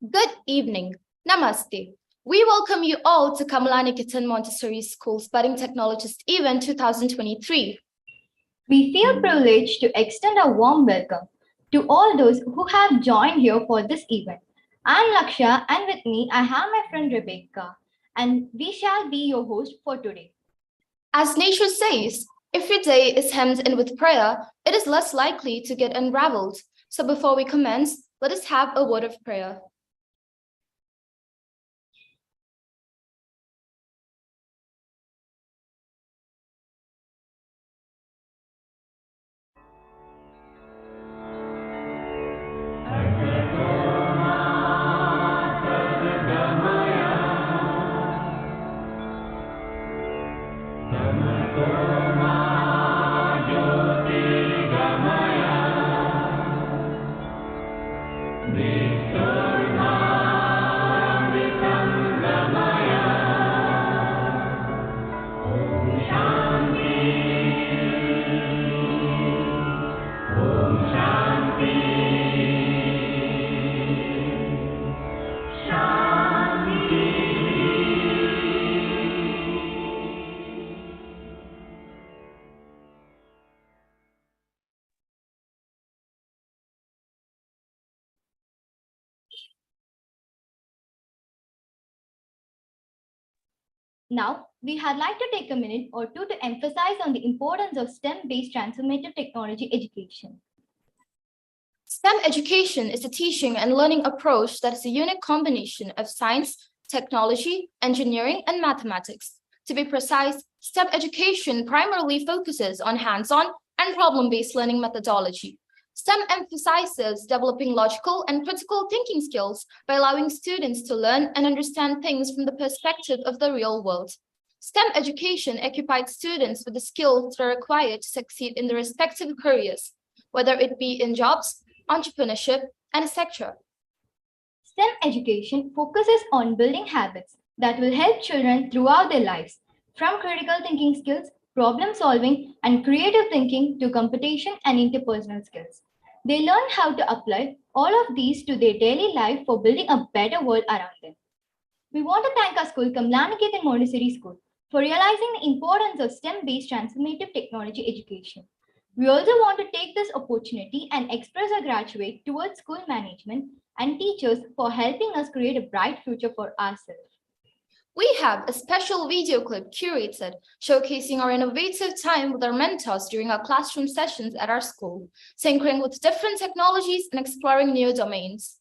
Good evening. Namaste. We welcome you all to Kamalanikatan Montessori School's Budding Technologist event 2023. We feel privileged to extend a warm welcome to all those who have joined here for this event. I'm Laksha, and with me I have my friend Rebecca, and we shall be your host for today. As nature says, if your day is hemmed in with prayer, it is less likely to get unraveled. So before we commence, let us have a word of prayer. Now, we had like to take a minute or two to emphasize on the importance of STEM-based transformative technology education. STEM education is a teaching and learning approach that is a unique combination of science, technology, engineering, and mathematics. To be precise, STEM education primarily focuses on hands-on and problem-based learning methodology. STEM emphasizes developing logical and critical thinking skills by allowing students to learn and understand things from the perspective of the real world. STEM education equips students with the skills that are required to succeed in their respective careers, whether it be in jobs, entrepreneurship, and etc. STEM education focuses on building habits that will help children throughout their lives, from critical thinking skills, problem solving, and creative thinking to computation and interpersonal skills. They learn how to apply all of these to their daily life for building a better world around them. We want to thank our school, Kamlaniketan Montessori School, for realizing the importance of STEM-based transformative technology education. We also want to take this opportunity and express our gratitude towards school management and teachers for helping us create a bright future for ourselves. We have a special video clip curated showcasing our innovative time with our mentors during our classroom sessions at our school, tinkering with different technologies and exploring new domains.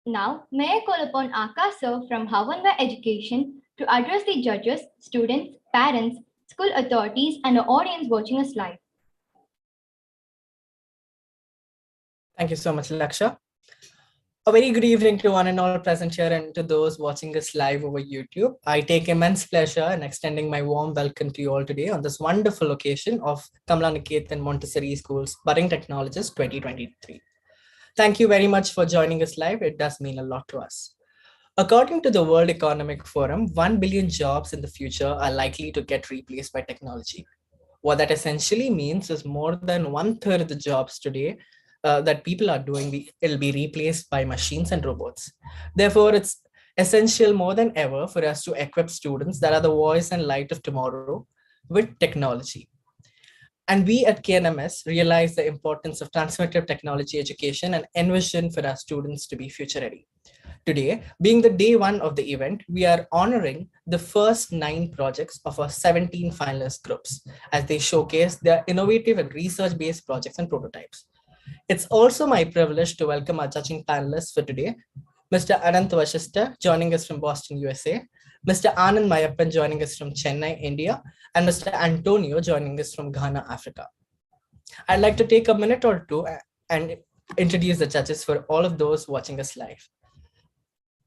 Now, may I call upon Akash sir from Havanva Education to address the judges, students, parents, school authorities, and the audience watching us live. Thank you so much, Laksha. A very good evening to one and all present here and to those watching us live over YouTube. I take immense pleasure in extending my warm welcome to you all today on this wonderful occasion of Kamla Niketan Montessori School's Budding Technologist 2023. Thank you very much for joining us live. It does mean a lot to us. According to the World Economic Forum, 1 billion jobs in the future are likely to get replaced by technology. What that essentially means is more than one third of the jobs today that people are doing, it'll be replaced by machines and robots. Therefore, it's essential more than ever for us to equip students that are the voice and light of tomorrow with technology. And we at KNMS realize the importance of transformative technology education and envision for our students to be future ready. Today, being the day one of the event, we are honoring the first 9 projects of our 17 finalist groups as they showcase their innovative and research-based projects and prototypes. It's also my privilege to welcome our judging panelists for today, Mr. Anant Vashishta joining us from Boston, USA, Mr. Anand Mayappan joining us from Chennai, India, and Mr. Antonio joining us from Ghana, Africa. I'd like to take a minute or two and introduce the judges for all of those watching us live.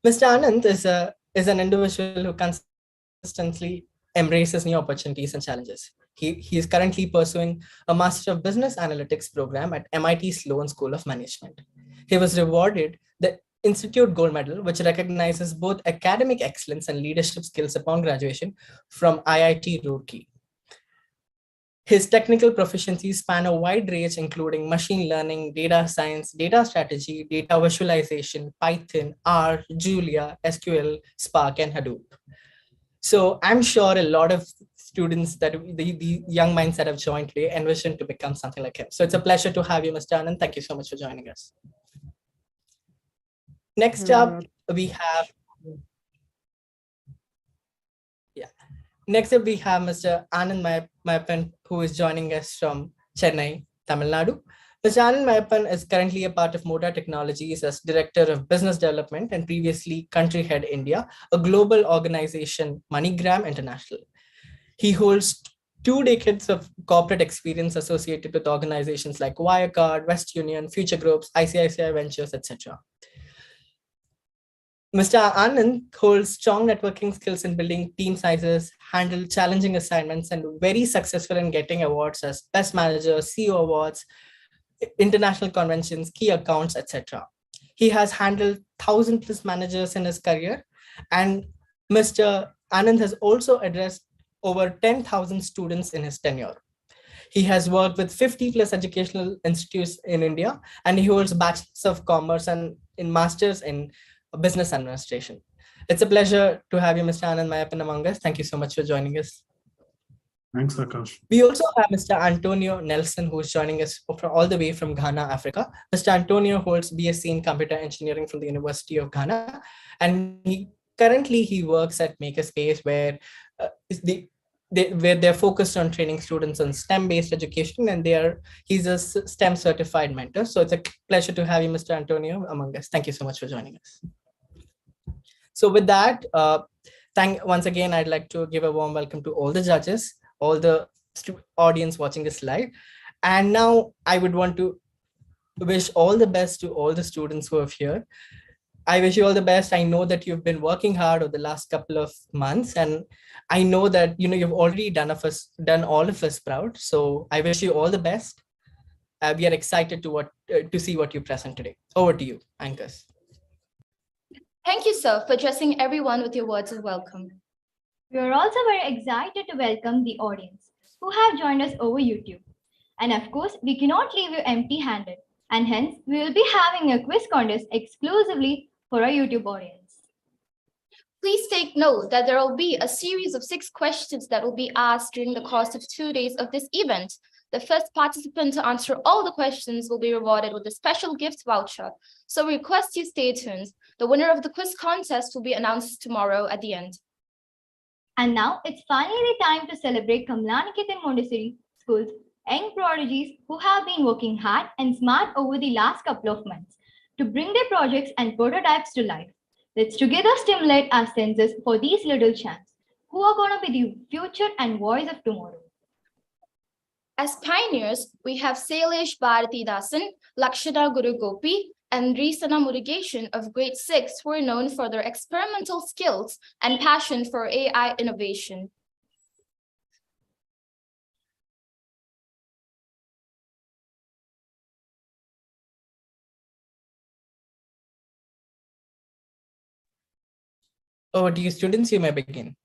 Mr. Anand is an individual who consistently embraces new opportunities and challenges. He is currently pursuing a Master of Business Analytics program at MIT Sloan School of Management. He was rewarded the Institute Gold Medal, which recognizes both academic excellence and leadership skills upon graduation from IIT Roorkee. His technical proficiencies span a wide range, including machine learning, data science, data strategy, data visualization, Python, R, Julia, SQL, Spark, and Hadoop. So I'm sure a lot of students that the young minds that have joined today envision to become something like him. So it's a pleasure to have you, Mr. Anand. Thank you so much for joining us. Next up, we have Mr. Anand Mayappan, who is joining us from Chennai, Tamil Nadu. Mr. Anand Mayappan is currently a part of Moda Technologies as Director of Business Development and previously Country Head India, a global organization, MoneyGram International. He holds 2 decades of corporate experience associated with organizations like Wirecard, West Union, Future Groups, ICICI Ventures, etc. Mr. Anand holds strong networking skills in building team sizes, handle challenging assignments, and very successful in getting awards as Best Manager, CEO Awards, international conventions, key accounts, etc. He has handled 1,000 plus managers in his career, and Mr. Anand has also addressed over 10,000 students in his tenure. He has worked with 50 plus educational institutes in India, and he holds Bachelors of Commerce and in Masters in Business Administration. It's a pleasure to have you, Mr. Anand Mayappan, among us. Thank you so much for joining us. Thanks, Akash. We also have Mr. Antonio Nelson, who is joining us all the way from Ghana, Africa. Mr. Antonio holds BSc in Computer Engineering from the University of Ghana, and currently he works at Makerspace, where they're focused on training students on STEM-based education, and he's a STEM certified mentor. So it's a pleasure to have you, Mr. Antonio, among us. Thank you so much for joining us. So with that, once again, I'd like to give a warm welcome to all the judges, all the audience watching this live. And now I would want to wish all the best to all the students who are here. I wish you all the best. I know that you've been working hard over the last couple of months, and I know that you've already done all of us proud. So I wish you all the best. We are excited to see what you present today. Over to you, anchors. Thank you, sir, for addressing everyone with your words of welcome. We are also very excited to welcome the audience who have joined us over YouTube. And of course, we cannot leave you empty-handed, and hence we will be having a quiz contest exclusively for our YouTube audience. Please take note that there will be a series of 6 questions that will be asked during the course of 2 days of this event. The first participant to answer all the questions will be rewarded with a special gift voucher. So we request you stay tuned. The winner of the quiz contest will be announced tomorrow at the end. And now it's finally time to celebrate Kamla Niketan Montessori School's young prodigies who have been working hard and smart over the last couple of months to bring their projects and prototypes to life. Let's together stimulate our senses for these little champs who are going to be the future and voice of tomorrow. As pioneers, we have Sailesh Bharatidasan, Lakshana Gurugopi, and Risana Murugeshan of grade 6 who are known for their experimental skills and passion for AI innovation. Over to you, students, you may begin.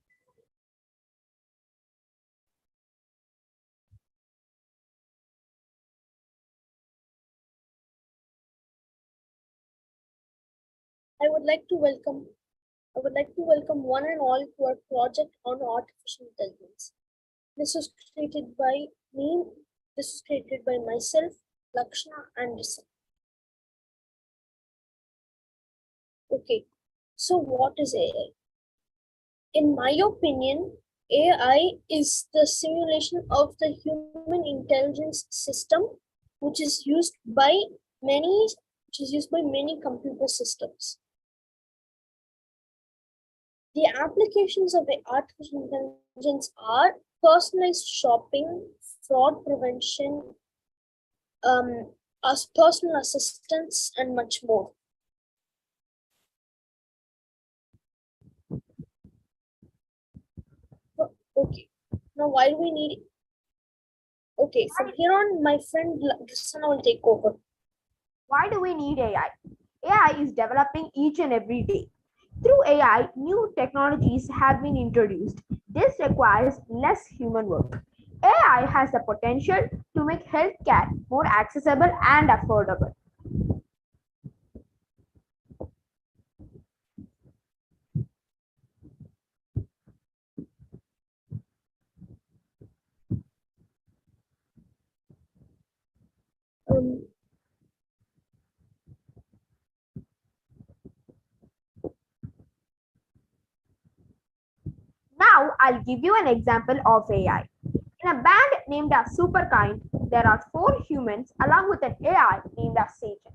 I would like to welcome one and all to our project on artificial intelligence. This was created by me. This was created by myself, Lakshana, and Risa. Okay, so what is AI? In my opinion, AI is the simulation of the human intelligence system, which is used by many computer systems. The applications of artificial intelligence are personalized shopping, fraud prevention, as personal assistance, and much more. Okay, now why do we need? Okay, from here on, my friend Risana will take over. Why do we need AI? AI is developing each and every day. Through AI, new technologies have been introduced. This requires less human work. AI has the potential to make healthcare more accessible and affordable. Now, I'll give you an example of AI. In a band named as Superkind, there are 4 humans along with an AI named as Satan.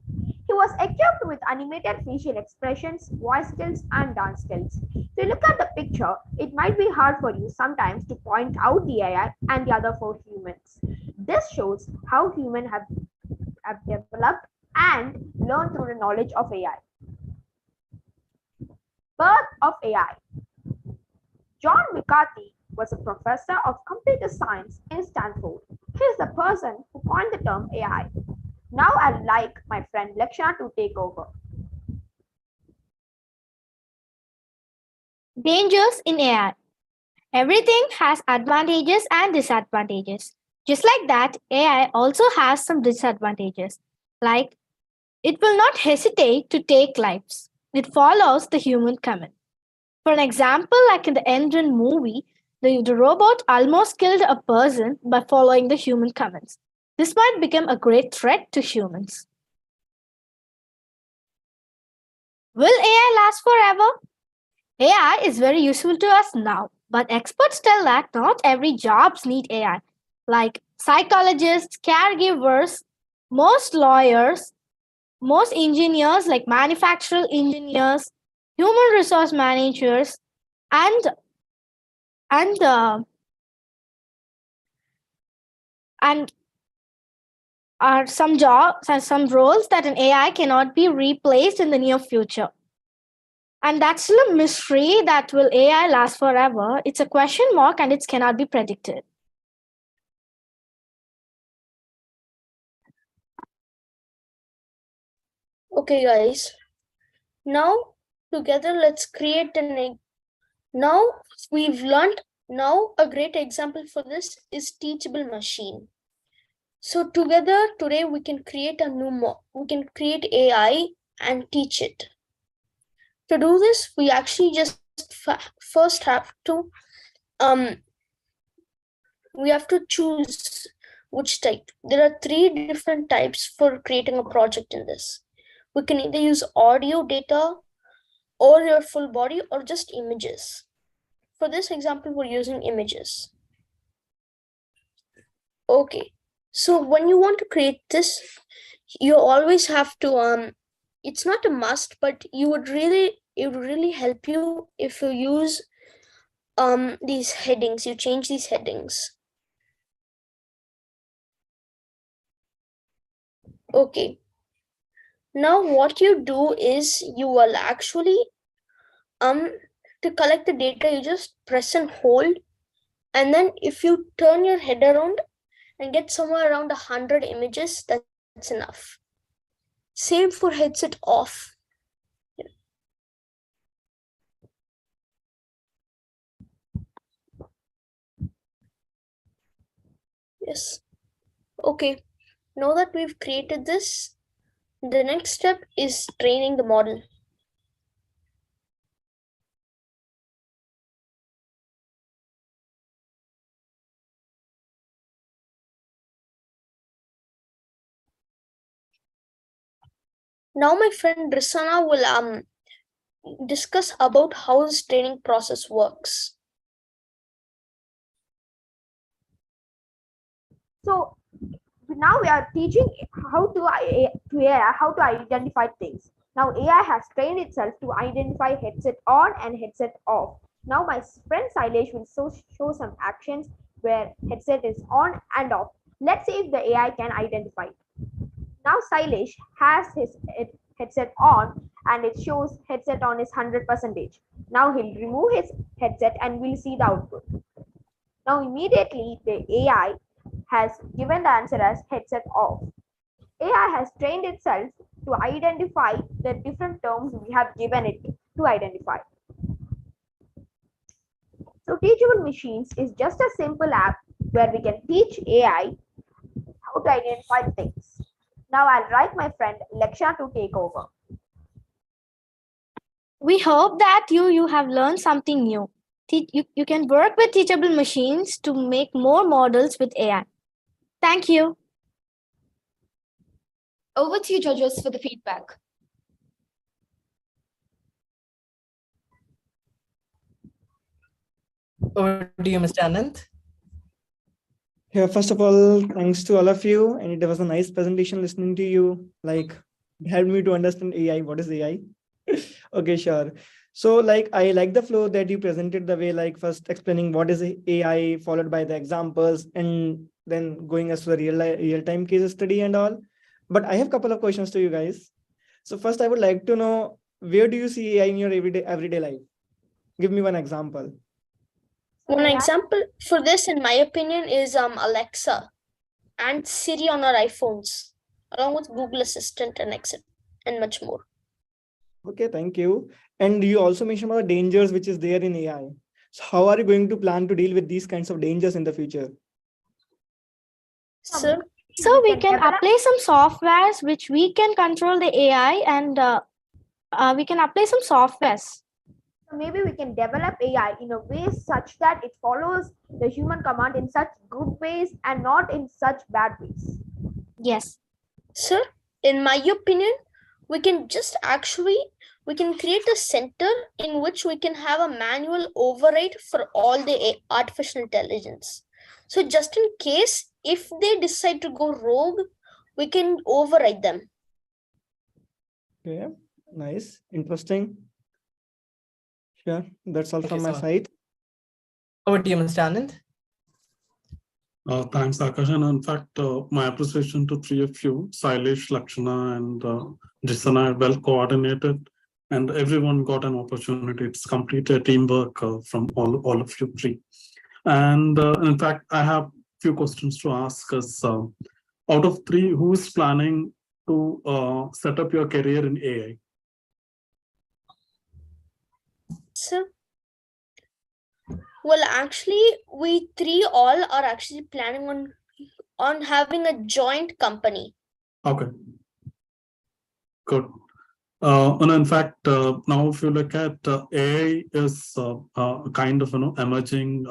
He was equipped with animated facial expressions, voice skills, and dance skills. If you look at the picture, it might be hard for you sometimes to point out the AI and the other 4 humans. This shows how humans have developed and learned through the knowledge of AI. Birth of AI. John McCarthy was a professor of computer science in Stanford. He is the person who coined the term AI. Now I'd like my friend Lakshana to take over. Dangers in AI. Everything has advantages and disadvantages. Just like that, AI also has some disadvantages. Like, it will not hesitate to take lives. It follows the human command. For an example, like in the Endron movie, the robot almost killed a person by following the human commands. This might become a great threat to humans. Will AI last forever? AI is very useful to us now, but experts tell that not every jobs need AI. Like psychologists, caregivers, most lawyers, most engineers like manufacturing engineers, human resource managers, and are some jobs and some roles that an AI cannot be replaced in the near future. And that's still a mystery that will AI last forever. It's a question mark and it cannot be predicted. Okay, guys. Now, together, let's create Now, we've learned. Now, a great example for this is teachable machine. So together, today, we can create we can create AI and teach it. To do this, we actually just first have to we have to choose which type. There are 3 different types for creating a project in this. We can either use audio data or your full body or just images. For this example, we're using images. Okay, so when you want to create this, you always have to it's not a must, but it would really help you if you use these headings, you change these headings. Okay. Now what you do is you will actually to collect the data, you just press and hold, and then if you turn your head around and get somewhere around 100 images, that's enough. Same for headset off. Yes. Okay. Now that we've created this, the next step is training the model. Now my friend Risana will discuss about how this training process works. So now we are teaching AI how to identify things. Now AI has trained itself to identify headset on and headset off. Now my friend Silesh will show some actions where headset is on and off. Let's see if the AI can identify. Now Silesh has his headset on and it shows headset on is 100%. Now he'll remove his headset and we'll see the output. Now immediately the AI has given the answer as headset off. AI has trained itself to identify the different terms we have given it to identify. So Teachable Machines is just a simple app where we can teach AI how to identify things. Now I'll write my friend Leksha to take over. We hope that you have learned something new. You can work with teachable machines to make more models with AI. Thank you. Over to you, judges, for the feedback. Over to you, Mr. Anand. Yeah, first of all, thanks to all of you. And it was a nice presentation listening to you. Like, it helped me to understand AI. What is AI? Okay, sure. So I like the flow that you presented, the way like first explaining what is AI, followed by the examples, and then going as to the real-time case study and all. But I have a couple of questions to you guys. So first, I would like to know, where do you see AI in your everyday life? Give me one example. One example for this, in my opinion, is Alexa and Siri on our iPhones, along with Google Assistant and much more. Okay, thank you. And you also mentioned about the dangers which is there in AI. So how are you going to plan to deal with these kinds of dangers in the future? So we can apply some softwares which we can control the AI, and we can apply some softwares. So maybe we can develop AI in a way such that it follows the human command in such good ways and not in such bad ways. Yes. Sir, in my opinion, we can create a center in which we can have a manual override for all the artificial intelligence. So just in case, if they decide to go rogue, we can override them. Okay, nice, interesting. Sure, that's all from my so side. Over to you, Mr. Anand. Thanks, Akash. And in fact, my appreciation to three of you, Sailesh, Lakshana, and Jisana, well coordinated, and everyone got an opportunity. It's complete teamwork from all of you three. And in fact, I have few questions to ask us. Out of three, who's planning to set up your career in AI? So, well, actually, we three all are actually planning on having a joint company. Okay. Good. And in fact, now if you look at AI is kind of emerging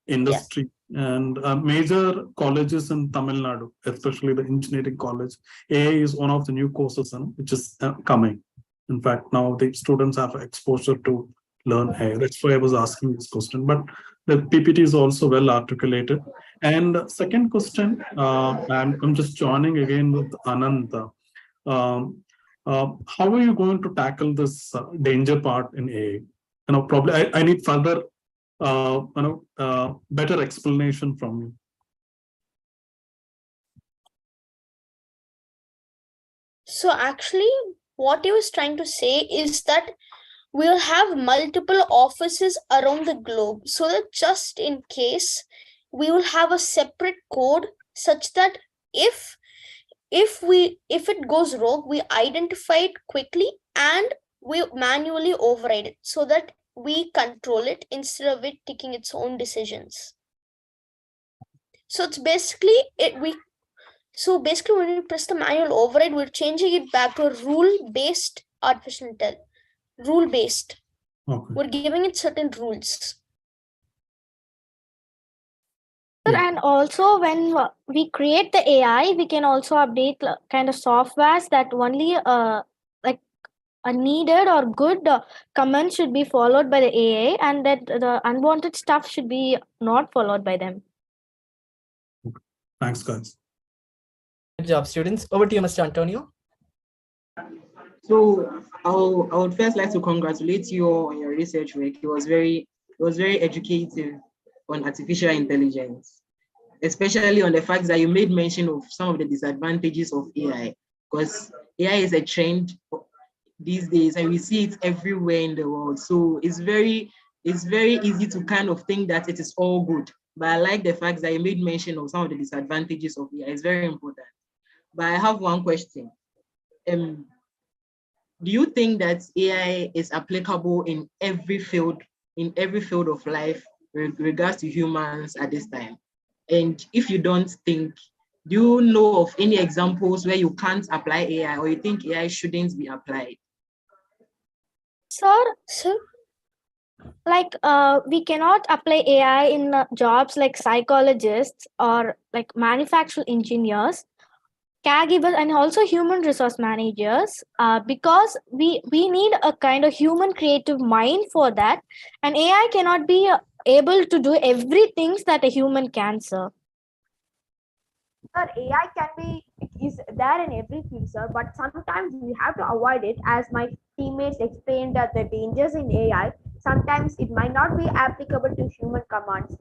industry, and major colleges in Tamil Nadu, especially the engineering college, AI is one of the new courses which is coming. In fact, now the students have exposure to learn AI. That's why I was asking this question. But the PPT is also well articulated. And second question, I'm just joining again with Anand. How are you going to tackle this danger part in AI? Probably I need further, better explanation from you. So actually, what he was trying to say is that we'll have multiple offices around the globe, so that just in case we will have a separate code such that if it goes rogue, we identify it quickly and we manually override it so that we control it instead of it taking its own decisions. So it's basically when we press the manual override, we're changing it back to a rule-based artificial intelligence. Rule-based. Okay. We're giving it certain rules. And also, when we create the AI, we can also update kind of softwares that only like a needed or good commands should be followed by the AI, and that the unwanted stuff should be not followed by them. Thanks, guys. Good job, students. Over to you, Mr. Antonio. So I would first like to congratulate you all on your research work. It was very educative on artificial intelligence, especially on the fact that you made mention of some of the disadvantages of AI, because AI is a trend these days and we see it everywhere in the world. So it's very easy to kind of think that it is all good. But I like the fact that you made mention of some of the disadvantages of AI. It's very important. But I have one question. Do you think that AI is applicable in every field of life with regards to humans at this time? And if you don't think, do you know of any examples where you can't apply AI or you think AI shouldn't be applied? Sir, like we cannot apply AI in jobs like psychologists or like manufacturing engineers, caregivers, and also human resource managers, because we need a kind of human creative mind for that, and AI cannot be able to do everything that a human can, sir. Sir, AI is there in every field, sir, but sometimes we have to avoid it. As my teammates explained that the dangers in AI, sometimes it might not be applicable to human commands.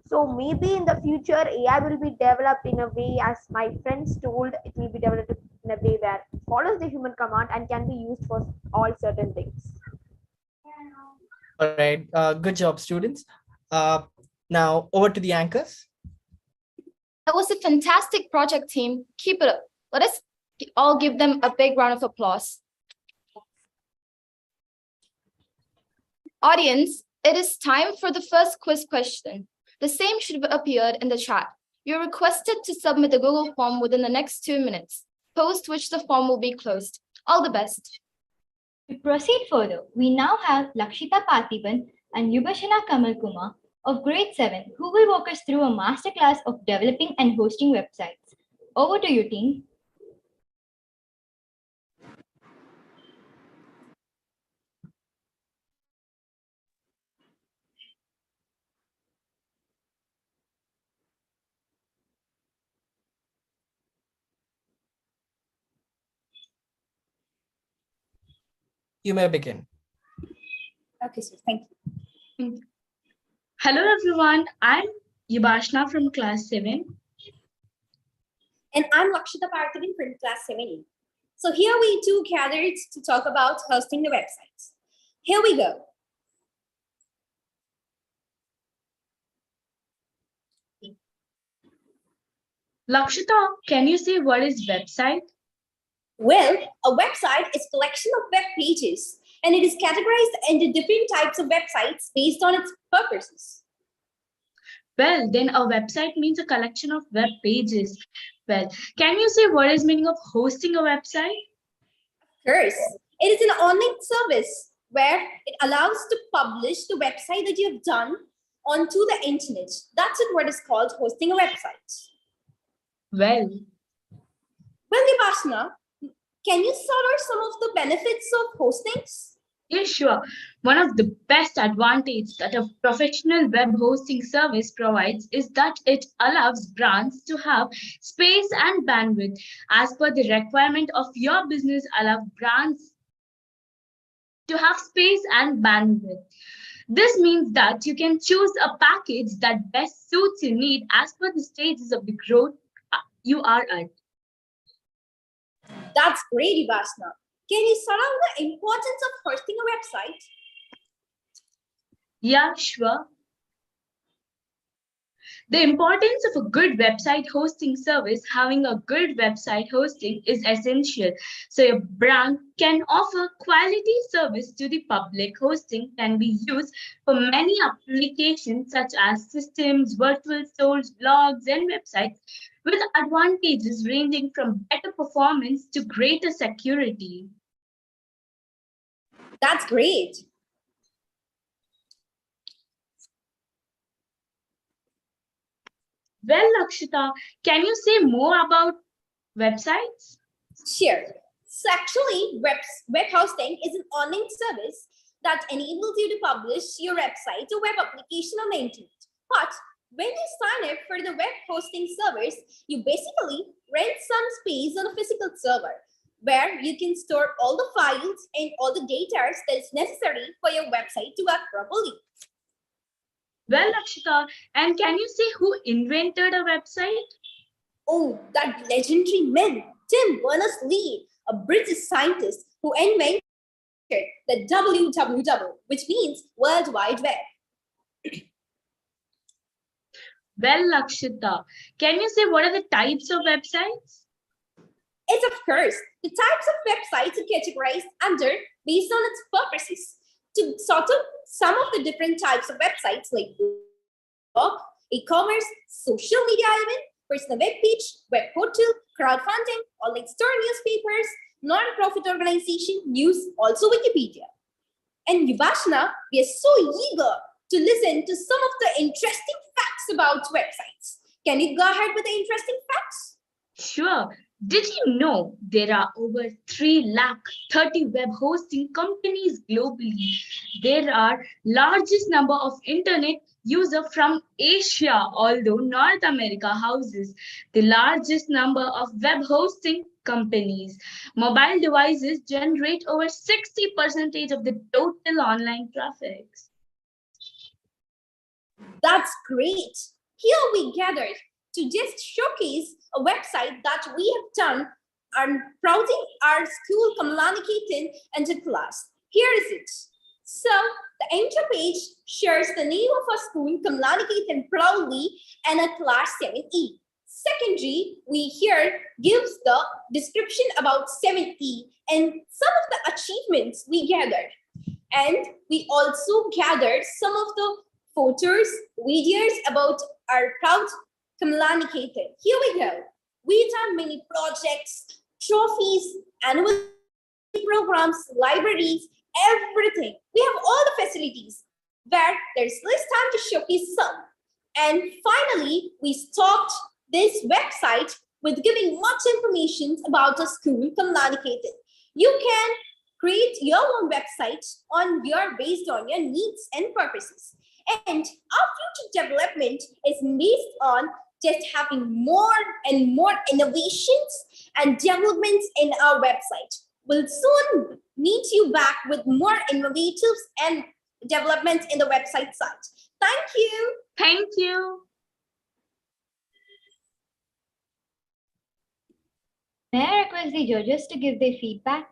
So maybe in the future, AI will be developed in a way, as my friends told, it will be developed in a way where it follows the human command and can be used for all certain things. All right. Good job, students. Now over to the anchors. That was a fantastic project, team. Keep it up. Let us all give them a big round of applause. Audience, it is time for the first quiz question. The same should have appeared in the chat. You're requested to submit the Google form within the next 2 minutes, post which the form will be closed. All the best. To proceed further, we now have Lakshita Parthiban and Yubhashana Kamalkumar of grade 7 who will walk us through a masterclass of developing and hosting websites. Over to you, team. You may begin. Okay, sir. Thank you. Hello, everyone. I'm Yubashna from class 7. And I'm Lakshita Parthiban from class 7E. So here we two gathered to talk about hosting the websites. Here we go. Lakshita, can you say what is website? Well, a website is a collection of web pages, and it is categorized into different types of websites based on its purposes. Well, then a website means a collection of web pages. Well, can you say what is meaning of hosting a website? Of course, it is an online service where it allows to publish the website that you have done onto the internet. That's what is called hosting a website. Well, Vipashna, can you sort out some of the benefits of hostings? Yeah, sure. One of the best advantages that a professional web hosting service provides is that it allows brands to have space and bandwidth. As per the requirement of your business, allow brands to have space and bandwidth. This means that you can choose a package that best suits your need as per the stages of the growth you are at. That's great, Ivashna. Can you start out the importance of hosting a website? Yeah, sure. The importance of a good website hosting service, having a good website hosting is essential. So your brand can offer quality service to the public. Hosting can be used for many applications such as systems, virtual stores, blogs, and websites with advantages ranging from better performance to greater security. That's great. Well, Lakshita, can you say more about websites? Sure. So actually, web hosting is an online service that enables you to publish your website or web application on the internet. But when you sign up for the web hosting service, you basically rent some space on a physical server where you can store all the files and all the data that is necessary for your website to work properly. Well, Lakshita, and can you say who invented a website? Oh, that legendary man, Tim Berners-Lee, a British scientist who invented the www, which means World Wide Web. Well, Lakshita, can you say what are the types of websites? It's of course, the types of websites are categorized under based on its purposes. To sort of some of the different types of websites like blog, e-commerce, social media event, personal web page, web portal, crowdfunding, online store newspapers, non-profit organization, news, also Wikipedia. And Yubashna, we are so eager to listen to some of the interesting facts about websites. Can you go ahead with the interesting facts? Sure. Did you know there are over 330,000 web hosting companies globally? There are largest number of internet users from Asia, although North America houses the largest number of web hosting companies. Mobile devices generate over 60% of the total online traffic. That's great. Here we gathered to just showcase a website that we have done and prouding our school Kamlaniketan and the class. Here is it. So the intro page shares the name of our school Kamlaniketan proudly and a class 7E. Secondary, we here gives the description about 7E and some of the achievements we gathered. And we also gathered some of the photos, videos about our proud Kamlaniketan. Here we go. We've done many projects, trophies, annual programs, libraries, everything. We have all the facilities where there's less time to showcase some. And finally, we stopped this website with giving much information about the school Kamlaniketan. You can create your own website based on your needs and purposes. And our future development is based on just having more and more innovations and developments in our website. We'll soon meet you back with more innovatives and developments in the website site. Thank you. Thank you. May I request the judges to give their feedback?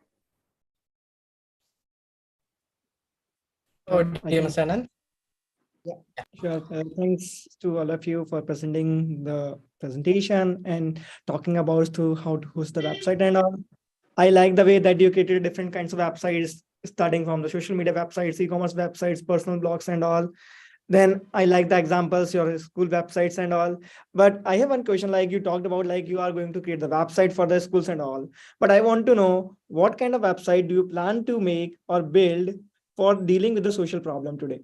Oh, Mr. Anand? Sure. Thanks to all of you for presenting the presentation and talking about to how to host the website and all. I like the way that you created different kinds of websites, starting from the social media websites, e-commerce websites, personal blogs and all. Then I like the examples, your school websites and all. But I have one question, like you talked about, like you are going to create the website for the schools and all. But I want to know what kind of website do you plan to make or build for dealing with the social problem today?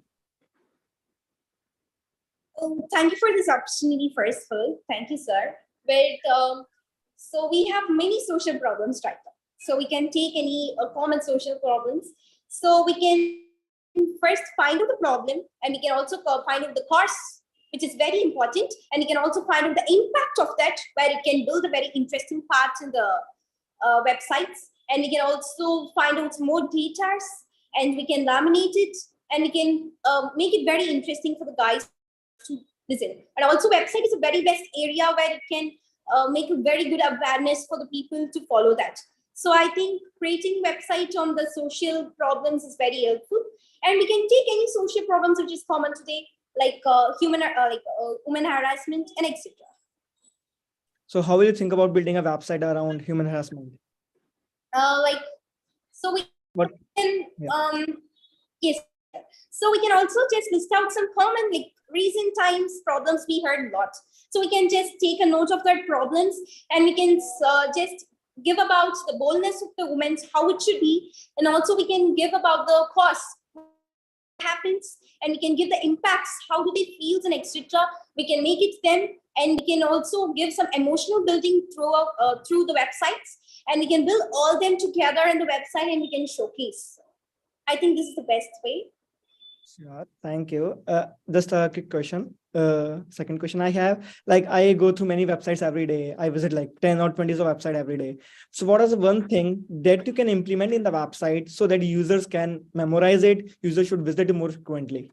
Thank you for this opportunity, first of all. Thank you, sir. So we have many social problems right now. So we can take any common social problems. So we can first find out the problem, and we can also find out the cause, which is very important. And we can also find out the impact of that, where it can build a very interesting part in the websites. And we can also find out more data, and we can laminate it, and we can make it very interesting for the guys to listen. And also website is a very best area where it can make a very good awareness for the people to follow that. So I think creating website on the social problems is very helpful, and we can take any social problems which is common today, like women harassment and etc. So how will you think about building a website around human harassment? So we What? can Yeah. yes. So we can also just list out some common, like, recent times problems we heard a lot. So we can just take a note of that problems, and we can just give about the boldness of the women, how it should be, and also we can give about the cost happens, and we can give the impacts, how do they feel and etc. We can make it them, and we can also give some emotional building through the websites, and we can build all them together in the website, and we can showcase. I think this is the best way. Sure, thank you. Just a quick question. Second question I have, like, I go through many websites every day. I visit like 10 or 20 of website every day. So what is the one thing that you can implement in the website so that users can memorize it? Users should visit it more frequently.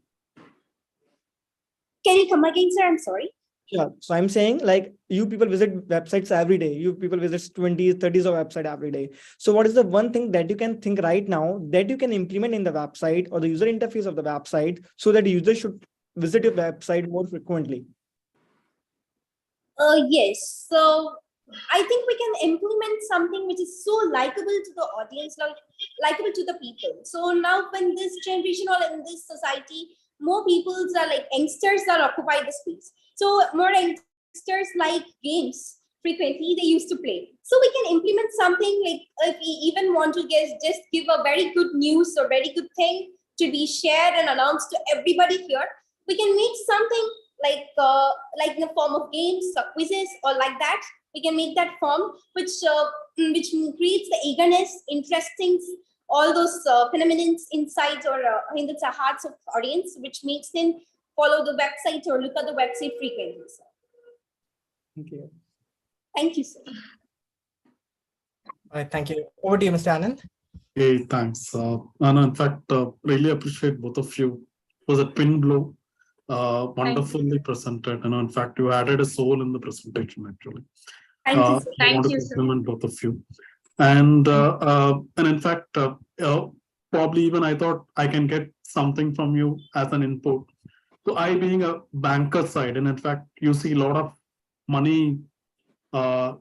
Can you come again, sir? I'm sorry. Yeah, so I'm saying, like, you people visit websites every day. You people visit 20, 30s of website every day. So what is the one thing that you can think right now that you can implement in the website or the user interface of the website so that users should visit your website more frequently? Yes. So I think we can implement something which is so likable to the audience, like likable to the people. So now when this generation or in this society, more people are like youngsters are occupy the space. So more youngsters like games frequently they used to play. So we can implement something like, if we even want to just give a very good news or very good thing to be shared and announced to everybody here, we can make something like in the form of games or quizzes or like that. We can make that form which creates the eagerness, interesting, all those phenomena inside or in the hearts of the audience, which makes them follow the website or look at the website frequently. Sir. Thank you. Thank you, sir. All right, thank you. Over to you, Mr. Anand. Hey, thanks. And in fact, really appreciate both of you. It was a twin blow, wonderfully presented. And in fact, you added a soul in the presentation, actually. Thank you, sir. I want to compliment both of you. And in fact, probably even I thought I can get something from you as an input. So I being a banker side, and in fact, you see a lot of money the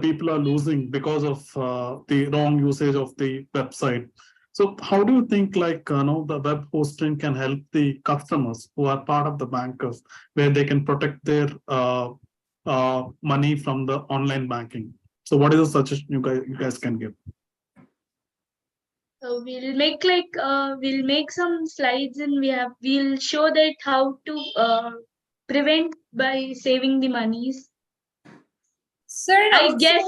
people are losing because of the wrong usage of the website. So how do you think, like, the web hosting can help the customers who are part of the bankers, where they can protect their money from the online banking? So what is the suggestion you guys can give? So we'll make some slides, and we'll show that how to prevent by saving the monies. Sir, I guess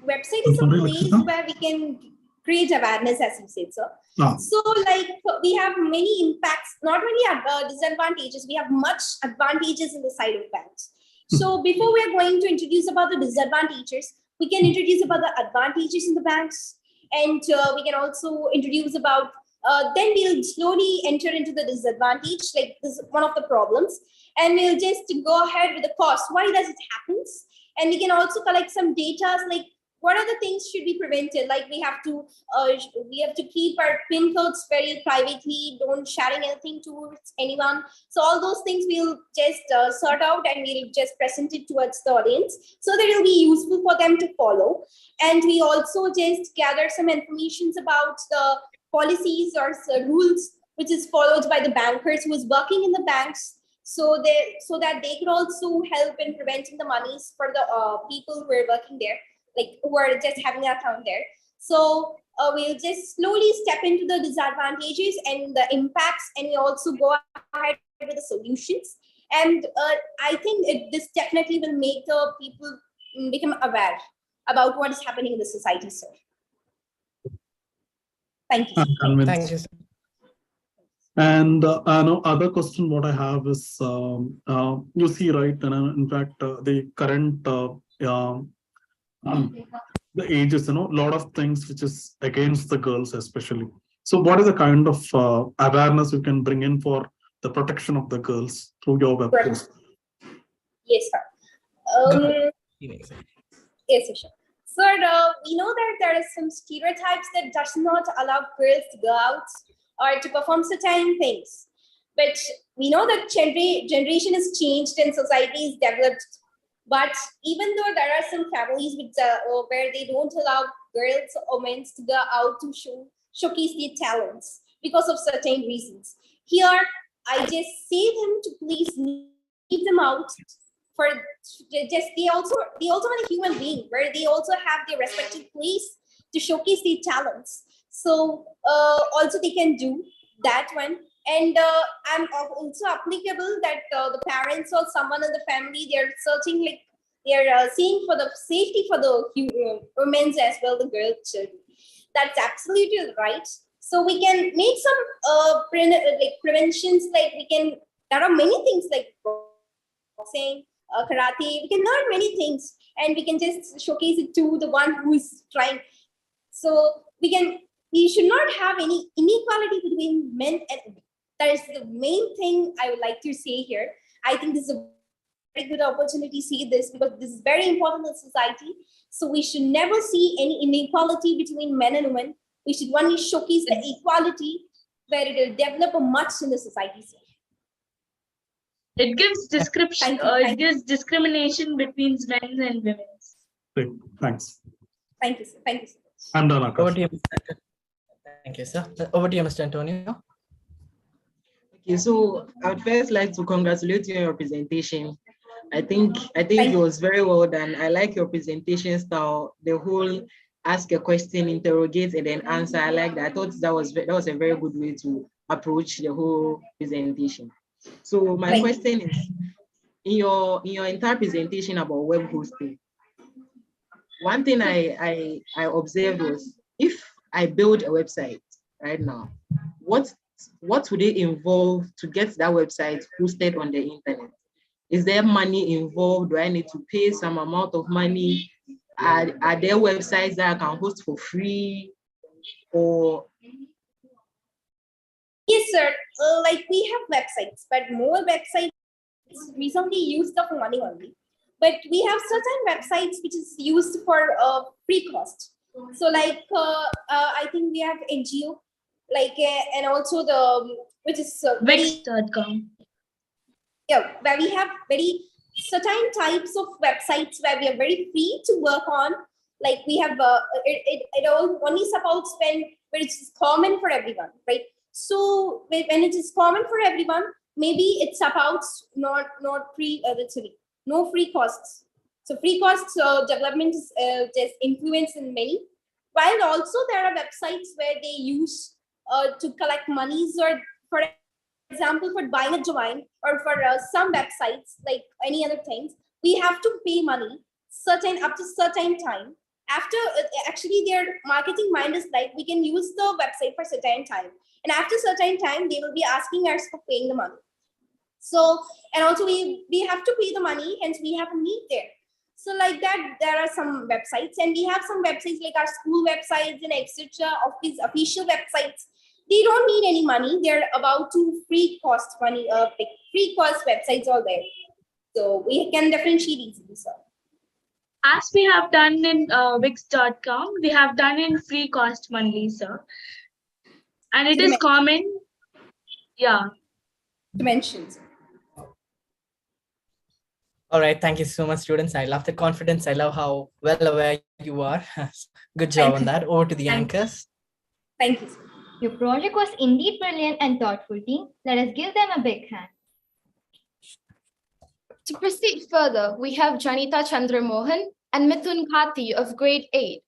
website is a place where we can create awareness, as you said, sir. So like we have many impacts, not only disadvantages, we have much advantages in the side of banks. So before we are going to introduce about the disadvantages, we can introduce about the advantages in the banks, and we can also introduce about then we'll slowly enter into the disadvantage, like this is one of the problems, and we'll just go ahead with the cost, why does it happen, and we can also collect some data, like what are the things should be prevented, like we have to keep our pin codes very privately, don't sharing anything towards anyone. So all those things we'll just sort out, and we'll just present it towards the audience so that it'll be useful for them to follow. And we also just gather some information about the policies or rules which is followed by the bankers who is working in the banks, so that they could also help in preventing the monies for the people who are working there, like who are just having an account there. So we'll just slowly step into the disadvantages and the impacts, and we also go ahead with the solutions. And I think this definitely will make the people become aware about what is happening in the society, sir. Thank you. Thank you, sir. And other question what I have is, you see, right, and in fact, the current the ages, a lot of things which is against the girls especially. So what is the kind of awareness you can bring in for the protection of the girls through your web post? Yes, sir. Go Um, ahead. yes, sir. Sir, we know that there are some stereotypes that does not allow girls to go out or to perform certain things. But we know that generation has changed and society is developed. But even though there are some families with, where they don't allow girls or men to go out to showcase their talents because of certain reasons. Here, I just say them to please leave them out for just they also want a human being where they also have their respective place to showcase their talents. So also they can do that one. And I'm also applicable that the parents or someone in the family, they're searching, like they're seeing for the safety for the women's as well, the girl children. That's absolutely right. So we can make some like preventions, like we can, there are many things like boxing, karate, we can learn many things and we can just showcase it to the one who is trying. So we should not have any inequality between men and women. That is the main thing I would like to say here. I think this is a very good opportunity to see this because this is very important in society. So we should never see any inequality between men and women. We should only showcase the equality where it will develop much in the society. It gives description. It gives discrimination between men and women. Great. Thanks. Thank you, sir. Thank you so much. I'm done, Over Akash. to you, Mr. Thank you, sir. Over to you, Mr. Antonio. Okay, so I would first like to congratulate you on your presentation. I think it was very well done. I like your presentation style, the whole ask a question, interrogate, and then answer. I like that. I thought that was a very good way to approach the whole presentation. So my question is, in your entire presentation about web hosting, one thing I observed was, if I build a website right now, what would it involve to get that website hosted on the internet? Is there money involved? Do I need to pay some amount of money? Are there websites that I can host for free? Or yes, sir. Like we have websites, but more websites recently used for money only. But we have certain websites which is used for free cost. So like I think we have NGO, like and also the which is Wix.com. Yeah, where we have very certain types of websites where we are very free to work on. Like we have it all only supports when it's common for everyone, right? So when it is common for everyone, maybe it supports not free sorry, no free costs. So free costs development is just influence in many. While also there are websites where they use to collect monies, or for example for buying a domain, or for some websites like any other things, we have to pay money certain up to certain time. After actually their marketing mind is like we can use the website for certain time, and after certain time they will be asking us for paying the money. So and also we have to pay the money, hence we have a need there. So like that, there are some websites, and we have some websites like our school websites and etc. of these official websites. They don't need any money. They're about to free cost money, free cost websites all there. So we can differentiate easily, sir. As we have done in Wix.com, we have done in free cost monthly, sir. And it is common, yeah. Dimensions. All right, thank you so much, students. I love the confidence. I love how well aware you are. Good job on that. Over to the anchors. Thank you, sir. Your project was indeed brilliant and thoughtful, team. Let us give them a big hand. To proceed further, we have Janita Chandramohan and Mithun Kati of grade 8.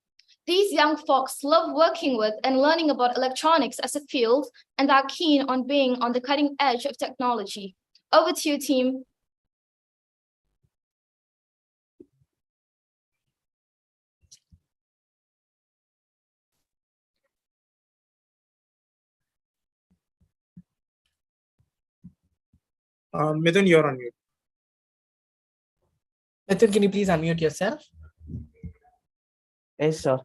These young folks love working with and learning about electronics as a field and are keen on being on the cutting edge of technology. Over to you, team. Mithun, you're on mute. Mithun, can you please unmute yourself? Yes, sir.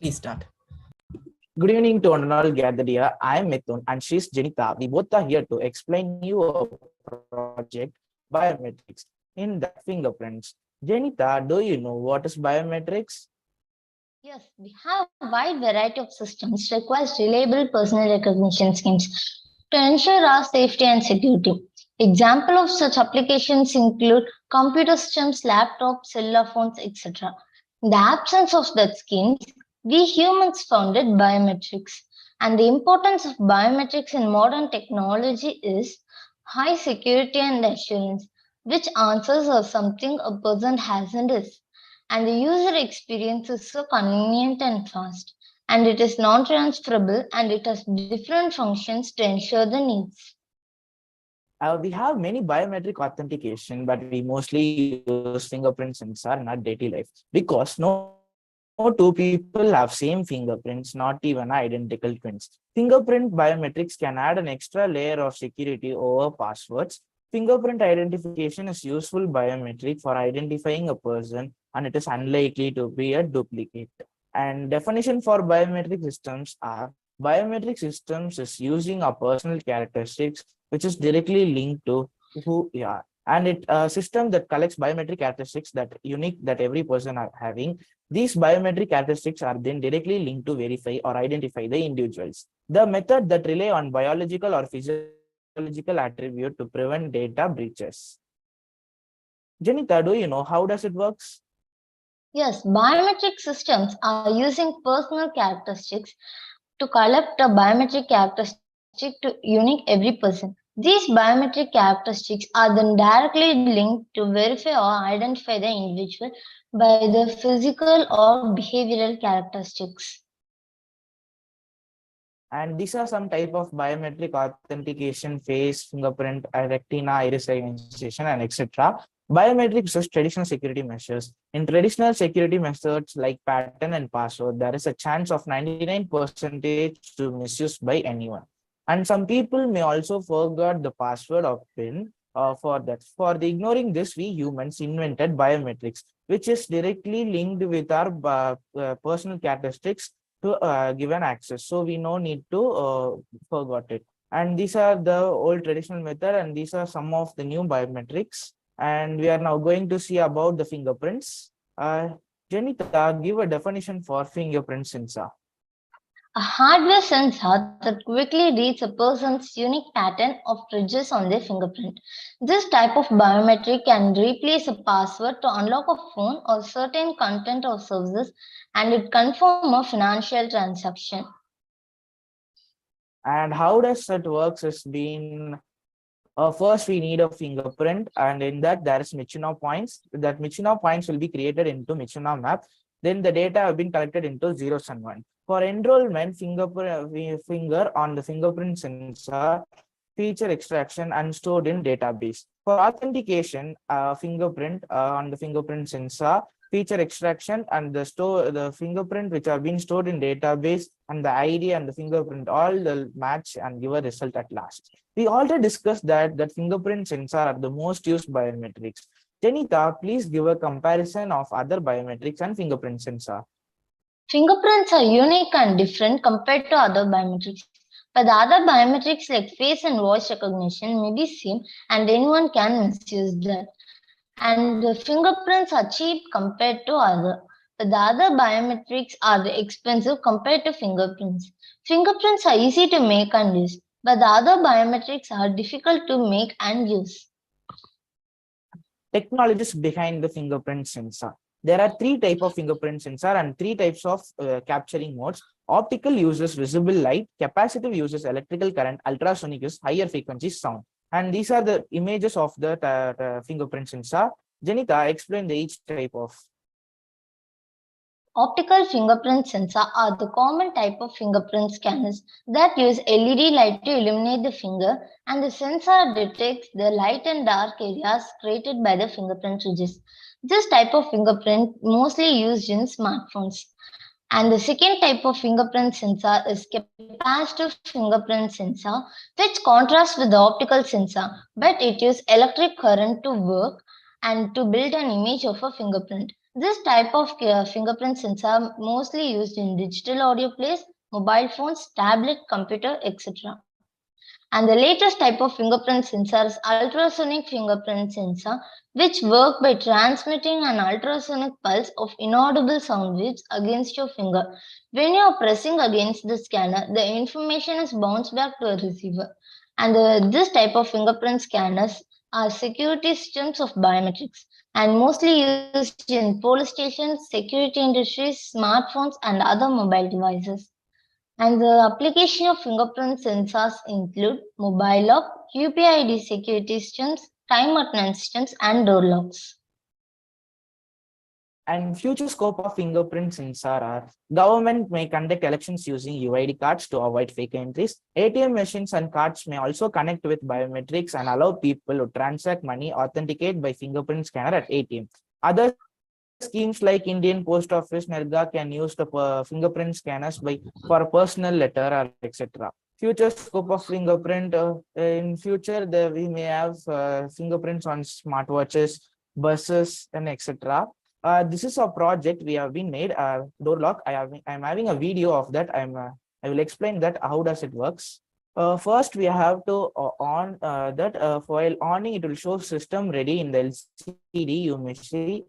Please start. Good evening to all gathered here. I am Mithun and she's Janita. We both are here to explain you a project biometrics in the fingerprints. Janita, do you know what is biometrics? Yes, we have a wide variety of systems requires reliable personal recognition schemes to ensure our safety and security. Example of such applications include computer systems, laptops, cellular phones, etc. In the absence of that schemes, we humans founded biometrics. And the importance of biometrics in modern technology is high security and assurance, which answers are something a person has in his, and the user experience is so convenient and fast, and it is non-transferable, and it has different functions to ensure the needs. We have many biometric authentication, but we mostly use fingerprint sensor in our daily life because no two people have same fingerprints, not even identical twins. Fingerprint biometrics can add an extra layer of security over passwords. Fingerprint identification is useful biometric for identifying a person, and it is unlikely to be a duplicate. And definition for biometric systems are biometric systems is using our personal characteristics which is directly linked to who we are, and it a system that collects biometric characteristics that unique that every person are having. These biometric characteristics are then directly linked to verify or identify the individuals. The method that rely on biological or physiological attribute to prevent data breaches. Janita, do you know how does it works? Yes, biometric systems are using personal characteristics to collect a biometric characteristic to unique every person. These biometric characteristics are then directly linked to verify or identify the individual by the physical or behavioral characteristics. And these are some type of biometric authentication: face, fingerprint, retina, iris recognition, and etc. Biometrics is traditional security measures. In traditional security methods like pattern and password, there is a chance of 99% to misuse by anyone. And some people may also forget the password or PIN for that. For the ignoring this, we humans invented biometrics, which is directly linked with our personal characteristics to given access, so we no need to forgot it. And these are the old traditional method, and these are some of the new biometrics, and we are now going to see about the fingerprints. Janita, give a definition for fingerprint sensor. A hardware sensor that quickly reads a person's unique pattern of ridges on their fingerprint. This type of biometric can replace a password to unlock a phone or certain content or services, and it confirms a financial transaction. And how does that works is been first we need a fingerprint, and in that there is Michino points. That Michino points will be created into Michino map. Then the data have been collected into zeros and one. For enrollment, finger on the fingerprint sensor, feature extraction and stored in database. For authentication, fingerprint on the fingerprint sensor, feature extraction and the fingerprint which are being stored in database, and the ID and the fingerprint all will match and give a result at last. We already discussed that fingerprint sensor are the most used biometrics. Janita, please give a comparison of other biometrics and fingerprint sensor. Fingerprints are unique and different compared to other biometrics. But the other biometrics like face and voice recognition may be same, and anyone can misuse that. And the fingerprints are cheap compared to other. But the other biometrics are expensive compared to fingerprints. Fingerprints are easy to make and use, but the other biometrics are difficult to make and use. Technologists behind the fingerprint sensor. There are three types of fingerprint sensor and three types of capturing modes. Optical uses visible light, capacitive uses electrical current, ultrasonic uses higher frequency sound. And these are the images of the fingerprint sensor. Janita, explain the each type of. Optical fingerprint sensor are the common type of fingerprint scanners that use LED light to illuminate the finger, and the sensor detects the light and dark areas created by the fingerprint ridges. This type of fingerprint mostly used in smartphones. And the second type of fingerprint sensor is capacitive fingerprint sensor, which contrasts with the optical sensor, but it uses electric current to work and to build an image of a fingerprint. This type of fingerprint sensor mostly used in digital audio plays, mobile phones, tablet, computer, etc. And the latest type of fingerprint sensor is ultrasonic fingerprint sensor, which work by transmitting an ultrasonic pulse of inaudible sound waves against your finger. When you are pressing against the scanner, the information is bounced back to a receiver. And this type of fingerprint scanners are security systems of biometrics and mostly used in police stations, security industries, smartphones, and other mobile devices. And the application of fingerprint sensors include mobile lock, UPID security systems, time maintenance systems, and door locks. And future scope of fingerprint sensor are government may conduct elections using UID cards to avoid fake entries. ATM machines and cards may also connect with biometrics and allow people to transact money authenticate by fingerprint scanner at ATM. Other schemes like Indian Post Office, NERGA can use the fingerprint scanners for a personal letter or etc. Future scope of fingerprint in future we may have fingerprints on smartwatches, buses, and etc. This is a project we have been made door lock. I'm having a video of that. I will explain that how does it works. First, we have to on that while owning it will show system ready in the LCD. You may see.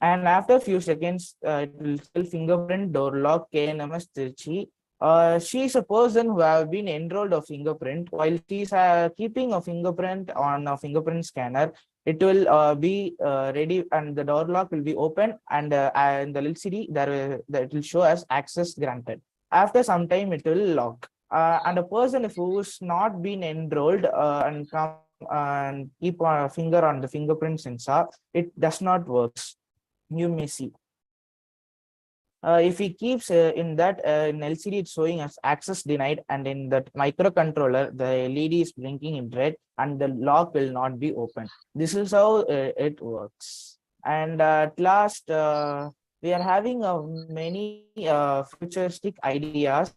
And after a few seconds, it will still fingerprint door lock KNMS Tirchi. She is a person who have been enrolled a fingerprint. While she is keeping a fingerprint on a fingerprint scanner, it will be ready and the door lock will be open and in the LCD that will show as access granted. After some time, it will lock. And a person who's not been enrolled and come and keep a finger on the fingerprint sensor, it does not works. You may see. If he keeps in that in LCD, it's showing as access denied, and in that microcontroller, the LED is blinking in red, and the lock will not be open. This is how it works. And at last, we are having many futuristic ideas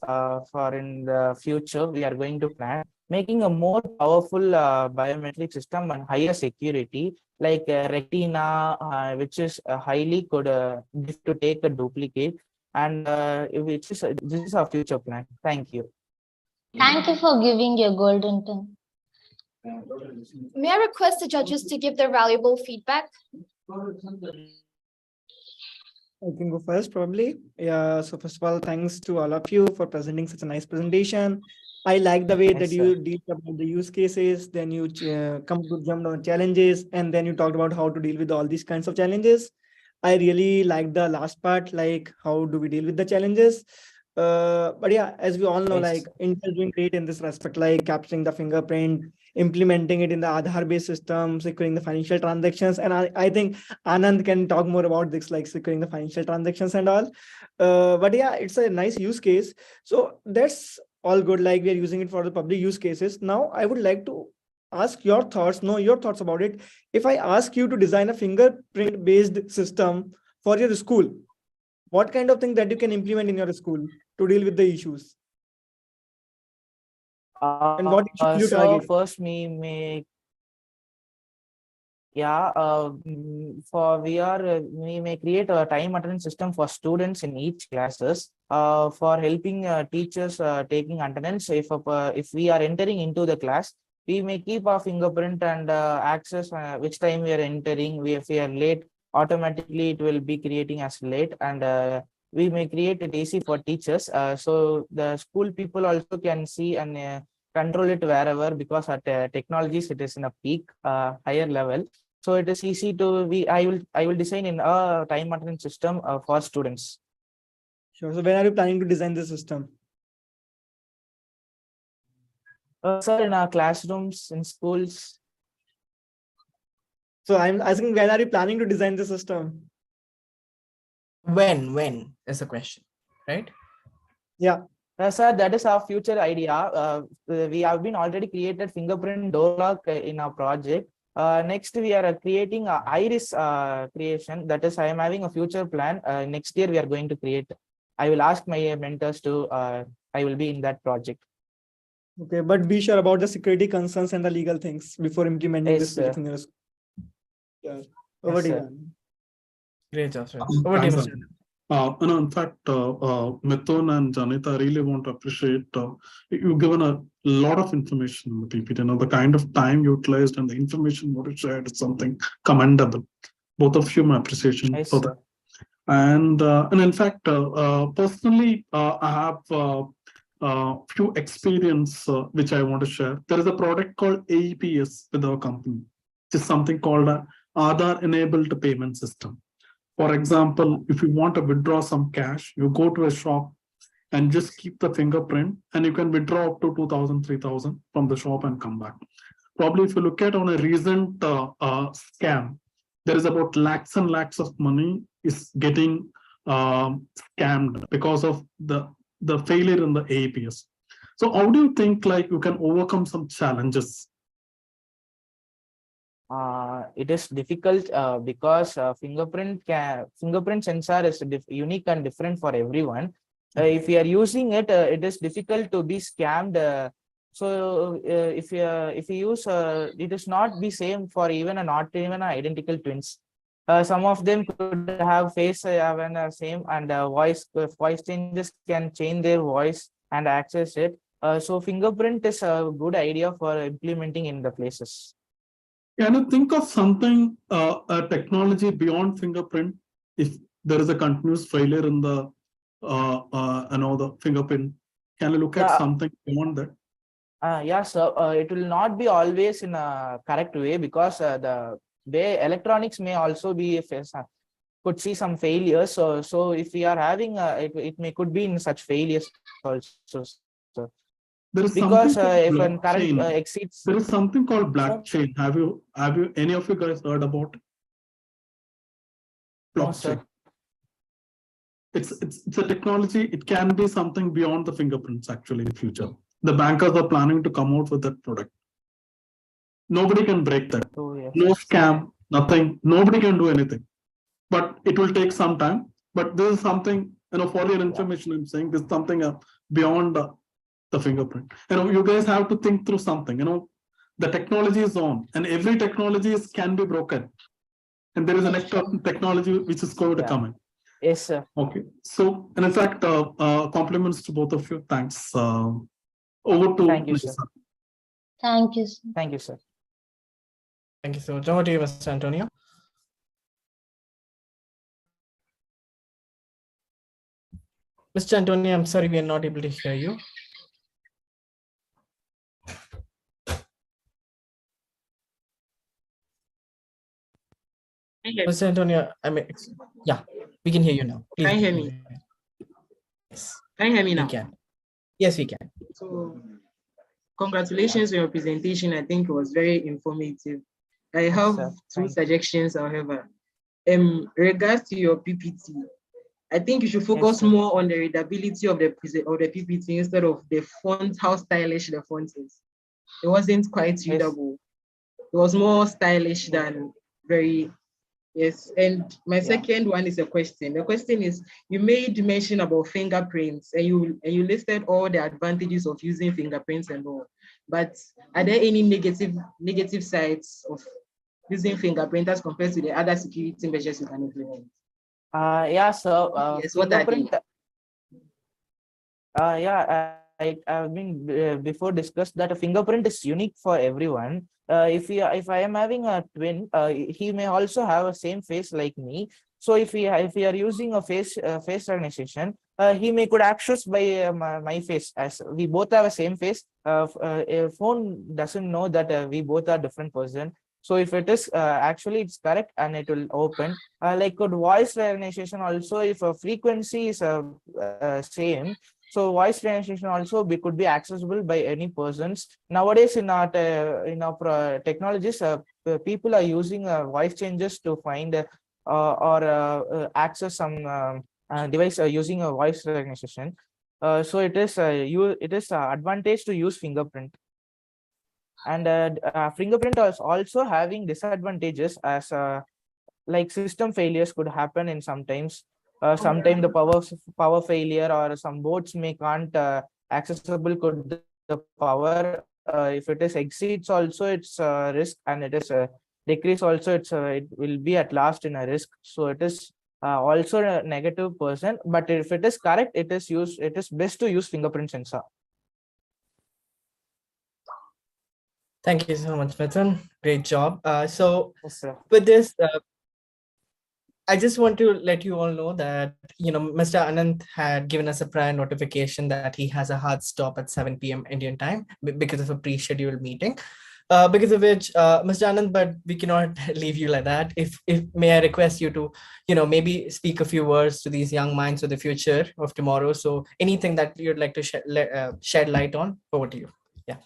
for in the future. We are going to plan making a more powerful biometric system and higher security, like retina, which is highly could to take a duplicate, and which is this is our future plan. Thank you. Thank you for giving your golden pen. May I request the judges to give their valuable feedback? I can go first, probably. Yeah. So first of all, thanks to all of you for presenting such a nice presentation. I like the way that you deal about the use cases, then you come to jump on challenges, and then you talked about how to deal with all these kinds of challenges. I really like the last part, like how do we deal with the challenges? But yeah, as we all know, like Intel is doing great in this respect, like capturing the fingerprint, implementing it in the Aadhaar-based system, securing the financial transactions. And I think Anand can talk more about this, like securing the financial transactions and all. But yeah, it's a nice use case. So that's all good. Like we are using it for the public use cases. Now, I would like to ask your thoughts, know your thoughts about it. If I ask you to design a fingerprint-based system for your school, what kind of thing that you can implement in your school to deal with the issues? And what issues you target? So first we may we may create a time attendance system for students in each classes for helping teachers taking attendance. If we are entering into the class, we may keep our fingerprint and access which time we are entering. If we are late, automatically it will be creating as late, and we may create a AC for teachers. So the school people also can see and control it wherever, because at technologies it is in a peak higher level. So it is easy to I will design in a time attendance system for students. Sure. So when are you planning to design the system? Sir, in our classrooms, in schools. So I'm asking, when are you planning to design the system? When is the question, right? Yeah. Sir, that is our future idea. We have been already created fingerprint door lock in our project. Next, we are creating a iris creation. That is, I am having a future plan. Next year, we are going to create. I will ask my mentors to. I will be in that project. Okay, but be sure about the security concerns and the legal things before implementing this project in your school. Yeah. Over to you. Great job, sir. Over to you, Mr. In fact, Mithun and Janita, I really want to appreciate you've given a lot of information in the PPT. The kind of time utilized and the information what you shared is something commendable. Both of you, my appreciation Yes, for that. And in fact, personally, I have few experience which I want to share. There is a product called AEPS with our company, which is something called a Aadhaar-enabled payment system. For example, if you want to withdraw some cash, you go to a shop and just keep the fingerprint and you can withdraw up to 2,000, 3,000 from the shop and come back. Probably if you look at on a recent scam, there is about lakhs and lakhs of money is getting scammed because of the failure in the APS. So how do you think like you can overcome some challenges? It is difficult because fingerprint sensor is unique and different for everyone. If you are using it, it is difficult to be scammed. If you use it is not be same for not even identical twins. Some of them could have face even same and voice changes can change their voice and access it. So fingerprint is a good idea for implementing in the places. Can you think of something, a technology beyond fingerprint? If there is a continuous failure in the, the fingerprint, can you look at something beyond that? Yeah, so it will not be always in a correct way because the way electronics may also be could see some failures. So if we are having it could be in such failures also. So there is because if a current exceeds, there is something called blockchain. Have you any of you guys heard about blockchain? No, it's a technology. It can be something beyond the fingerprints actually in the future. The bankers are planning to come out with that product. Nobody can break that. Oh, yes. No scam, nothing. Nobody can do anything. But it will take some time. But this is something, for your information, I'm saying this is something beyond the fingerprint. You guys have to think through something. The technology is on, and every technology can be broken. And there is a next technology which is going to come in. Yes, sir. Okay. So, and in fact, compliments to both of you. Thanks. Over to Thank you, sir. Thank you. Thank you, sir. Thank you so much. Over to you, Mr. Antonio. Mr. Antonio, I'm sorry, we are not able to hear you. Mr. Antonio, yeah, we can hear you now. Please. Can you hear me? Yes. Can you hear me now? We can. Yes, we can. So, congratulations on your presentation. I think it was very informative. I have two suggestions, however. Regards to your PPT, I think you should focus more on the readability of the PPT instead of the font, how stylish the font is. It wasn't quite readable. It was more stylish than very. Yes, and my second one is a question. The question is, you made mention about fingerprints and you listed all the advantages of using fingerprints and all. But are there any negative sides of using fingerprint as compared to the other security measures you can implement? Yes, what are they? I've been before discussed that a fingerprint is unique for everyone. If I am having a twin, he may also have a same face like me. So if we are using a face recognition, he may could access by my face, as we both have a same face. A phone doesn't know that we both are different person. So if it is actually it's correct and it will open. Like could voice recognition also, if a frequency is same. So voice recognition also could be accessible by any persons. Nowadays in our technologies, people are using voice changes to find or access some device using a voice recognition. So it is advantage to use fingerprint. And fingerprint is also having disadvantages as like system failures could happen in sometimes. Sometimes the power failure or some boards can't accessible could the power. If it is exceeds also it's risk, and it is decrease also it will be at last in a risk. So it is also a negative person, but if it is correct, it is best to use fingerprint sensor. Thank you so much, Mithun. Great job. So Yes, sir. with this, I just want to let you all know that, Mr. Anand had given us a prior notification that he has a hard stop at 7 p.m. Indian time because of a pre-scheduled meeting. Because of which, Mr. Anand, but we cannot leave you like that. If may I request you to, maybe speak a few words to these young minds of the future of tomorrow. So anything that you'd like to shed light on, over to you. Yeah.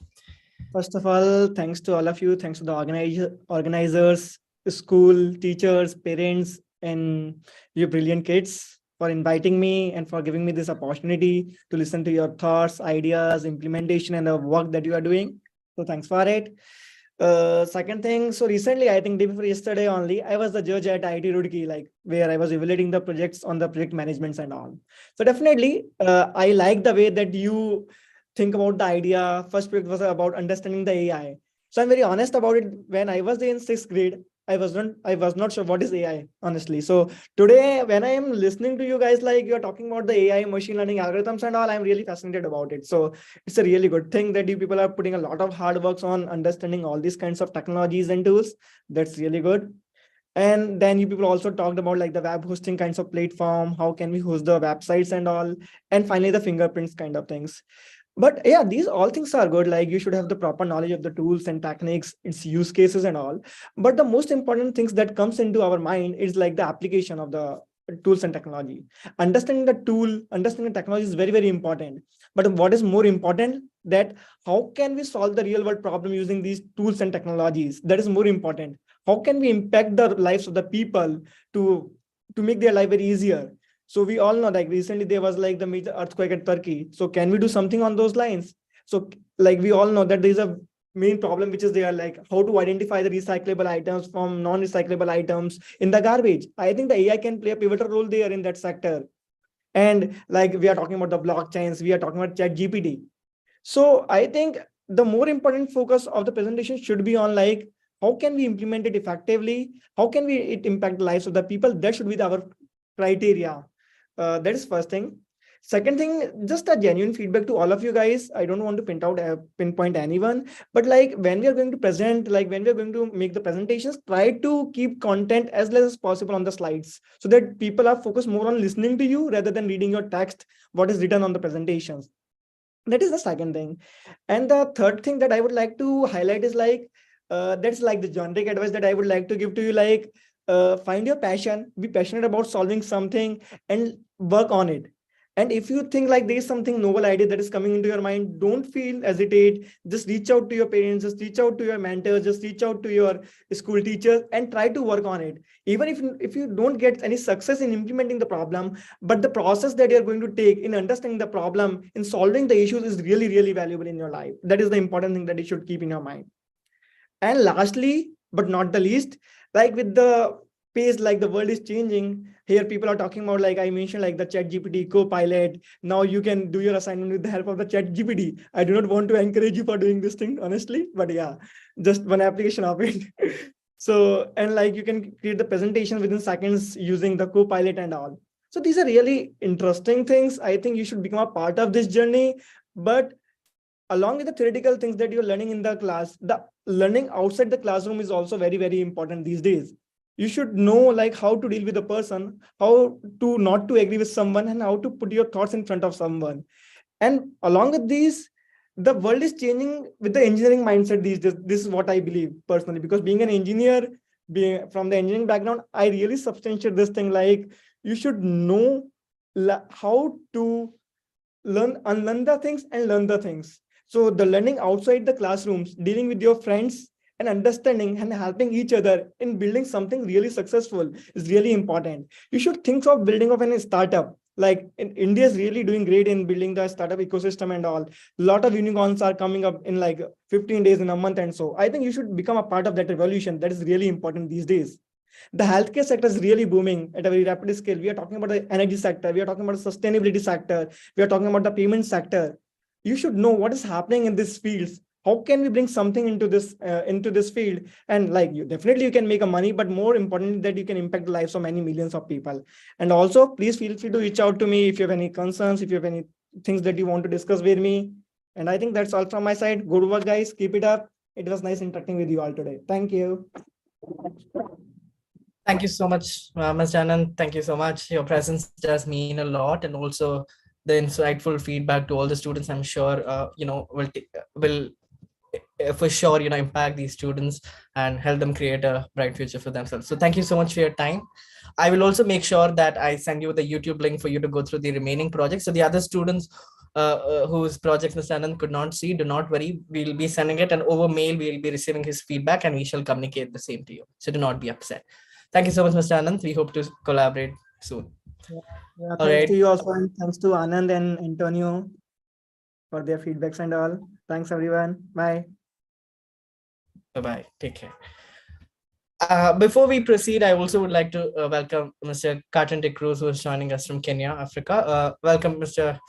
First of all, thanks to all of you. Thanks to the organizers, school, teachers, parents, and you brilliant kids for inviting me and for giving me this opportunity to listen to your thoughts, ideas, implementation, and the work that you are doing. So thanks for it. Second thing, so recently, I think day before yesterday only, I was the judge at IIT Roorkee, like where I was evaluating the projects on the project managements and all. So definitely, I like the way that you think about the idea. First project was about understanding the AI. So I'm very honest about it. When I was in sixth grade, I was not sure what is AI, honestly. So today, when I am listening to you guys, like you're talking about the AI, machine learning algorithms and all, I'm really fascinated about it. So it's a really good thing that you people are putting a lot of hard works on understanding all these kinds of technologies and tools. That's really good. And then you people also talked about like the web hosting kinds of platform, how can we host the websites and all, and finally the fingerprints kind of things. But yeah, these all things are good. Like you should have the proper knowledge of the tools and techniques, its use cases and all. But the most important things that comes into our mind is like the application of the tools and technology. Understanding the tool, understanding the technology is very, very important. But what is more important, that how can we solve the real world problem using these tools and technologies? That is more important. How can we impact the lives of the people to make their life very easier? So we all know, like recently there was like the major earthquake in Turkey. So can we do something on those lines? So like we all know that there is a main problem which is there, like how to identify the recyclable items from non-recyclable items in the garbage. I think the AI can play a pivotal role there in that sector. And like we are talking about the blockchains, we are talking about chat GPT. So I think the more important focus of the presentation should be on like how can we implement it effectively? How can we it impact the lives of the people? That should be our criteria. That is first thing. Second thing, just a genuine feedback to all of you guys. I don't want to pinpoint anyone, but like when we are going to present, like when we are going to make the presentations, try to keep content as less as possible on the slides so that people are focused more on listening to you rather than reading your text, what is written on the presentations. That is the second thing. And the third thing that I would like to highlight is like, that's like the generic advice that I would like to give to you, like, find your passion, be passionate about solving something and work on it. And if you think like there's something novel idea that is coming into your mind, don't feel hesitate. Just reach out to your parents, just reach out to your mentors, just reach out to your school teachers and try to work on it. Even if you don't get any success in implementing the problem, but the process that you're going to take in understanding the problem, in solving the issues is really, really valuable in your life. That is the important thing that you should keep in your mind. And lastly, but not the least, like with the pace, like the world is changing. Here people are talking about, like I mentioned, like the chat GPT co-pilot. Now you can do your assignment with the help of the chat GPT. I do not want to encourage you for doing this thing, honestly, but yeah, just one application of it. So, and like you can create the presentation within seconds using the co-pilot and all. So these are really interesting things. I think you should become a part of this journey. But along with the theoretical things that you're learning in the class, the learning outside the classroom is also very, very important these days. You should know like how to deal with a person, how to not to agree with someone, and how to put your thoughts in front of someone. And along with these, the world is changing with the engineering mindset these days. This is what I believe personally, because being an engineer, being from the engineering background, I really substantiate this thing. Like you should know how to unlearn the things and learn the things. So the learning outside the classrooms, dealing with your friends and understanding and helping each other in building something really successful is really important. You should think of building of a startup. Like India is really doing great in building the startup ecosystem and all. A lot of unicorns are coming up in like 15 days in a month. And so I think you should become a part of that revolution. That is really important these days. The healthcare sector is really booming at a very rapid scale. We are talking about the energy sector. We are talking about the sustainability sector. We are talking about the payment sector. You should know what is happening in these fields, how can we bring something into this field? And like, you definitely you can make a money, but more importantly that you can impact the lives of many millions of people. And also please feel free to reach out to me if you have any concerns, if you have any things that you want to discuss with me. And I think that's all from my side. Good work, guys. Keep it up. It was nice interacting with you all today. Thank you. Thank you so much, Mr. Anand. Thank you so much. Your presence does mean a lot, and also the insightful feedback to all the students. I'm sure will for sure impact these students and help them create a bright future for themselves. So thank you so much for your time. I will also make sure that I send you the YouTube link for you to go through the remaining projects. So the other students whose projects Mr. Anand could not see, do not worry. We'll be sending it, and over mail we'll be receiving his feedback, and we shall communicate the same to you. So do not be upset. Thank you so much, Mr. Anand. We hope to collaborate soon. Yeah, thanks to you also, and thanks to Anand and Antonio for their feedbacks and all. Thanks everyone. Bye. Bye-bye. Take care. Before we proceed, I also would like to welcome Mr. Carton de Cruz, who is joining us from Kenya, Africa. Welcome, Mr.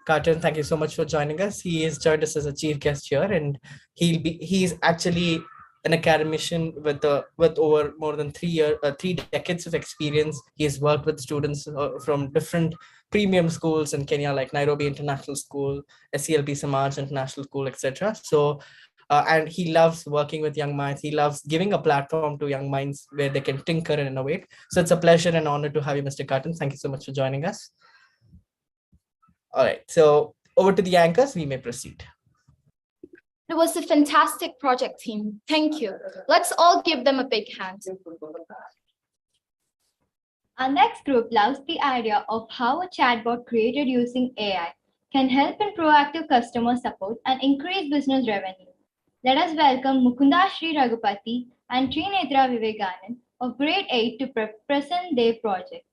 Carton. Thank you so much for joining us. He has joined us as a chief guest here, and he's actually an academician with over more than 3 decades of experience. He has worked with students from different premium schools in Kenya, like Nairobi International School, SCLP Samaj International School, etc. So, and he loves working with young minds. He loves giving a platform to young minds where they can tinker and innovate. So it's a pleasure and honor to have you, Mr. Carton. Thank you so much for joining us. All right, so over to the anchors, we may proceed. It was a fantastic project, team. Thank you. Let's all give them a big hand. Our next group loves the idea of how a chatbot created using AI can help in proactive customer support and increase business revenue. Let us welcome Mukunda Sri Raghupati and Trinetra Vivekanand of grade 8 to present their project.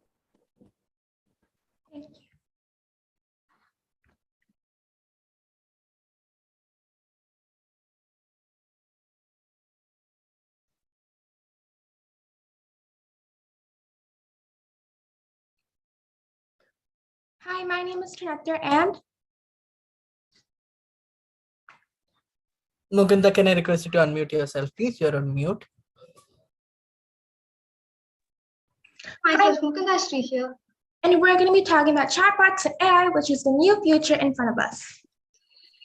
Hi, my name is Trinetra and Mukunda, can I request you to unmute yourself, please? You're on mute. myself Mukunda Sri here. And we're going to be talking about chatbots and AI, which is the new future in front of us.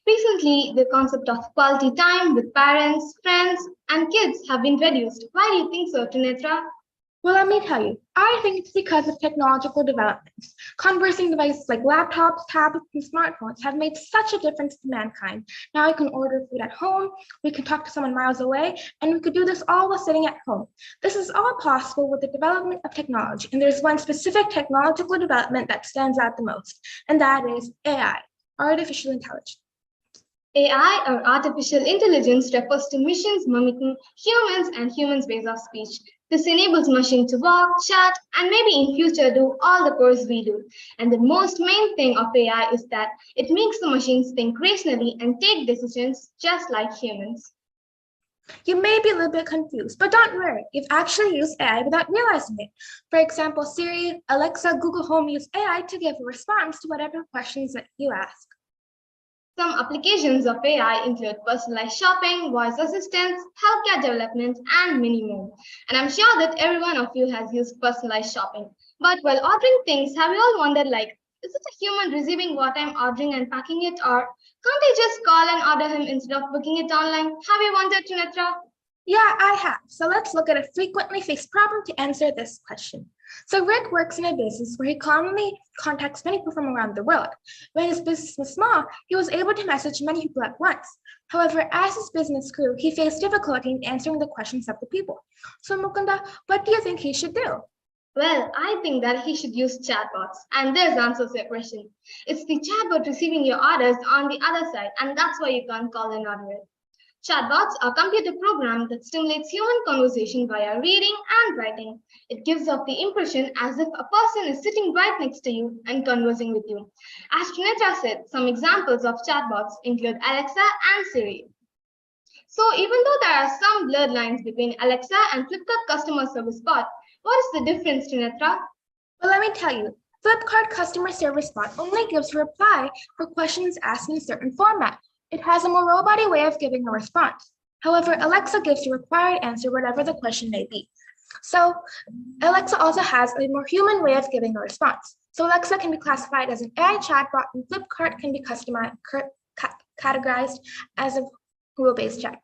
Recently, the concept of quality time with parents, friends, and kids have been reduced. Why do you think so, Trinetra? Well, let me tell you, I think it's because of technological developments. Conversing devices like laptops, tablets, and smartphones have made such a difference to mankind. Now we can order food at home, we can talk to someone miles away, and we could do this all while sitting at home. This is all possible with the development of technology, and there's one specific technological development that stands out the most, and that is AI, artificial intelligence. AI, or artificial intelligence, refers to machines mimicking humans and humans' ways of speech. This enables machines to walk, chat, and maybe in future do all the chores we do. And the most main thing of AI is that it makes the machines think rationally and take decisions just like humans. You may be a little bit confused, but don't worry, you've actually used AI without realizing it. For example, Siri, Alexa, Google Home use AI to give a response to whatever questions that you ask. Some applications of AI include personalized shopping, voice assistants, healthcare development, and many more. And I'm sure that every one of you has used personalized shopping. But while ordering things, have you all wondered, like, is it a human receiving what I'm ordering and packing it, or can't I just call and order him instead of booking it online? Have you wondered, Trinetra? Yeah, I have. So let's look at a frequently faced problem to answer this question. So Rick works in a business where he commonly contacts many people from around the world. When his business was small, he was able to message many people at once. However, as his business grew, he faced difficulty in answering the questions of the people. So Mukunda, what do you think he should do? Well, I think that he should use chatbots. And there's the answer to your question. It's the chatbot receiving your orders on the other side, and that's why you can't call and order it. Chatbots are a computer program that stimulates human conversation via reading and writing. It gives off the impression as if a person is sitting right next to you and conversing with you. As Trinetra said, some examples of chatbots include Alexa and Siri. So even though there are some blurred lines between Alexa and Flipkart customer service bot, what is the difference, Trinetra? Well, let me tell you. Flipkart customer service bot only gives a reply for questions asked in a certain format, It has a more robot way of giving a response. However, Alexa gives the required answer, whatever the question may be. So Alexa also has a more human way of giving a response. So Alexa can be classified as an AI chatbot, and Flipkart can be categorized as a rule-based chatbot.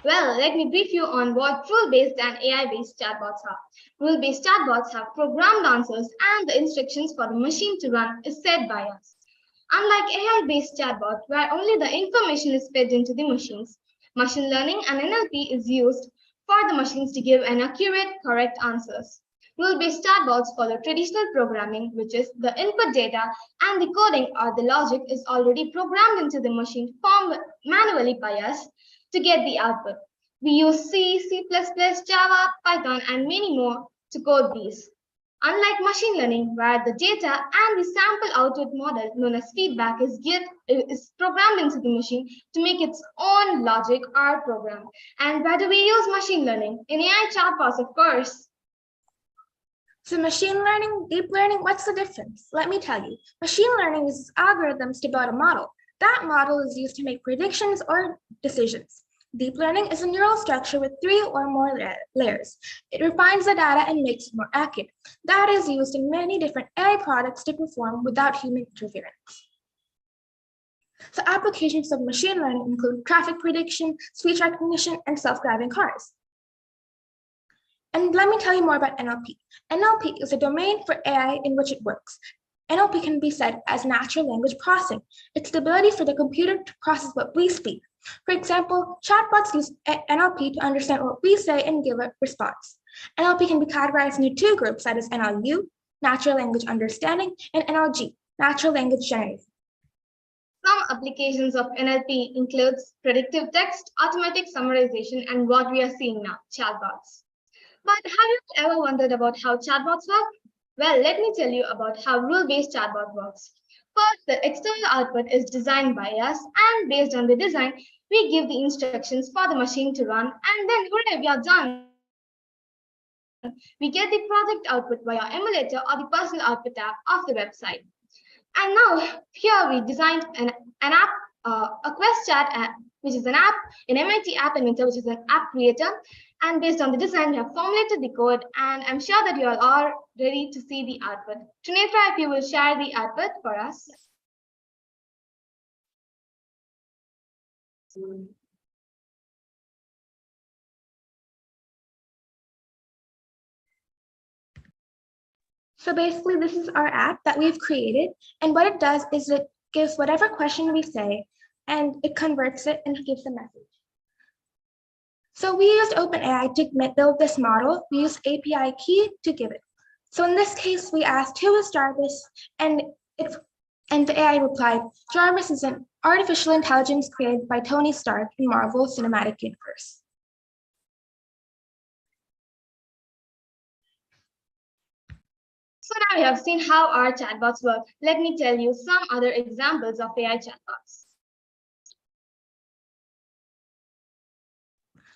Well, let me brief you on what rule-based and AI-based chatbots are. Rule-based chatbots have programmed answers, and the instructions for the machine to run is set by us. Unlike AI-based chatbots, where only the information is fed into the machines, machine learning and NLP is used for the machines to give an accurate, correct answers. Rule-based chatbots follow traditional programming, which is the input data and the coding or the logic is already programmed into the machine formed manually by us to get the output. We use C, C++, Java, Python, and many more to code these. Unlike machine learning, where the data and the sample output model known as feedback is programmed into the machine to make its own logic or program. And where do we use machine learning? In AI chatbots, of course. So machine learning, deep learning, what's the difference? Let me tell you. Machine learning uses algorithms to build a model. That model is used to make predictions or decisions. Deep learning is a neural structure with 3 or more layers. It refines the data and makes it more accurate. That is used in many different AI products to perform without human interference. So applications of machine learning include traffic prediction, speech recognition, and self-driving cars. And let me tell you more about NLP. NLP is a domain for AI in which it works. NLP can be said as natural language processing. It's the ability for the computer to process what we speak. For example, chatbots use NLP to understand what we say and give a response. NLP can be categorized into 2 groups, that is NLU, natural language understanding, and NLG, natural language generation. Some applications of NLP includes predictive text, automatic summarization, and what we are seeing now, chatbots. But have you ever wondered about how chatbots work? Well, let me tell you about how rule-based chatbot works. First, the external output is designed by us, and based on the design, we give the instructions for the machine to run, and then hooray, we are done. We get the product output via emulator or the personal output tab of the website. And now, here we designed an app, a Quest Chat app, which is an app, an MIT App Inventor, which is an app creator. And based on the design, we have formulated the code, and I'm sure that you all are ready to see the output. Trinetra, if you will share the output for us. So basically, this is our app that we've created. And what it does is it gives whatever question we say, and it converts it and gives a message. So we used OpenAI to build this model. We used API key to give it. So in this case, we asked, who is Jarvis? And the AI replied, Jarvis is an artificial intelligence created by Tony Stark in Marvel Cinematic Universe. So now you have seen how our chatbots work. Let me tell you some other examples of AI chatbots.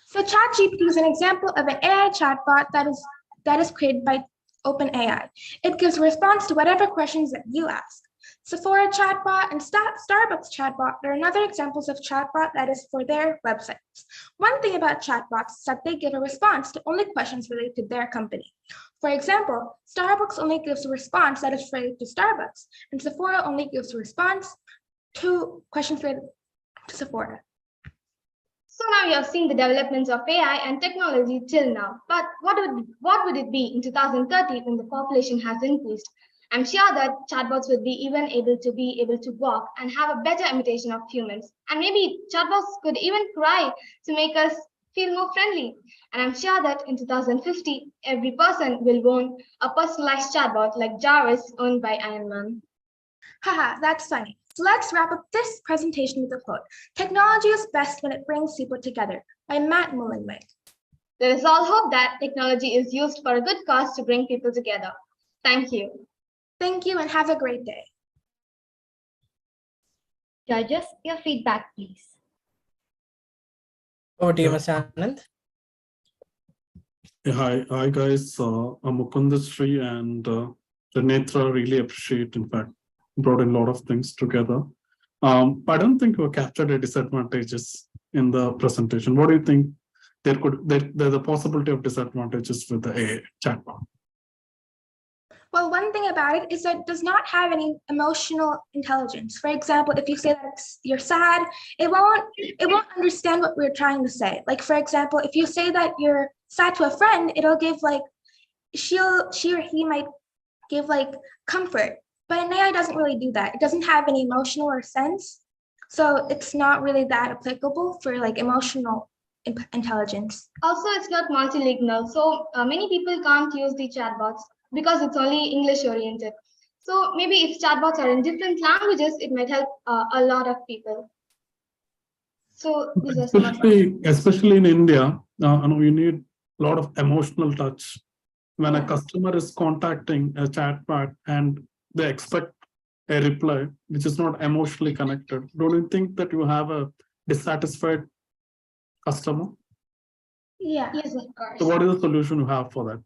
So ChatGPT is an example of an AI chatbot that is created by OpenAI. It gives a response to whatever questions that you ask. Sephora chatbot and Starbucks chatbot are another examples of chatbot that is for their websites. One thing about chatbots is that they give a response to only questions related to their company. For example, Starbucks only gives a response that is related to Starbucks, and Sephora only gives a response to questions related to Sephora. So now you have seen the developments of AI and technology till now. But what would it be in 2030 when the population has increased? I'm sure that chatbots would be even able to walk and have a better imitation of humans. And maybe chatbots could even cry to make us feel more friendly. And I'm sure that in 2050, every person will own a personalized chatbot like Jarvis owned by Iron Man. Haha, that's funny. So let's wrap up this presentation with a quote. Technology is best when it brings people together, by Matt Mullenweg. Let us all hope that technology is used for a good cause to bring people together. Thank you. Thank you and have a great day. Judges, your feedback, please. Over to you, Mr. Anand. Yeah, hi guys. I'm Mukundasri and Netra really appreciate, in fact, brought a lot of things together. I don't think we captured the disadvantages in the presentation. What do you think? There's a possibility of disadvantages with the AI chatbot. Well, one thing about it is that it does not have any emotional intelligence. For example, if you say that you're sad, it won't understand what we're trying to say. Like, for example, if you say that you're sad to a friend, it'll give like she or he might give like comfort. But an AI doesn't really do that. It doesn't have any emotional or sense. So it's not really that applicable for like emotional intelligence. Also, it's not multilingual. So many people can't use the chatbots because it's only English oriented. So maybe if chatbots are in different languages, it might help a lot of people. So these are some of Especially in India, you need a lot of emotional touch. When a customer is contacting a chatbot and they expect a reply which is not emotionally connected, don't you think that you have a dissatisfied customer? Yeah. Yes, of course. So what is the solution you have for that?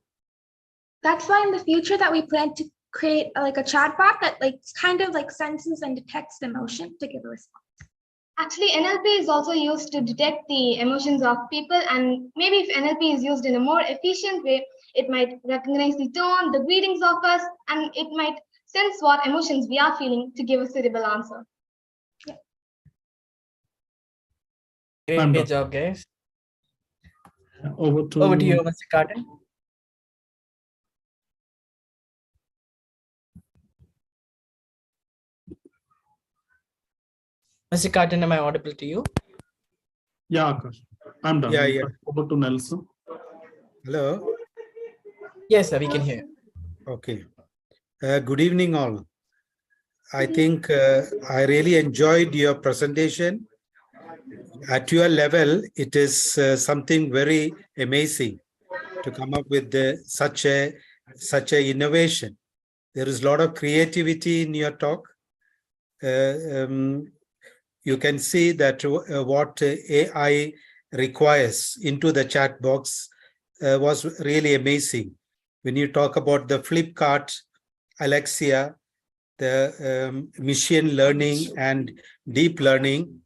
That's why in the future that we plan to create like a chatbot that like kind of like senses and detects emotion to give a response. Actually, NLP is also used to detect the emotions of people, and maybe if NLP is used in a more efficient way, it might recognize the tone, the greetings of us, and it might sense what emotions we are feeling to give a suitable answer. Yeah. Great job, guys. Over to you, Mr. Carton. Mr. Carton, am I audible to you? Yeah, Akash. I'm done. Yeah. Over to Nelson. Hello. Yes, sir, we can hear. Okay. Good evening, all. I think I really enjoyed your presentation. At your level, it is something very amazing to come up with such a innovation. There is a lot of creativity in your talk. You can see that what AI requires into the chat box was really amazing. When you talk about the Flipkart, Alexia, the machine learning and deep learning,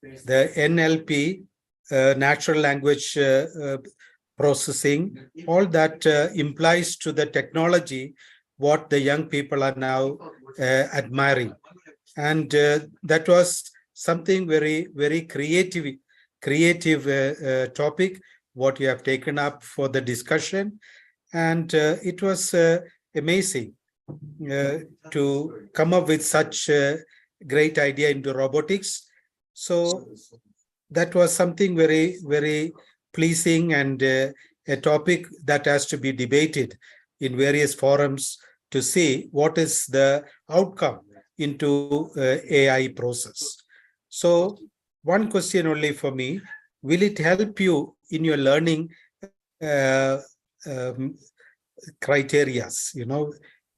the NLP, natural language processing, all that implies to the technology what the young people are now admiring. And that was something very, very creative topic, what you have taken up for the discussion. And it was amazing to come up with such a great idea into robotics. So that was something very, very pleasing, and a topic that has to be debated in various forums to see what is the outcome into AI process. So one question only for me, will it help you in your learning criterias,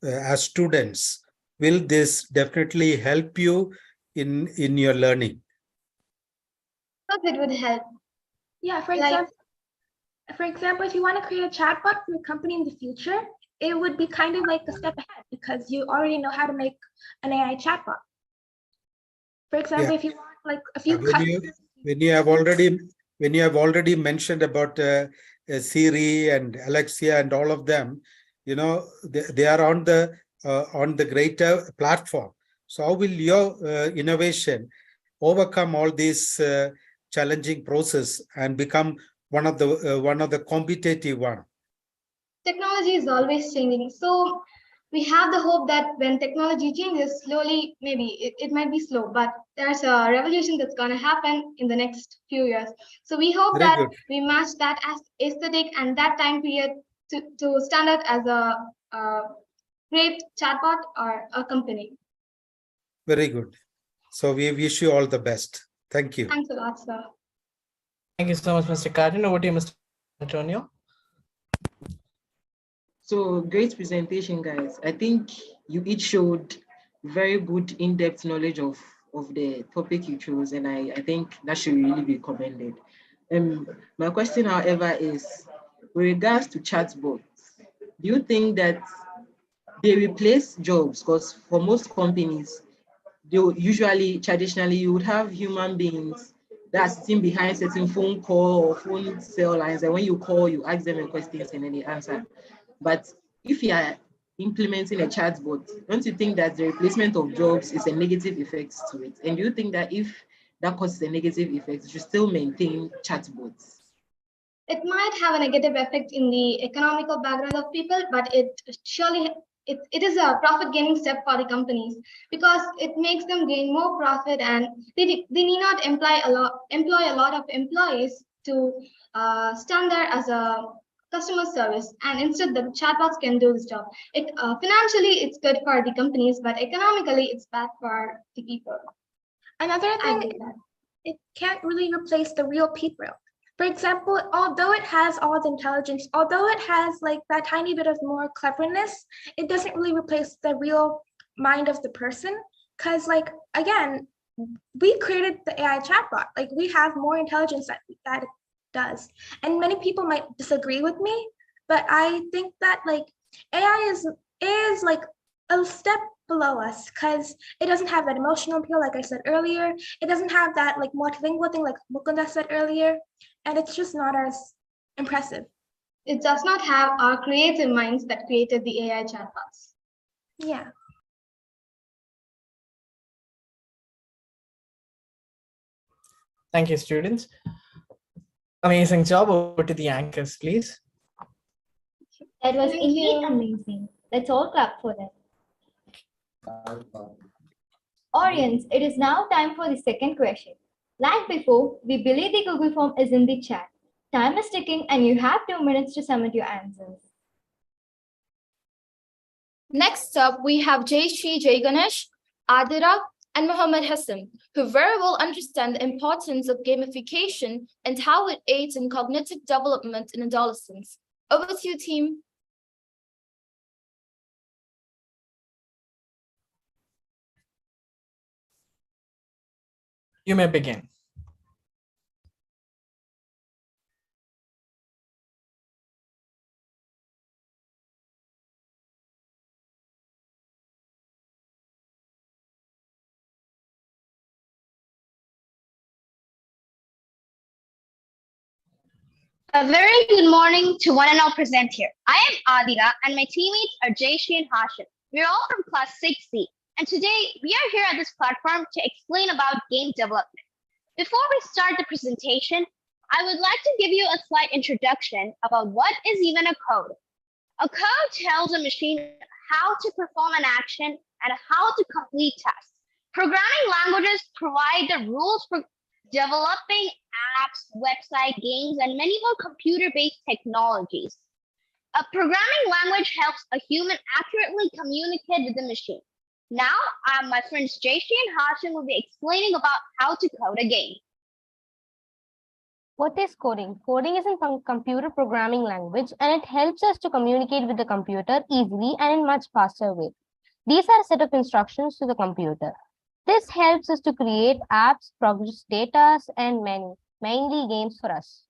as students? Will this definitely help you in your learning? It would help. Yeah, for example, if you want to create a chatbot for a company in the future, it would be kind of like a step ahead because you already know how to make an AI chatbot. For example, if you want like a few when you have already mentioned about Siri and Alexia and all of them, they are on the greater platform. So how will your innovation overcome all these challenging process and become one of the competitive one? Technology is always changing. So we have the hope that when technology changes slowly, maybe it might be slow, but there's a revolution that's going to happen in the next few years. So we hope Very that good. we match that as aesthetic and that time period to stand out as a great chatbot or a company. Very good. So we wish you all the best. Thank you. Thanks a lot, sir. Thank you so much, Mr. Carton. Over to you, Mr. Antonio. So great presentation, guys. I think you each showed very good in-depth knowledge of the topic you chose, and I think that should really be commended. My question, however, is with regards to chatbots, do you think that they replace jobs? Because for most companies, usually, traditionally, you would have human beings that are sitting behind certain phone call or phone cell lines, and when you call, you ask them a question and then they answer. But if you are implementing a chatbot, don't you think that the replacement of jobs is a negative effect to it? And do you think that if that causes a negative effect, you should still maintain chatbots? It might have a negative effect in the economical background of people, but it is a profit gaining step for the companies because it makes them gain more profit, and they need not employ a lot of employees to stand there as a customer service, and instead the chatbots can do this job. It financially it's good for the companies, but economically it's bad for the people. Another thing, it can't really replace the real people. For example, although it has all the intelligence, although it has like that tiny bit of more cleverness, it doesn't really replace the real mind of the person. Because like, again, we created the AI chatbot. Like we have more intelligence that it does. And many people might disagree with me, but I think that like AI is like a step below us because it doesn't have that emotional appeal, like I said earlier. It doesn't have that like multilingual thing, like Mukunda said earlier, and it's just not as impressive. It does not have our creative minds that created the AI chatbots. Yeah. Thank you, students. Amazing job. Over to the anchors, please. That was indeed amazing. Let's all clap for them. Audience, it is now time for the second question. Like before, we believe the Google form is in the chat. Time is ticking and you have 2 minutes to submit your answers. Next up, we have Jay Ganesh, Adira, and Mohammed Hassan, who very well understand the importance of gamification and how it aids in cognitive development in adolescents. Over to you, team. You may begin. A very good morning to one and all present here. I am Adira and my teammates are Jayshri and Hashim. We're all from class 6C and today we are here at this platform to explain about game development. Before we start the presentation, I would like to give you a slight introduction about what is even a code. A code tells a machine how to perform an action and how to complete tasks. Programming languages provide the rules for developing apps, website, games, and many more computer-based technologies. A programming language helps a human accurately communicate with the machine. Now, my friends Jayshri and Hashim will be explaining about how to code a game. What is coding? Coding is a computer programming language and it helps us to communicate with the computer easily and in much faster way. These are a set of instructions to the computer. This helps us to create apps, progress data, and mainly games for us.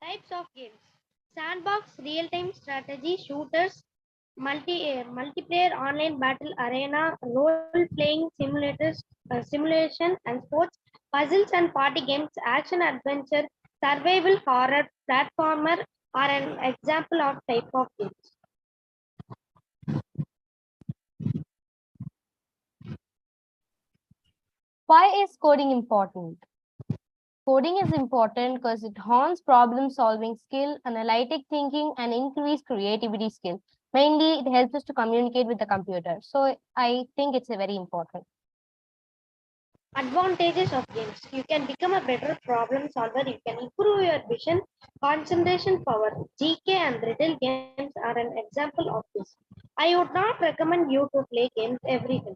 Types of games: sandbox, real-time strategy, shooters, multiplayer online battle arena, role-playing simulators, simulation and sports, puzzles and party games, action adventure, survival horror, platformer are an example of type of games. Why is coding important? Coding is important because it hones problem-solving skill, analytic thinking, and increased creativity skill. Mainly, it helps us to communicate with the computer. So I think it's a very important. Advantages of games: you can become a better problem solver, you can improve your vision, concentration power. GK and riddle games are an example of this. I would not recommend you to play games every day.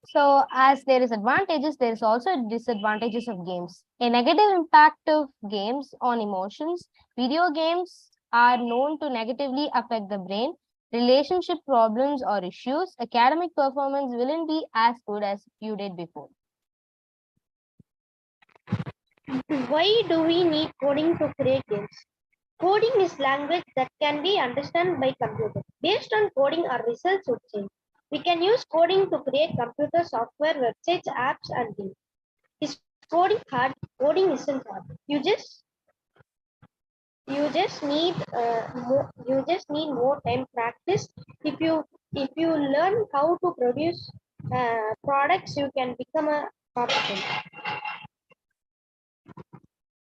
So as there is advantages, there is also disadvantages of games. A negative impact of games on emotions. Video games are known to negatively affect the brain. Relationship problems or issues. Academic performance wouldn't be as good as you did before. Why do we need coding to create games? Coding is language that can be understood by computer. Based on coding, our results would change. We can use coding to create computer software, websites, apps, and games. Is coding hard? Coding isn't hard. You just need more time practice. If you learn how to produce products, you can become a competent.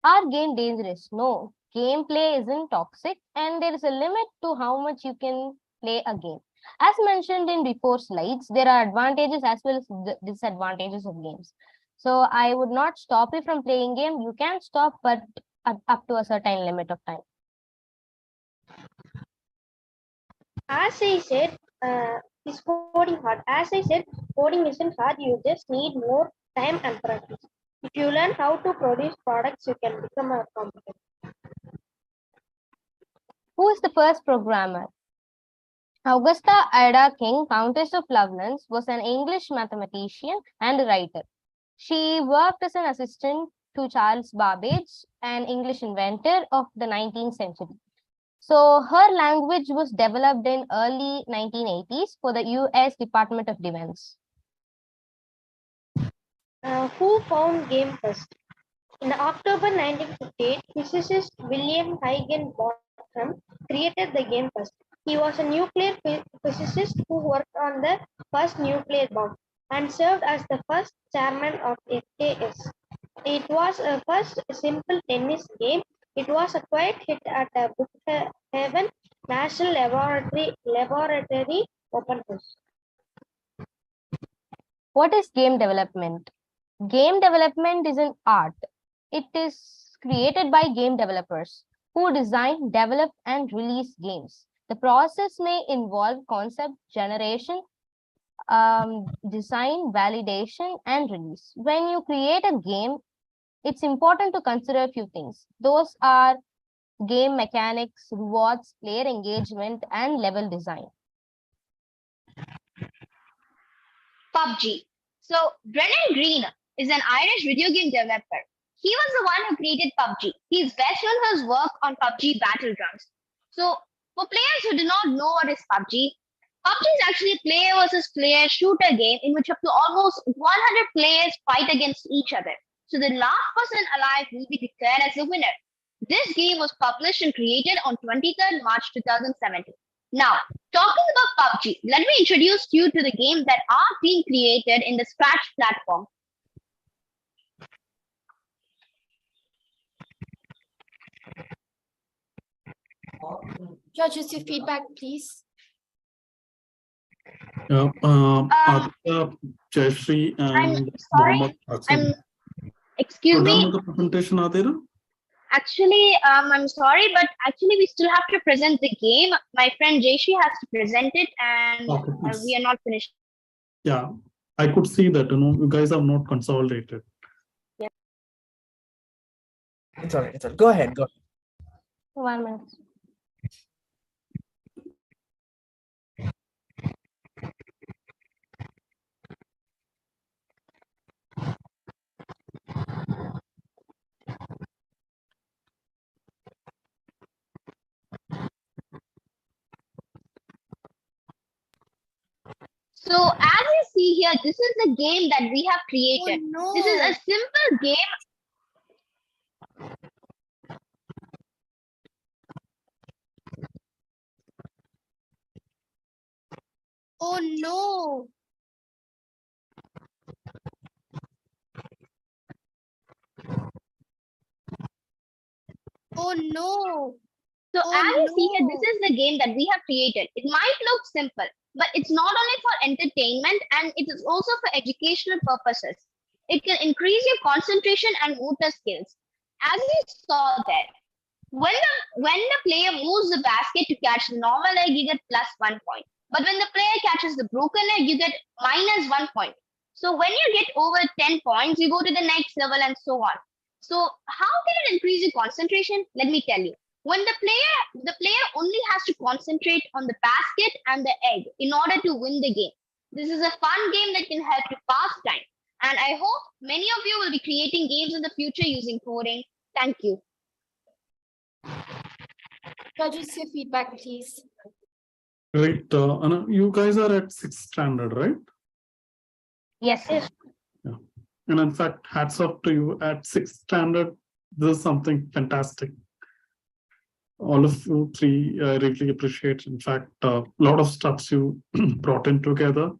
Are game dangerous? No. Gameplay isn't toxic and there is a limit to how much you can play a game. As mentioned in before slides, there are advantages as well as disadvantages of games. So I would not stop you from playing game. You can stop, but up to a certain limit of time. As I said, is coding hard? As I said, coding isn't hard. You just need more time and practice. If you learn how to produce products, you can become a competent. Who is the first programmer? Augusta Ada King, Countess of Lovelands, was an English mathematician and writer. She worked as an assistant to Charles Babbage, an English inventor of the 19th century. So her language was developed in early 1980s for the US Department of Defense. Who found game first? In October 1958, physicist William Higginbotham created the game first. He was a nuclear physicist who worked on the first nuclear bomb and served as the first chairman of FKS. It was a first simple tennis game. It was a quiet hit at a Brookhaven National Laboratory open house. What is game development? Game development is an art. It is created by game developers who design, develop, and release games. The process may involve concept generation, design, validation, and release. When you create a game, it's important to consider a few things. Those are game mechanics, rewards, player engagement, and level design. PUBG. So Brennan Green is an Irish video game developer. He was the one who created PUBG. He is best known for his work on PUBG Battlegrounds. So for players who do not know what is PUBG, PUBG is actually a player versus player shooter game in which up to almost 100 players fight against each other. So the last person alive will be declared as the winner. This game was published and created on 23rd March 2017. Now, talking about PUBG, let me introduce you to the games that are being created in the Scratch platform. Judges, your feedback, please. Yeah, Aditya, Jayashree, and sorry, Mohammed. Excuse me. With the presentation, Adira? Actually, I'm sorry, but actually we still have to present the game. My friend Jayashree has to present it, and we are not finished. Yeah, I could see that, you guys have not consolidated. Yeah. It's all right. It's all right. Go ahead. 1 minute. So as you see here, this is the game that we have created. Oh, no. This is a simple game. Oh no. Oh no. So as you see here, this is the game that we have created. It might look simple, but it's not only for entertainment and it is also for educational purposes. It can increase your concentration and motor skills. As you saw there, when the player moves the basket to catch the normal egg, you get plus 1 point. But when the player catches the broken egg, you get minus 1 point. So when you get over 10 points, you go to the next level and so on. So how can it increase your concentration? Let me tell you. When the player only has to concentrate on the basket and the egg in order to win the game. This is a fun game that can help you pass time. And I hope many of you will be creating games in the future using coding. Thank you. Judges, your feedback, please. Great. Anna, you guys are at 6th standard, right? Yes. Yeah. And in fact, hats off to you at 6th standard. This is something fantastic. All of you three, I really appreciate. In fact, a lot of stuff you brought in together.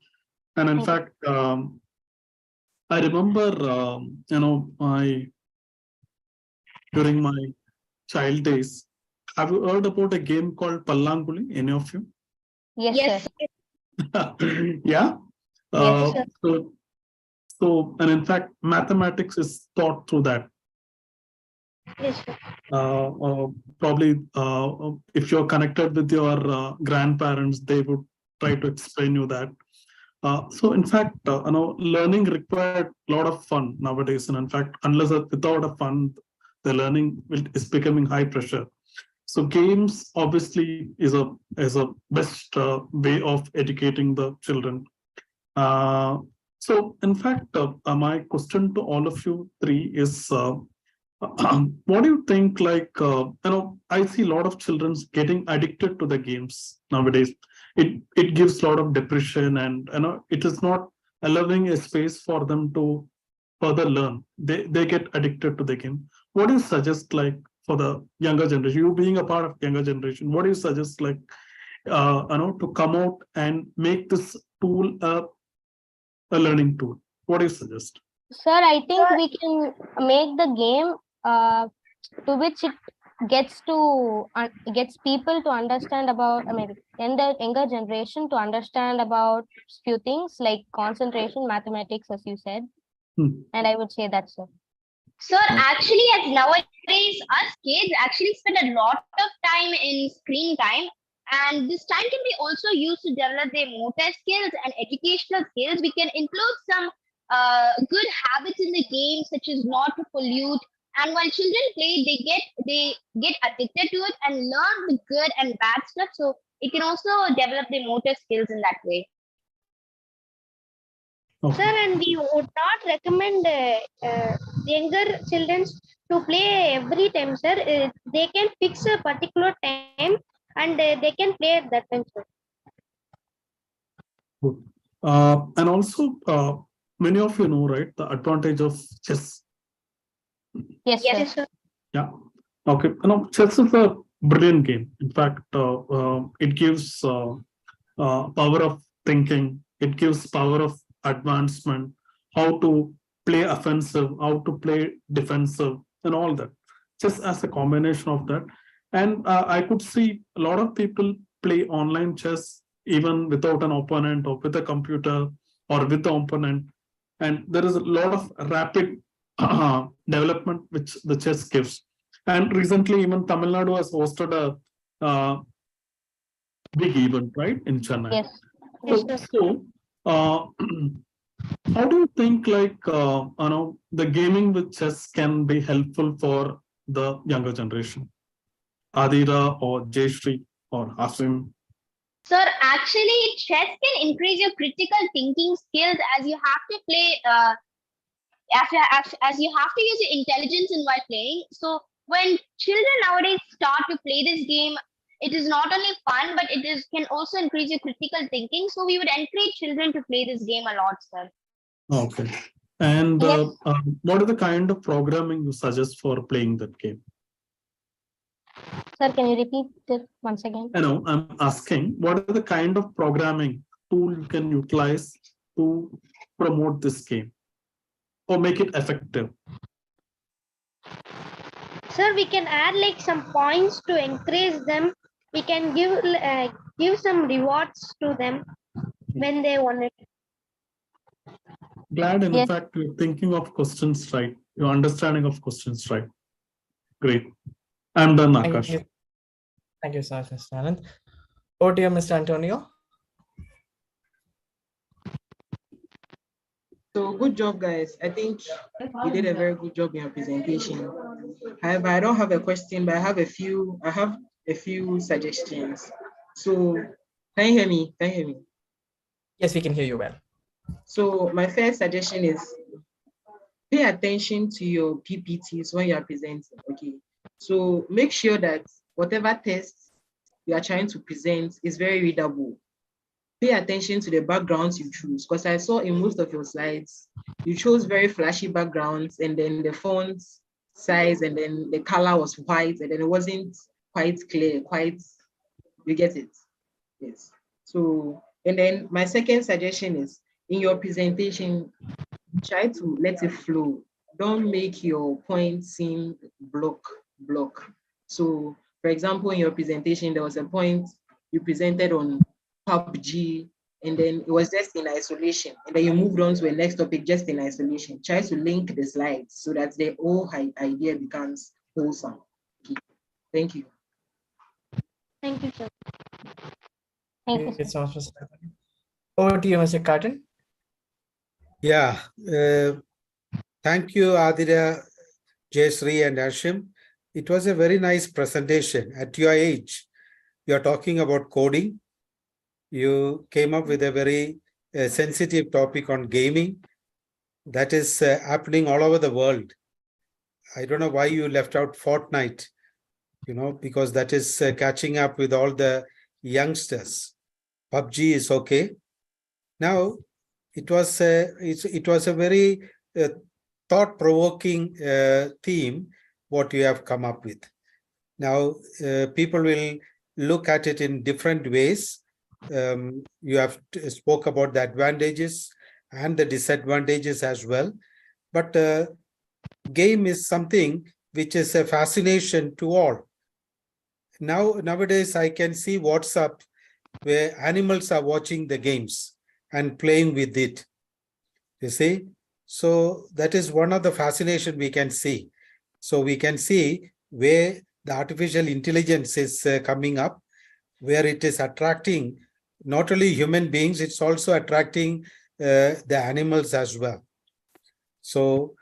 And in fact, I remember, during my child days, have you heard about a game called Pallanguli? Any of you? Yes, sir. Yeah. Yes, sir. And in fact, mathematics is taught through that. Yes, sir. Probably, if you're connected with your grandparents, they would try to explain you that. So in fact, learning required a lot of fun nowadays, and in fact, without a fun, the learning is becoming high pressure. So games obviously is a best way of educating the children. So in fact, my question to all of you three is, what do you think? I see a lot of children getting addicted to the games nowadays. It gives a lot of depression, and it is not allowing a space for them to further learn. They get addicted to the game. What do you suggest, like, for the younger generation? You being a part of younger generation, what do you suggest, like, to come out and make this tool a learning tool? What do you suggest? Sir, I think we can make the game to which it gets people to understand about, younger generation to understand about few things like concentration, mathematics, as you said. And I would say that's so. Sir, actually, as nowadays, us kids actually spend a lot of time in screen time. And this time can be also used to develop their motor skills and educational skills. We can include some good habits in the game, such as not to pollute. And while children play, they get addicted to it and learn the good and bad stuff. So it can also develop their motor skills in that way. Sir, and we would not recommend younger children to play every time, sir. They can fix a particular time and they can play at that time, sir. Good. And also, many of you know, right, the advantage of chess. Yes, sir. Yeah. Okay. Chess is a brilliant game. In fact, it gives power of thinking. It gives power of advancement. How to play offensive, how to play defensive, and all that. Chess as a combination of that. And I could see a lot of people play online chess even without an opponent or with a computer or with the opponent. And there is a lot of rapid development which the chess gives. And recently, even Tamil Nadu has hosted a big event, right, in Chennai. Yes. So, how do you think, like, the gaming with chess can be helpful for the younger generation? Adira or Jayashree or Asim? Sir, actually, chess can increase your critical thinking skills as you have to play, as you have to use your intelligence in while playing. So when children nowadays start to play this game, it is not only fun, but can also increase your critical thinking. So we would encourage children to play this game a lot, sir. Okay. And what are the kind of programming you suggest for playing that game? Sir, can you repeat it once again? I know, I'm asking, what are the kind of programming tool you can utilize to promote this game or make it effective? Sir, we can add like some points to encourage them. We can give some rewards to them when they want it. Glad, and in fact, you're thinking of questions right. Your understanding of questions right. Great. I'm done, Akash. Thank you, sir, Mr. Anand. Over to you, Mr. Antonio. So good job, guys. I think you did a very good job in your presentation. However, I don't have a question, but I have a few suggestions. So can you hear me? Can you hear me? Yes, we can hear you well. So my first suggestion is pay attention to your PPTs when you are presenting. Okay. So make sure that whatever tests you are trying to present is very readable. Pay attention to the backgrounds you choose, because I saw in most of your slides, you chose very flashy backgrounds, and then the font size and then the color was white, and then it wasn't quite clear, you get it? Yes. So, and then my second suggestion is, in your presentation, try to let it flow. Don't make your point seem block. So, for example, in your presentation, there was a point you presented on PUBG, and then it was just in isolation. And then you moved on to a next topic just in isolation. Try to link the slides so that the whole idea becomes wholesome. Okay. Thank you. Thank you, sir. Thank you so much, Mr. Carton. Over to you, Mr. Carton. Yeah. Thank you, Adira, Jayasree, and Ashim. It was a very nice presentation. At your age, you're talking about coding. You came up with a very sensitive topic on gaming that is happening all over the world. I don't know why you left out Fortnite, because that is catching up with all the youngsters. PUBG is okay. Now, it was a very thought-provoking theme what you have come up with. Now, people will look at it in different ways. You have spoke about the advantages and the disadvantages as well. But game is something which is a fascination to all. Nowadays, I can see WhatsApp where animals are watching the games and playing with it. You see? So that is one of the fascination we can see. So we can see where the artificial intelligence is coming up, where it is attracting not only human beings, it's also attracting the animals as well. So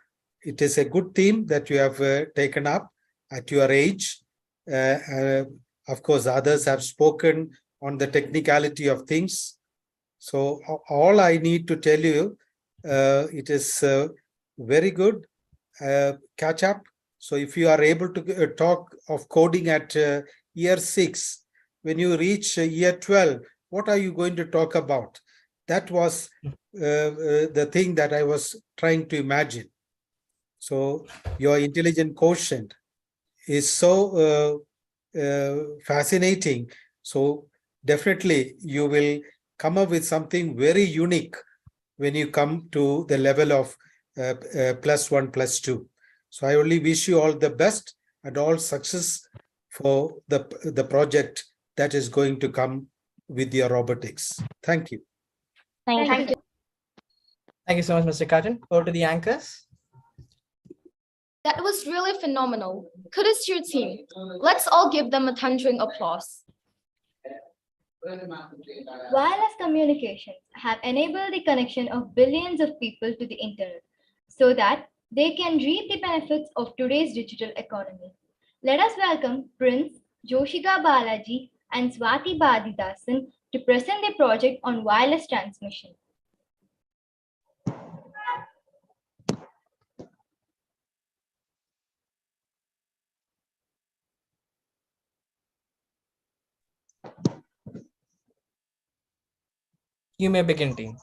it is a good theme that you have taken up at your age. Of course, others have spoken on the technicality of things. So all I need to tell you, it is very good catch up. So if you are able to talk of coding at year 6, when you reach year 12, what are you going to talk about? That was the thing that I was trying to imagine. So your intelligent quotient is so fascinating. So definitely you will come up with something very unique when you come to the level of +1, +2. So I only wish you all the best and all success for the project that is going to come with your robotics. Thank you. Thank you. Thank you so much, Mr. Carton. Over to the anchors. That was really phenomenal. Kudos to your team. Let's all give them a thundering applause. Wireless communications have enabled the connection of billions of people to the internet so that they can reap the benefits of today's digital economy. Let us welcome Prince, Joshika Balaji, and Swati Badidasan to present their project on wireless transmission. You may begin, team.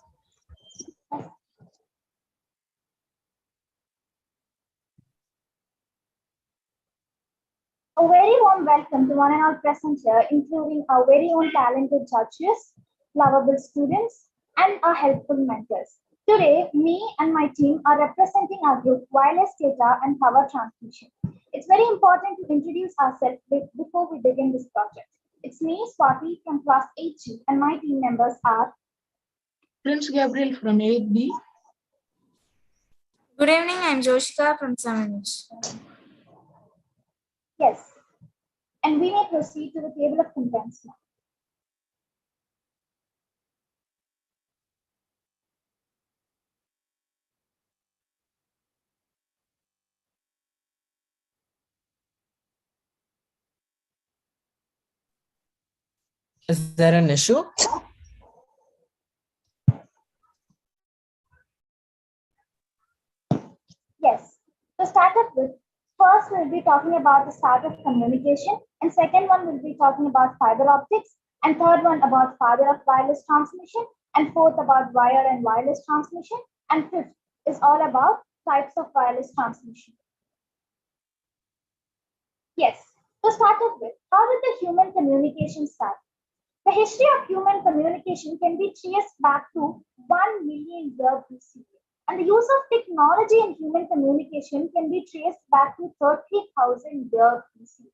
A very warm welcome to one and all present here, including our very own talented judges, lovable students, and our helpful mentors. Today, me and my team are representing our group Wireless Data and Power Transmission. It's very important to introduce ourselves before we begin this project. It's me, Swati, from class 8G, and my team members are Prince Gabriel from 8B. Good evening, I'm Joshika from 7H. Yes, and we may proceed to the table of contents now. Is there an issue? Yes, to start up with, first we'll be talking about the start of communication And second one will be talking about fiber optics, and third one about father of wireless transmission, and fourth about wire and wireless transmission, and fifth is all about types of wireless transmission. Yes, to start off with, how did the human communication start? The history of human communication can be traced back to 1 million years BC. And the use of technology in human communication can be traced back to 30,000 years BC.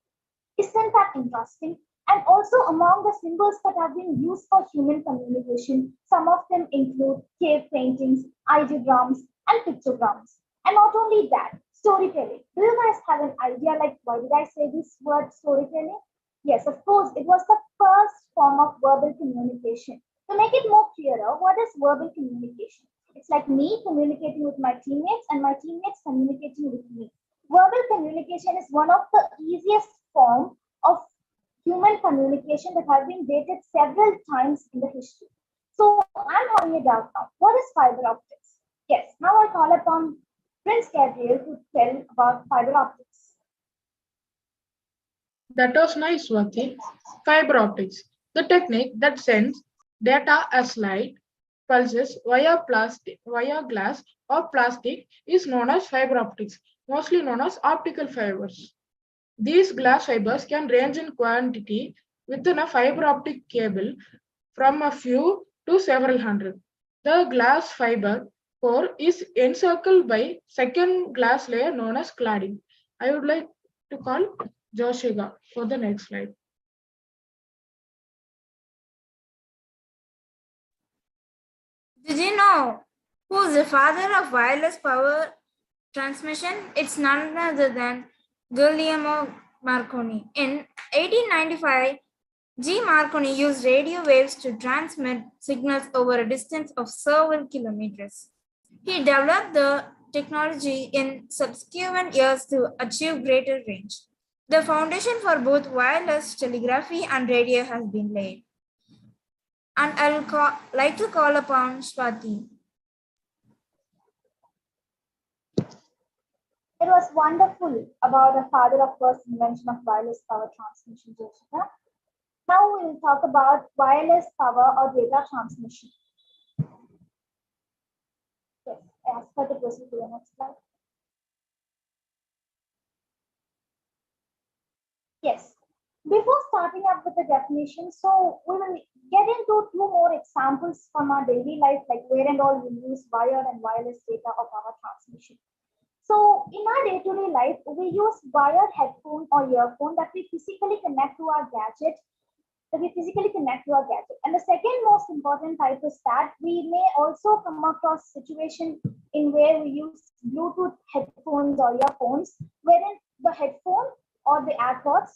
Isn't that interesting? And also among the symbols that have been used for human communication, some of them include cave paintings, ideograms, and pictograms. And not only that, storytelling. Do you guys have an idea like why did I say this word storytelling? Yes, of course, it was the first form of verbal communication. To make it more clearer, what is verbal communication? It's like me communicating with my teammates and my teammates communicating with me. Verbal communication is one of the easiest form of human communication that have been dated several times in the history. So I'm having a doubt now. What is fiber optics? Yes, now I call upon Prince Gabriel to tell about fiber optics. That was nice, Swati. Fiber optics, the technique that sends data as light pulses via glass or plastic, is known as fiber optics, mostly known as optical fibers. These glass fibers can range in quantity within a fiber optic cable from a few to several hundred. The glass fiber core is encircled by second glass layer known as cladding. I would like to call Joshua for the next slide. Did you know who's the father of wireless power transmission? It's none other than Guglielmo Marconi. In 1895, G. Marconi used radio waves to transmit signals over a distance of several kilometers. He developed the technology in subsequent years to achieve greater range. The foundation for both wireless telegraphy and radio has been laid. And I'll like to call upon Swati. It was wonderful about the father of first invention of wireless power transmission, Jessica. Now we will talk about wireless power or data transmission. Yes, I ask her to proceed to the next slide. Yes. Before starting up with the definition, so we will get into two more examples from our daily life, like where and all we use wired and wireless data or power transmission. So in our day-to-day life, we use wired headphone or earphone that we physically connect to our gadget. And the second most important type is that we may also come across situation in where we use Bluetooth headphones or earphones, wherein the headphone or the AirPods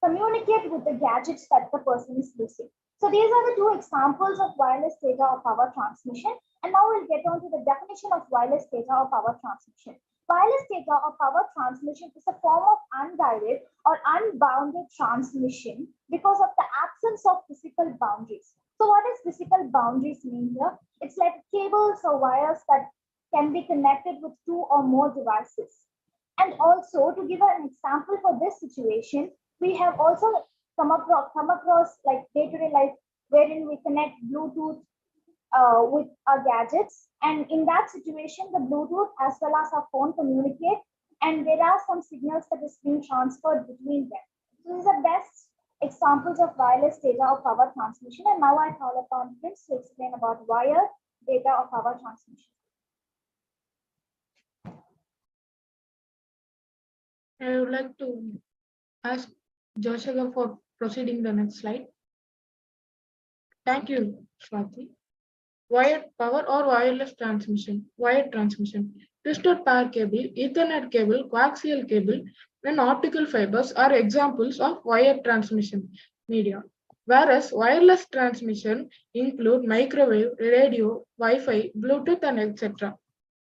communicate with the gadgets that the person is using. So these are the two examples of wireless data or power transmission. And now we'll get on to the definition of wireless data or power transmission. Wireless data or power transmission is a form of unguided or unbounded transmission because of the absence of physical boundaries. So what does physical boundaries mean here? It's like cables or wires that can be connected with two or more devices. And also, to give an example for this situation, we have also come across like day-to-day life wherein we connect Bluetooth with our gadgets, and in that situation the Bluetooth as well as our phone communicate, and there are some signals that is being transferred between them. So these are best examples of wireless data or power transmission, and now I call upon Prince to explain about wire data or power transmission. I would like to ask Joshua for proceeding the next slide. Thank you, Swati. Wired power or wireless transmission. Wired transmission. Twisted pair cable, Ethernet cable, coaxial cable, and optical fibers are examples of wired transmission media. Whereas wireless transmission include microwave, radio, Wi-Fi, Bluetooth, and etc.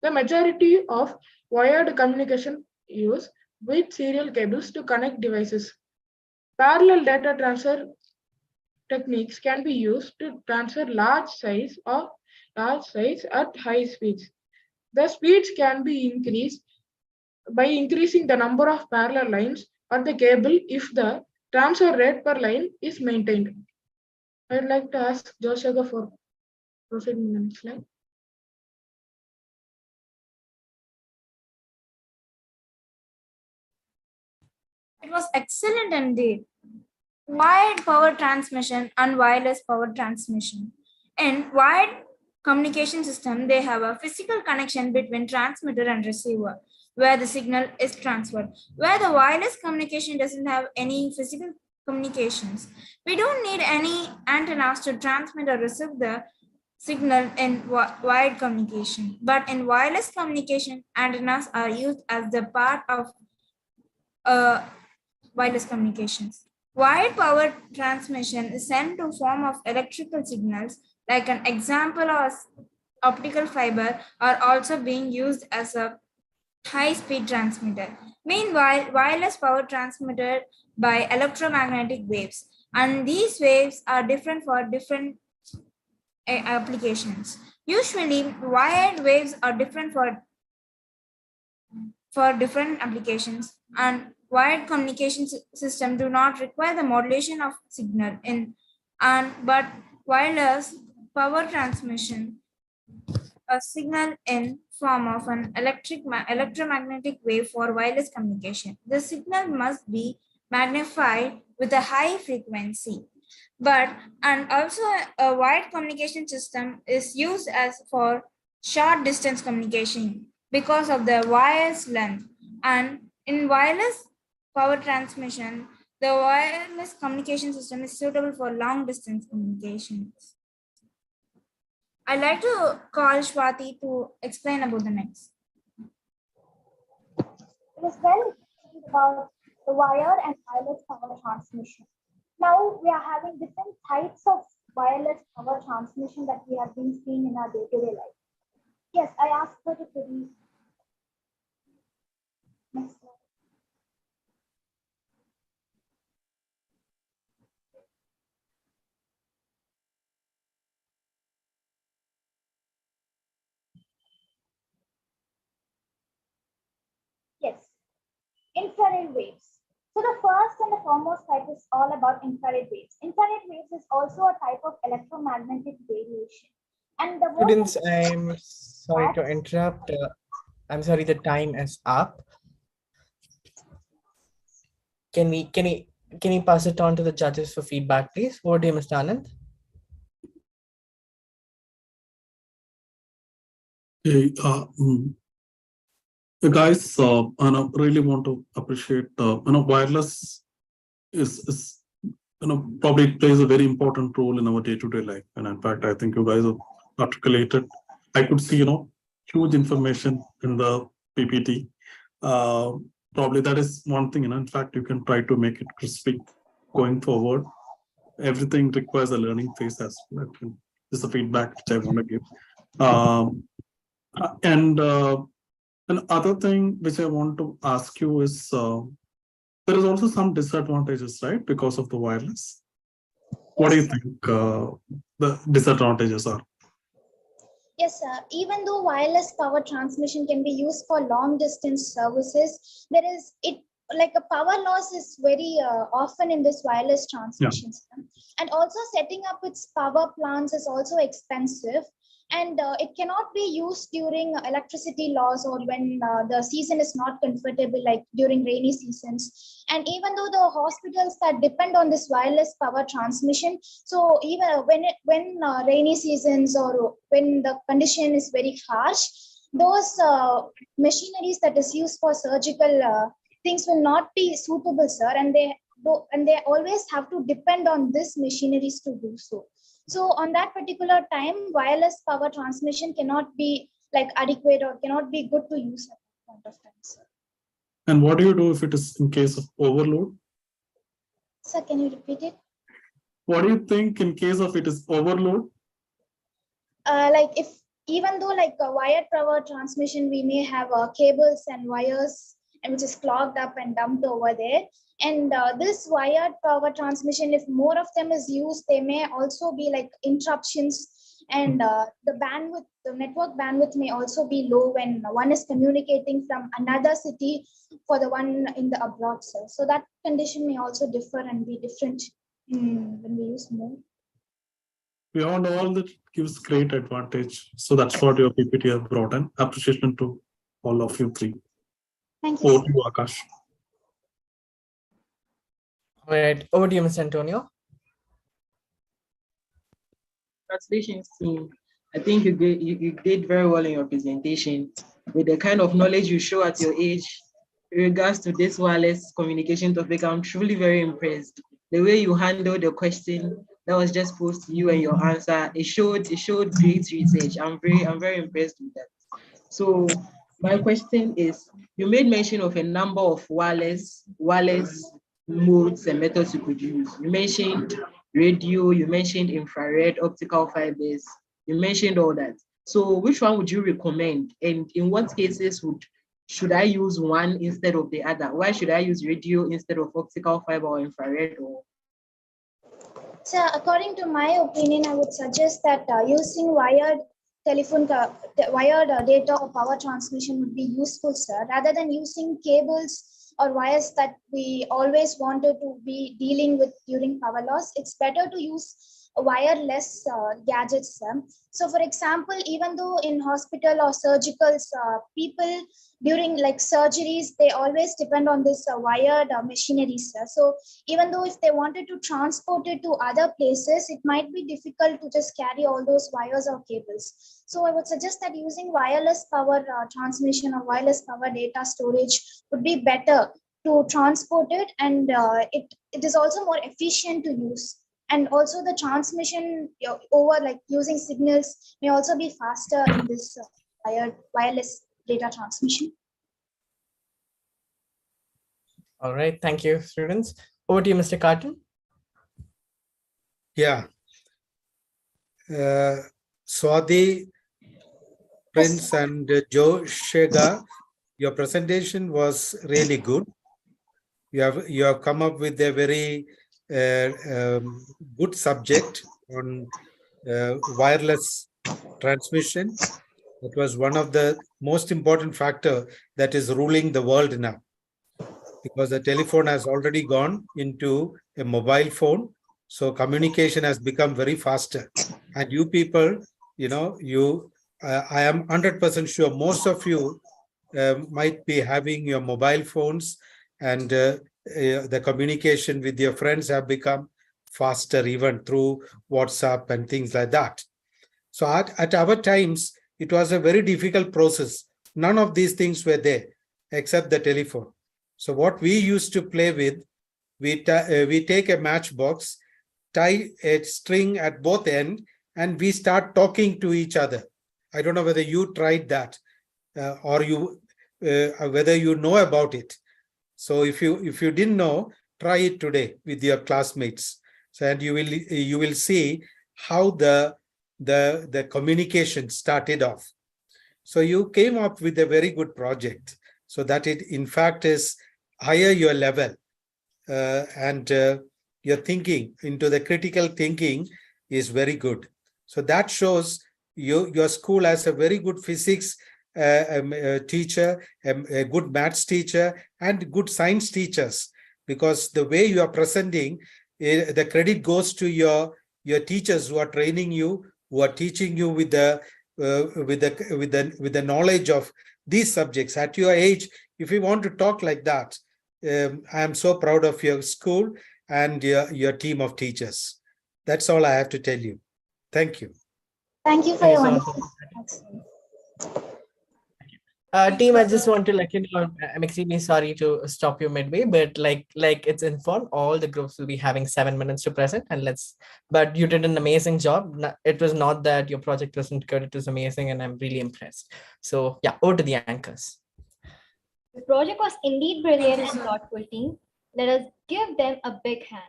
The majority of wired communication use with serial cables to connect devices. Parallel data transfer techniques can be used to transfer large size at high speeds. The speeds can be increased by increasing the number of parallel lines or the cable if the transfer rate per line is maintained. I'd like to ask Joshua for proceeding in the next slide. It was excellent indeed. Wired power transmission and wireless power transmission. In wired communication system, they have a physical connection between transmitter and receiver, where the signal is transferred. Where the wireless communication doesn't have any physical communications, we don't need any antennas to transmit or receive the signal in wired communication. But in wireless communication, antennas are used as the part of wireless communications. Wired power transmission is sent to form of electrical signals, like an example of optical fiber, are also being used as a high-speed transmitter. Meanwhile, wireless power transmitted by electromagnetic waves, and these waves are different for different applications. Usually, wired waves are different for different applications, and wired communication system do not require the modulation of signal but wireless power transmission a signal in form of an electromagnetic wave for wireless communication. The signal must be magnified with a high frequency. And also a wired communication system is used as for short distance communication because of the wire's length. And in wireless power transmission, the wireless communication system is suitable for long distance communications. I'd like to call Swati to explain about the next. It is well explained about the wire and wireless power transmission. Now we are having different types of wireless power transmission that we have been seeing in our day-to-day life. Yes, I asked her to produce. Next slide. Yes, infrared waves. So the first and the foremost type is all about infrared waves. Infrared waves is also a type of electromagnetic radiation. And the Students, I'm sorry to interrupt. I'm sorry, the time is up. Can you pass it on to the judges for feedback, please? Over to you, Mr. Anand. Hey, guys, and I really want to appreciate, wireless is probably plays a very important role in our day-to-day life. And in fact, I think you guys have articulated. I could see, huge information in the PPT. Probably that is one thing, in fact, you can try to make it crispy going forward. Everything requires a learning phase as well. This is the feedback which I want to give. And another thing which I want to ask you is, there is also some disadvantages, right? Because of the wireless. What do you think the disadvantages are? Yes, sir. Even though wireless power transmission can be used for long distance services, like a power loss is very often in this wireless transmission system. And also setting up its power plants is also expensive. And it cannot be used during electricity loss or when the season is not comfortable, like during rainy seasons. And even though the hospitals that depend on this wireless power transmission, so even when rainy seasons or when the condition is very harsh, those machineries that is used for surgical things will not be suitable, sir, and they always have to depend on this machineries to do so. So on that particular time, wireless power transmission cannot be like adequate or cannot be good to use at that point of time, sir. And what do you do if it is in case of overload? Sir, can you repeat it? What do you think in case of it is overload? Like if even though like a wired power transmission, we may have cables and wires and which is clogged up and dumped over there. And this wired power transmission, if more of them is used, they may also be like interruptions, and the network bandwidth may also be low when one is communicating from another city for the one in the abroad. So that condition may also differ and be different when we use more. Beyond all that gives great advantage. So that's what your PPT has brought in. Appreciation to all of you three. Thank you. Over to you, Akash. All right, over to you, Mr. Antonio. Congratulations, team. I think you did very well in your presentation. With the kind of knowledge you show at your age, in regards to this wireless communication topic, I'm truly very impressed. The way you handled the question that was just posed to you and your answer, it showed great research. I'm very impressed with that. So my question is, you made mention of a number of wireless modes and methods you could use. You mentioned radio, you mentioned infrared, optical fibers, you mentioned all that. So which one would you recommend? And in what cases should I use one instead of the other? Why should I use radio instead of optical fiber or infrared? So according to my opinion, I would suggest that using wired data or power transmission would be useful, sir, rather than using cables or wires that we always wanted to be dealing with during power loss. It's better to use wireless gadgets, sir. So for example, even though in hospital or surgicals, people during like surgeries, they always depend on this wired machinery, sir. So even though if they wanted to transport it to other places, it might be difficult to just carry all those wires or cables. So I would suggest that using wireless power transmission or wireless power data storage would be better to transport it, and it is also more efficient to use. And also the transmission over like using signals may also be faster in this wireless data transmission. All right, thank you, students. Over to you, Mr. Carton. Yeah. Swati, Prince, and Joe Shega, your presentation was really good. You have come up with a very good subject on wireless transmission. It was one of the most important factor that is ruling the world now, because the telephone has already gone into a mobile phone. So communication has become very faster. And you people, I am 100% sure most of you might be having your mobile phones, and the communication with your friends have become faster, even through WhatsApp and things like that. So at our times, it was a very difficult process. None of these things were there except the telephone. So what we used to play with, we take a matchbox, tie a string at both ends, and we start talking to each other. I don't know whether you tried that or whether you know about it. So if you didn't know, try it today with your classmates. So and you will see how the communication started off. So you came up with a very good project, so that it in fact is higher your level, and your thinking into the critical thinking is very good. So that shows your school has a very good physics teacher, a good maths teacher, and good science teachers, because the way you are presenting, the credit goes to your teachers who are training you, who are teaching you with the knowledge of these subjects. At your age, if you want to talk like that, I am so proud of your school and your team of teachers. That's all I have to tell you. Thank you. Thank you for your wonderful. Team, I just want to let you know, I'm extremely sorry to stop you midway, but like it's informed, all the groups will be having 7 minutes to present, and but you did an amazing job. It was not that your project wasn't good, it was amazing, and I'm really impressed. So yeah, over to the anchors. The project was indeed brilliant and thoughtful, team. Let us give them a big hand.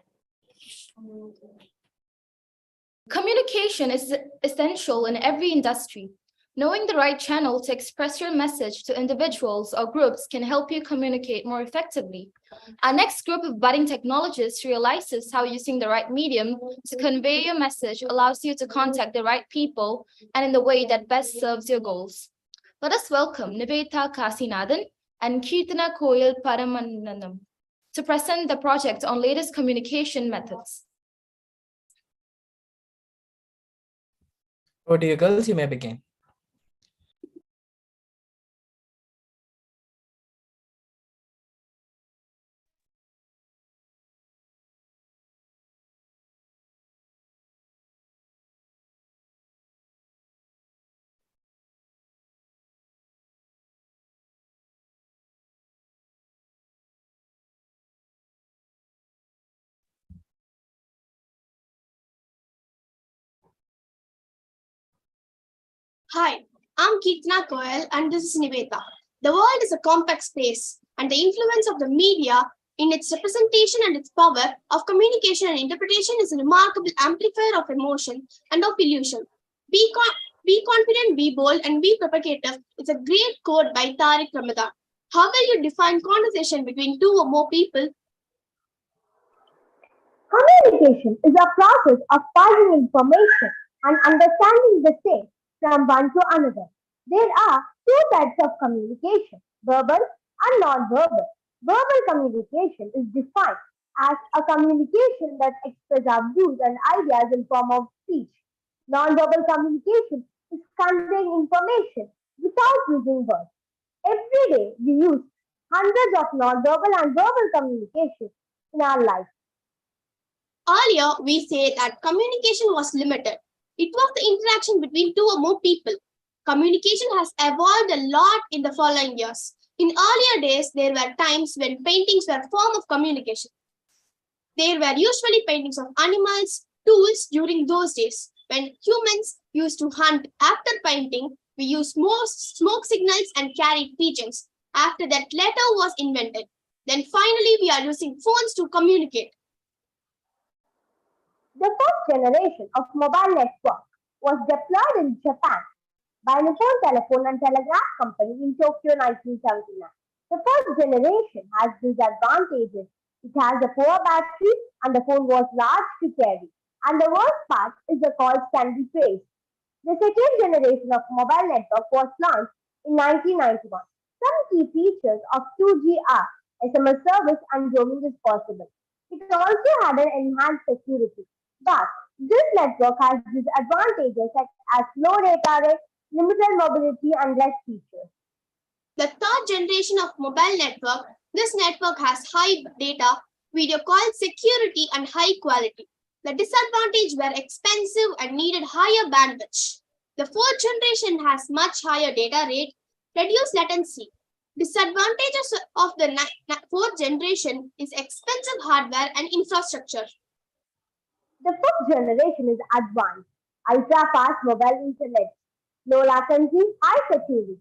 Communication is essential in every industry. Knowing the right channel to express your message to individuals or groups can help you communicate more effectively. Our next group of budding technologists realizes how using the right medium to convey your message allows you to contact the right people and in the way that best serves your goals. Let us welcome Nivedita Kasinathan and Kirtana Koyal Paramananam to present the project on latest communication methods. Over to you, girls. You may begin. Hi, I'm Kirtana Koyal and this is Niveta. The world is a complex space and the influence of the media in its representation and its power of communication and interpretation is a remarkable amplifier of emotion and of illusion. Be confident, be bold and be propagative is a great quote by Tariq Ramadan. How will you define conversation between two or more people? Communication is a process of passing information and understanding the same from one to another. There are two types of communication, verbal and non-verbal. Verbal communication is defined as a communication that expresses our views and ideas in form of speech. Non-verbal communication is conveying information without using words. Every day we use hundreds of non-verbal and verbal communication in our life. Earlier, we said that communication was limited. It was the interaction between two or more people. Communication has evolved a lot in the following years. In earlier days, there were times when paintings were a form of communication. There were usually paintings of animals, tools during those days. When humans used to hunt after painting, we used more smoke signals and carried pigeons. After that, letter was invented. Then finally, we are using phones to communicate. The first generation of mobile network was deployed in Japan by Nippon Telephone and Telegraph Company in Tokyo 1979. The first generation has disadvantages. It has a poor battery and the phone was large to carry. And the worst part is the calls can be traced. The second generation of mobile network was launched in 1991. Some key features of 2G are SMS service and roaming is possible. It also had an enhanced security. But this network has disadvantages such as low data rate, limited mobility, and less features. The third generation of mobile network, this network has high data, video call security, and high quality. The disadvantage were expensive and needed higher bandwidth. The fourth generation has much higher data rate, reduced latency. Disadvantages of the fourth generation is expensive hardware and infrastructure. The fifth generation is advanced, ultra-fast mobile internet, low latency, high security.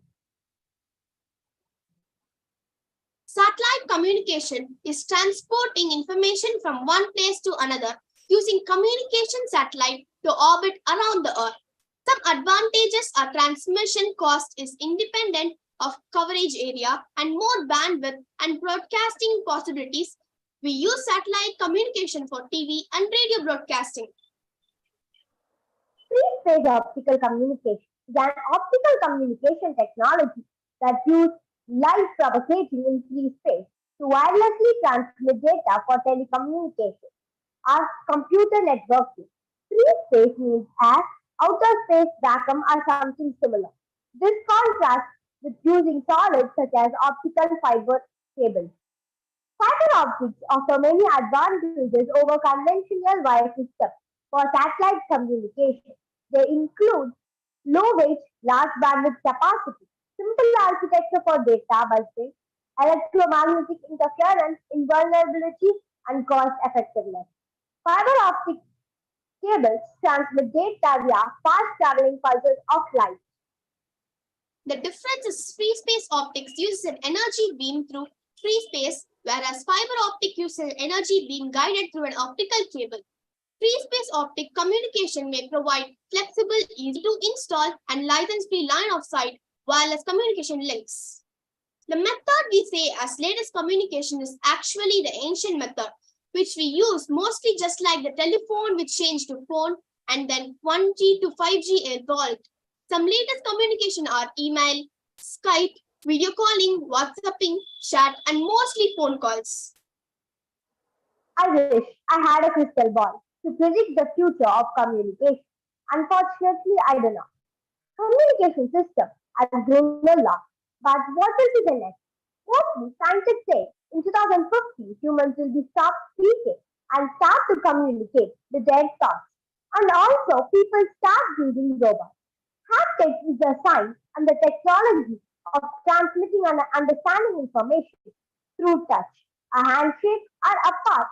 Satellite communication is transporting information from one place to another using communication satellite to orbit around the Earth. Some advantages are transmission cost is independent of coverage area and more bandwidth and broadcasting possibilities. We use satellite communication for TV and radio broadcasting. Free-space optical communication is an optical communication technology that uses light propagating in free space to wirelessly transmit data for telecommunication or computer networking. Free space means air, outer space vacuum or something similar. This contrasts with using solids such as optical fiber cables. Fiber optics offer many advantages over conventional wire systems for satellite communication. They include low weight, large bandwidth capacity, simple architecture for data busting, electromagnetic interference, invulnerability, and cost effectiveness. Fiber optic cables transmit data via fast traveling pulses of light. The difference is free space optics uses an energy beam through free space, whereas fiber optic uses an energy beam guided through an optical cable. Free space optic communication may provide flexible, easy to install, and license-free line of sight wireless communication links. The method we say as latest communication is actually the ancient method, which we use mostly just like the telephone, which changed to phone, and then 1G to 5G evolved. Some latest communication are email, Skype, video calling, WhatsApping, chat, and mostly phone calls. I wish I had a crystal ball to predict the future of communication. Unfortunately, I do not. Communication system has grown a lot, but what will be the next? Mostly, scientists say in 2050 humans will be stopped speaking and start to communicate with their thoughts. And also, people start building robots. Haptics is the science and the technology of transmitting and understanding information through touch. A handshake or a pat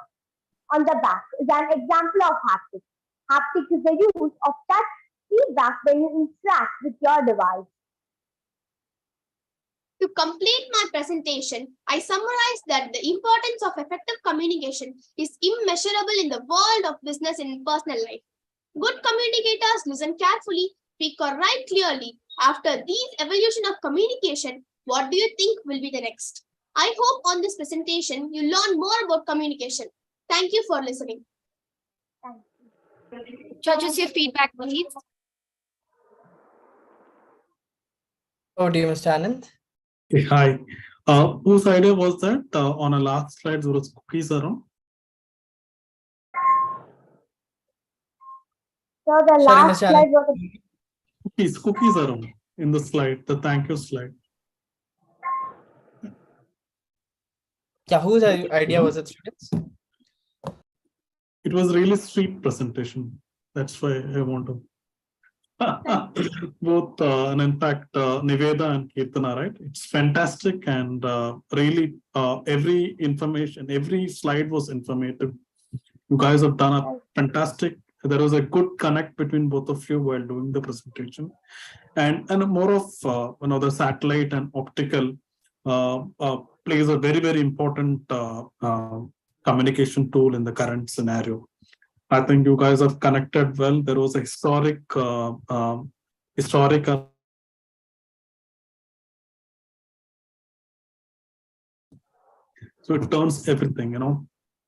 on the back is an example of haptics. Haptics is the use of touch feedback when you interact with your device. To complete my presentation, I summarize that the importance of effective communication is immeasurable in the world of business and personal life. Good communicators listen carefully, speak or write clearly. After this evolution of communication, what do you think will be the next? I hope on this presentation you learn more about communication. Thank you for listening. Judges, your feedback, please. Over to you, Mr. Anand. Hey, hi. Whose idea was that? On a last slide, there was cookies around. So the Sorry, last Mr. slide Anand. was Cookies around in the slide, the thank you slide. Yeah, whose idea was it, students? It was really sweet presentation. That's why I want to. Both, and in fact, Niveda and Kirtana, right? It's fantastic and really every information, every slide was informative. You guys have done a fantastic. There was a good connect between both of you while doing the presentation, and more of the satellite and optical plays a very important communication tool in the current scenario. I think you guys have connected well. There was a historical. So it turns everything,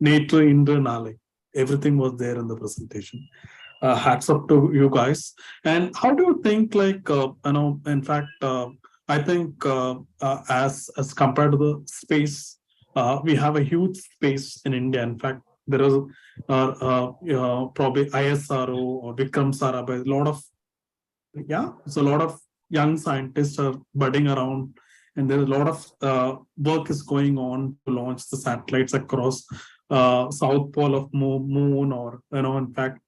nature, Indra, Nale. Everything was there in the presentation. Hats up to you guys. And how do you think, in fact, I think as compared to the space, we have a huge space in India. In fact, there is probably ISRO or Vikram Sarabhai, so a lot of young scientists are budding around, and there's a lot of work is going on to launch the satellites across South Pole of Moon, or in fact,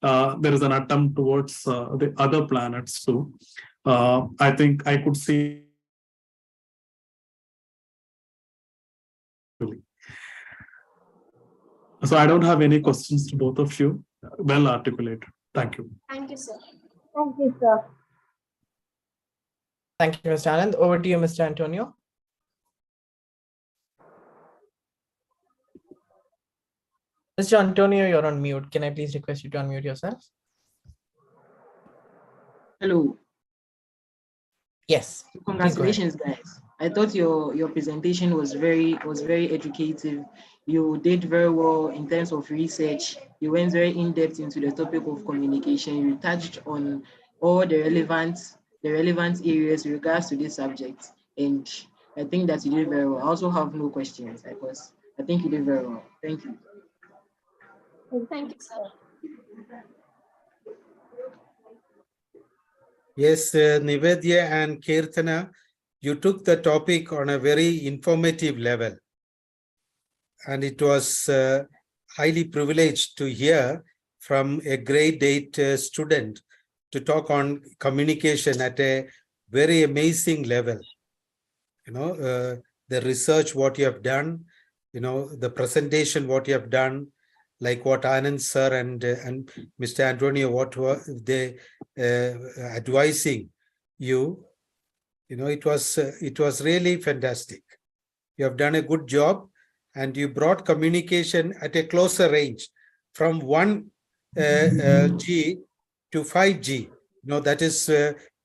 there is an attempt towards the other planets too. I think I could see. So I don't have any questions to both of you. Well articulated. Thank you. Thank you, sir. Thank you, sir. Thank you, Mr. Anand. Over to you, Mr. Antonio. Mr. Antonio, you're on mute. Can I please request you to unmute yourself? Hello. Yes. Congratulations, guys. I thought your presentation was very educative. You did very well in terms of research. You went very in-depth into the topic of communication. You touched on all the relevant areas in regards to this subject. And I think that you did very well. I also have no questions because I think you did very well. Thank you. Thank you, sir. Yes, Nivedya and Kirtana, you took the topic on a very informative level. And it was highly privileged to hear from a grade 8 student to talk on communication at a very amazing level. The research, what you have done, the presentation, what you have done, like what Anand sir and Mr. Antonio, what were they advising you, it was really fantastic. You have done a good job, and you brought communication at a closer range from one G to 5G. That is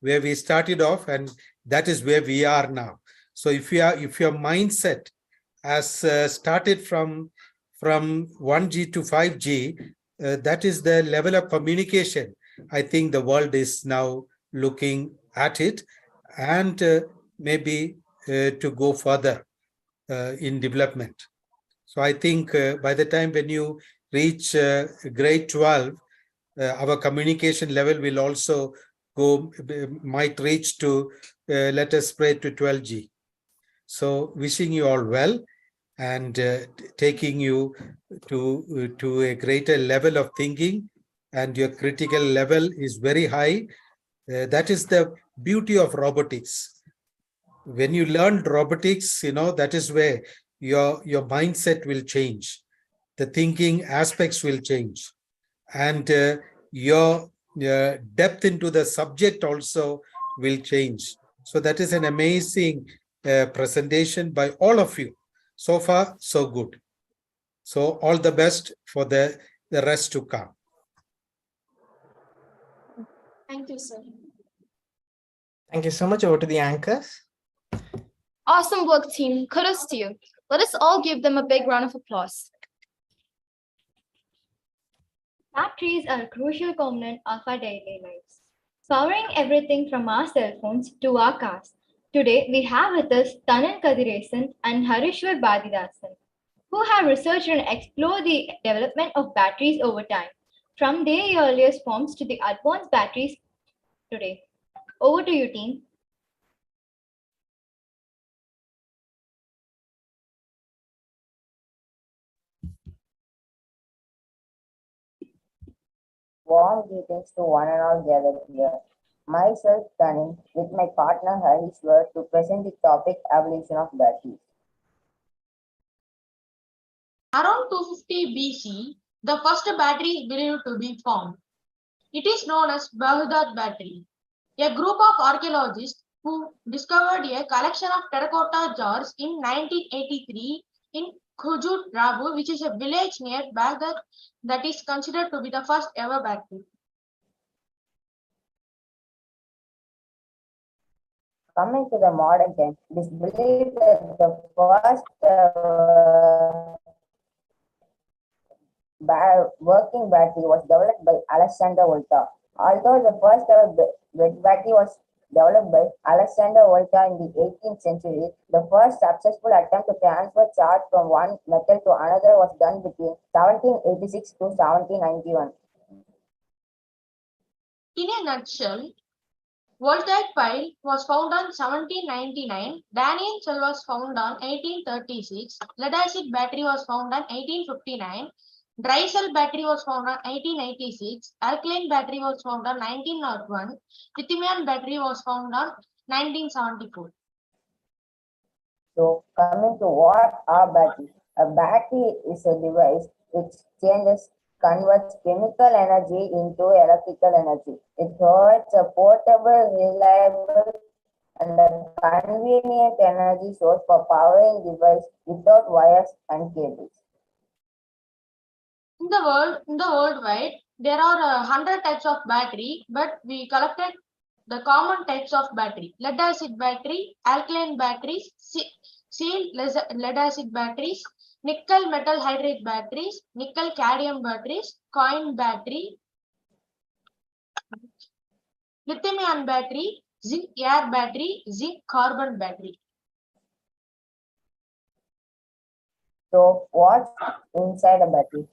where we started off, and that is where we are now. So if your mindset has started from 1G to 5G, that is the level of communication. I think the world is now looking at it, and maybe to go further in development. So I think by the time when you reach grade 12, our communication level will also might reach to, let us pray, to 12G. So wishing you all well, and taking you to a greater level of thinking, and your critical level is very high. That is the beauty of robotics. When you learn robotics, that is where your mindset will change. The thinking aspects will change, and your depth into the subject also will change. So that is an amazing presentation by all of you. So far, so good. So all the best for the rest to come. Thank you, sir. Thank you so much. Over to the anchors. Awesome work, team. Kudos to you. Let us all give them a big round of applause. Batteries are a crucial component of our daily lives, powering everything from our cell phones to our cars. Today, we have with us Tanan Kadiresan and Harishwar Badidasan, who have researched and explored the development of batteries over time, from their earliest forms to the advanced batteries today. Over to you, team. Warm greetings to one and all gathered here. Myself, Tanin, with my partner Harishwar to present the topic evolution of batteries. Around 250 BC, the first battery is believed to be formed. It is known as Baghdad battery. A group of archaeologists who discovered a collection of terracotta jars in 1983 in Khujut Rabu, which is a village near Baghdad, that is considered to be the first ever battery. Coming to the modern time, it is believed that the first working battery was developed by Alexander Volta. Although the first ever wet battery was developed by Alexander Volta in the 18th century, the first successful attempt to transfer charge from one metal to another was done between 1786 to 1791. In a nutshell, voltaic pile was found on 1799, Dannian cell was found on 1836, lead acid battery was found on 1859, dry cell battery was found on 1886, alkaline battery was found on 1901, lithium battery was found on 1974. So coming to what are batteries? A battery is a device which converts chemical energy into electrical energy. It provides a portable, reliable, and a convenient energy source for powering device without wires and cables. In the worldwide, there are 100 types of battery, but we collected the common types of battery: lead acid battery, alkaline batteries, sealed lead acid batteries, nickel metal hydride batteries, nickel cadmium batteries, coin battery, lithium ion battery, zinc air battery, zinc carbon battery. So what's inside a battery?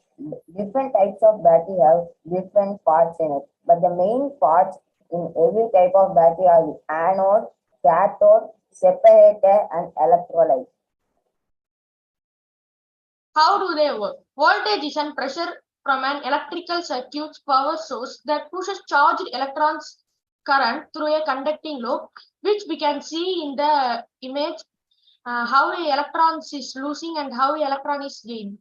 Different types of battery have different parts in it, but the main parts in every type of battery are the anode, cathode, separator, and electrolyte. How do they work? Voltage is and pressure from an electrical circuit's power source that pushes charged electrons current through a conducting loop, which we can see in the image how a electron is losing and how a electron is gained.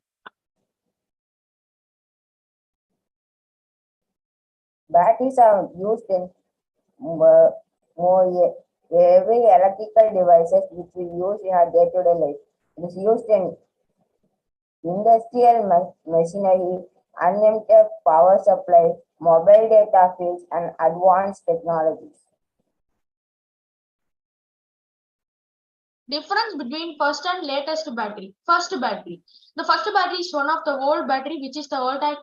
Batteries are used in every electrical devices which we use in our day-to-day life. It is used in industrial machinery, unlimited power supply, mobile data fields, and advanced technologies. Difference between first and latest battery. First battery. The first battery is one of the old battery, which is the voltaic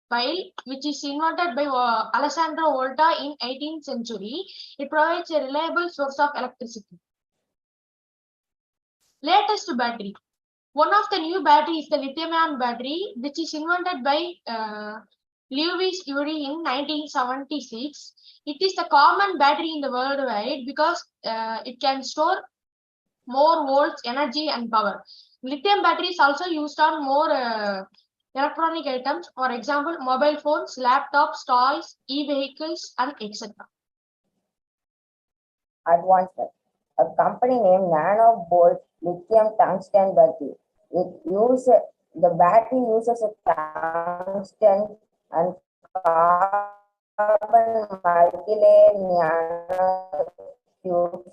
pile, which is invented by Alessandro Volta in 18th century. It provides a reliable source of electricity. Latest battery. One of the new battery is the lithium-ion battery, which is invented by Lewis Urey in 1976. It is the common battery in the worldwide because it can store more volts, energy, and power. Lithium battery is also used on more electronic items, for example, mobile phones, laptops, toys, e-vehicles, and etc. Advancement. A company named Nanobolt lithium tungsten battery. The battery uses a tungsten and carbon multilayer nanotubes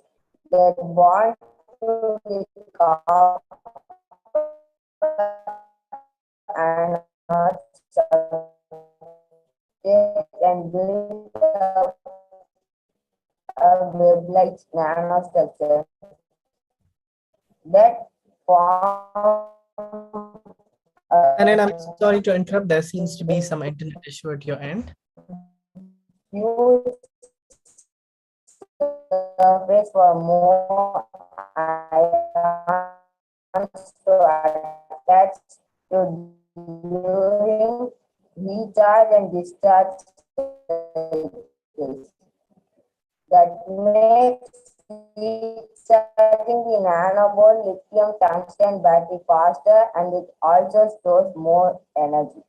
that bond to the copper anode substrate and build a web-like nanostructure that form. And then I'm sorry to interrupt. There seems to be some internet issue at your end. Surface for more ions to attach to during recharge and discharge cycles. That makes recharging the Nanobolt lithium tungsten battery faster, and it also stores more energy.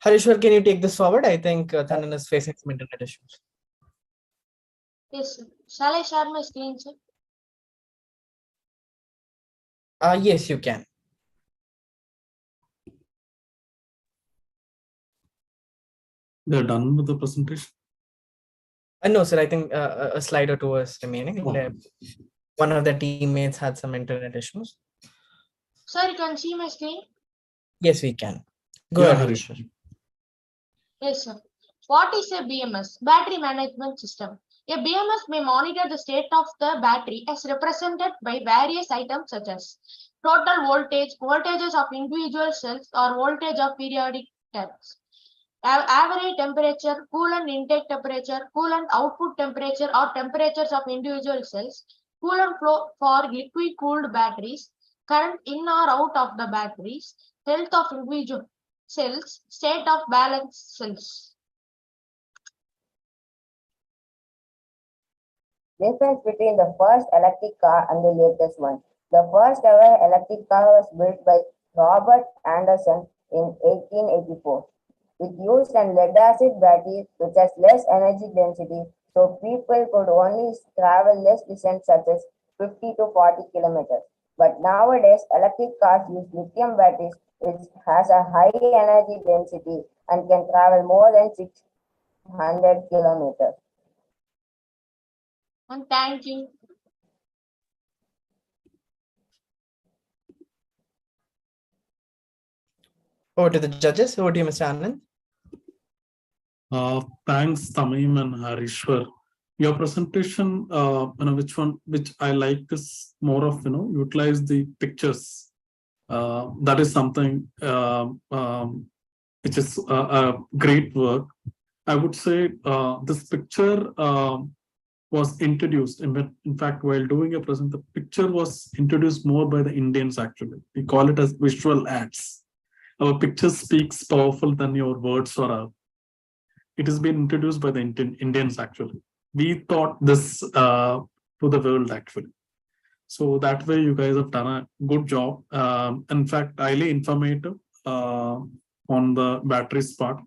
Harishwar, can you take this forward? I think Thanan is facing some internet issues. Yes, sir. Shall I share my screen, sir? Yes, you can. They're done with the presentation? No, sir. I think a slide or two is remaining. Oh. One of the teammates had some internet issues. Sir, you can see my screen? Yes, we can. Go ahead, Harishwar. Yes, sir. What is a BMS? Battery Management System. A BMS may monitor the state of the battery as represented by various items such as total voltage, voltages of individual cells or voltage of periodic cells, average temperature, coolant intake temperature, coolant output temperature or temperatures of individual cells, coolant flow for liquid cooled batteries, current in or out of the batteries, health of individual cells, state of balance cells. Difference between the first electric car and the latest one. The first ever electric car was built by Robert Anderson in 1884. It used an lead-acid battery which has less energy density, so people could only travel less distance such as 50 to 40 kilometers. But nowadays, electric cars use lithium batteries which has a high energy density and can travel more than 600 kilometers. And thank you. Over to the judges. Over to you, Mr. Anand. Thanks, Tamim and Harishwar. Your presentation, which I like is more of, utilize the pictures. That is something which is a great work. I would say this picture was introduced. In fact, while doing a present, the picture was introduced more by the Indians actually. We call it as visual ads. Our picture speaks powerful than your words or our. It has been introduced by the Indians actually. We taught this to the world actually. So that way you guys have done a good job. In fact, highly informative on the batteries part.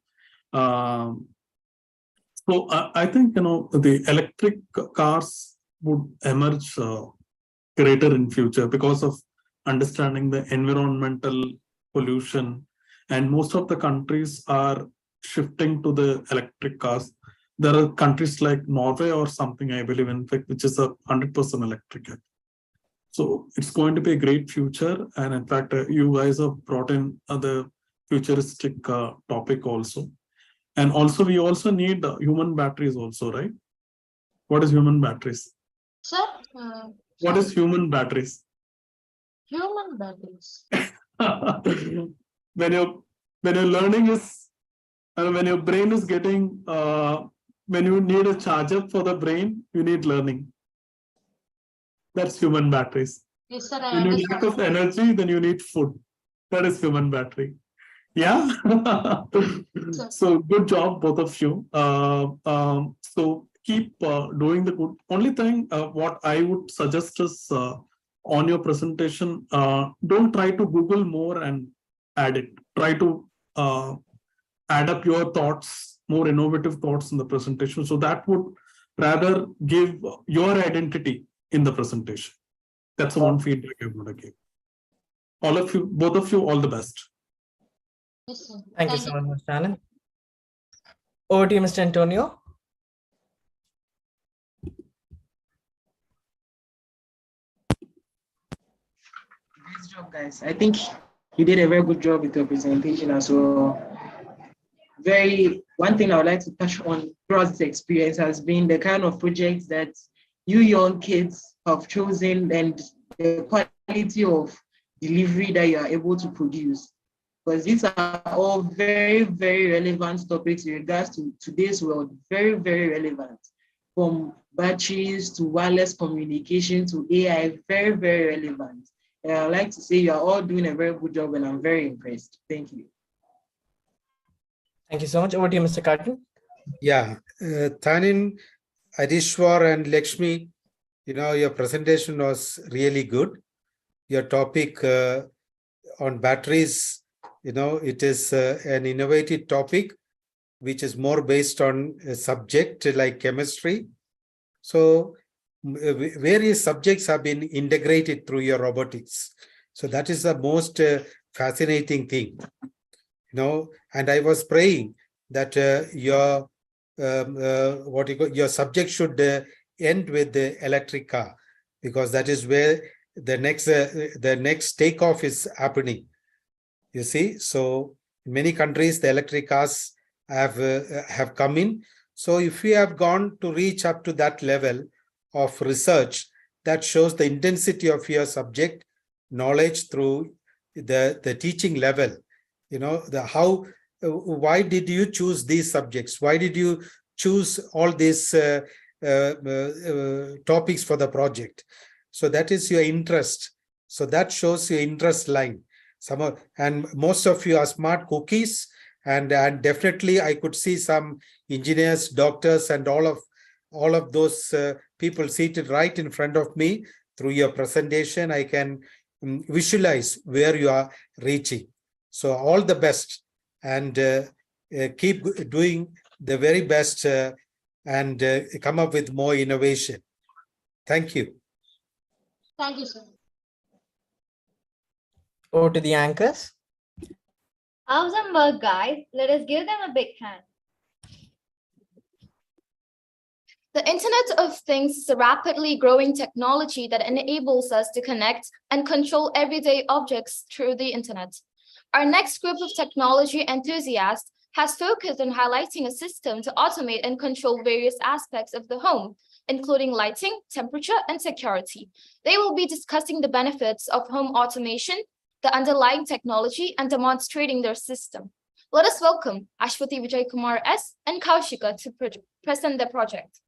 So I think, the electric cars would emerge greater in future because of understanding the environmental pollution. And most of the countries are shifting to the electric cars. there are countries like Norway or something, I believe, in fact, which is 100% electrical. So it's going to be a great future. And in fact, you guys have brought in the futuristic topic also. And also, we also need human batteries also, right? What is human batteries? Sir, What is human batteries? human batteries. when you're learning is when your brain is getting when you need a charger for the brain, you need learning. That's human batteries. Yes, sir, I When you understand. lack of energy, then you need food. That is human battery. Yeah. So good job, both of you. So keep doing the good. Only thing what I would suggest is on your presentation, don't try to Google more and add it. Try to add up your thoughts, more innovative thoughts in the presentation. So that would rather give your identity in the presentation. That's the one feedback I want to give. All of you, both of you, all the best. Yes, sir. Thank you so much, Mr. Anand. Over to you, Mr. Antonio. Nice job, guys. I think you did a very good job with your presentation as well. One thing I would like to touch on throughout this experience has been the kind of projects that you young kids have chosen and the quality of delivery that you are able to produce. Because these are all very, very relevant topics in regards to today's world, very, very relevant. From batteries to wireless communication to AI, very, very relevant. And I'd like to say you are all doing a very good job and I'm very impressed. Thank you. Thank you so much. Over to you, Mr. Carton. Yeah, Tanin, Adishwar and Lakshmi, your presentation was really good. Your topic on batteries, it is an innovative topic, which is more based on a subject like chemistry. So various subjects have been integrated through your robotics. So that is the most fascinating thing. And I was praying that your subject should end with the electric car, because that is where the next takeoff is happening. You see, so in many countries the electric cars have come in. So if we have gone to reach up to that level of research, that shows the intensity of your subject knowledge through the teaching level. Why did you choose these subjects? Why did you choose all these topics for the project? So that is your interest. So that shows your interest line. And most of you are smart cookies, and definitely I could see some engineers, doctors, and all of those people seated right in front of me. Through your presentation, I can visualize where you are reaching. So all the best, and keep doing the very best and come up with more innovation. Thank you. Thank you, sir. Over to the anchors. Awesome work, guys. Let us give them a big hand. The Internet of Things is a rapidly growing technology that enables us to connect and control everyday objects through the Internet. Our next group of technology enthusiasts has focused on highlighting a system to automate and control various aspects of the home, including lighting, temperature, and security. They will be discussing the benefits of home automation, the underlying technology, and demonstrating their system. Let us welcome Ashwati Vijay Kumar S. and Kaushika to present their project.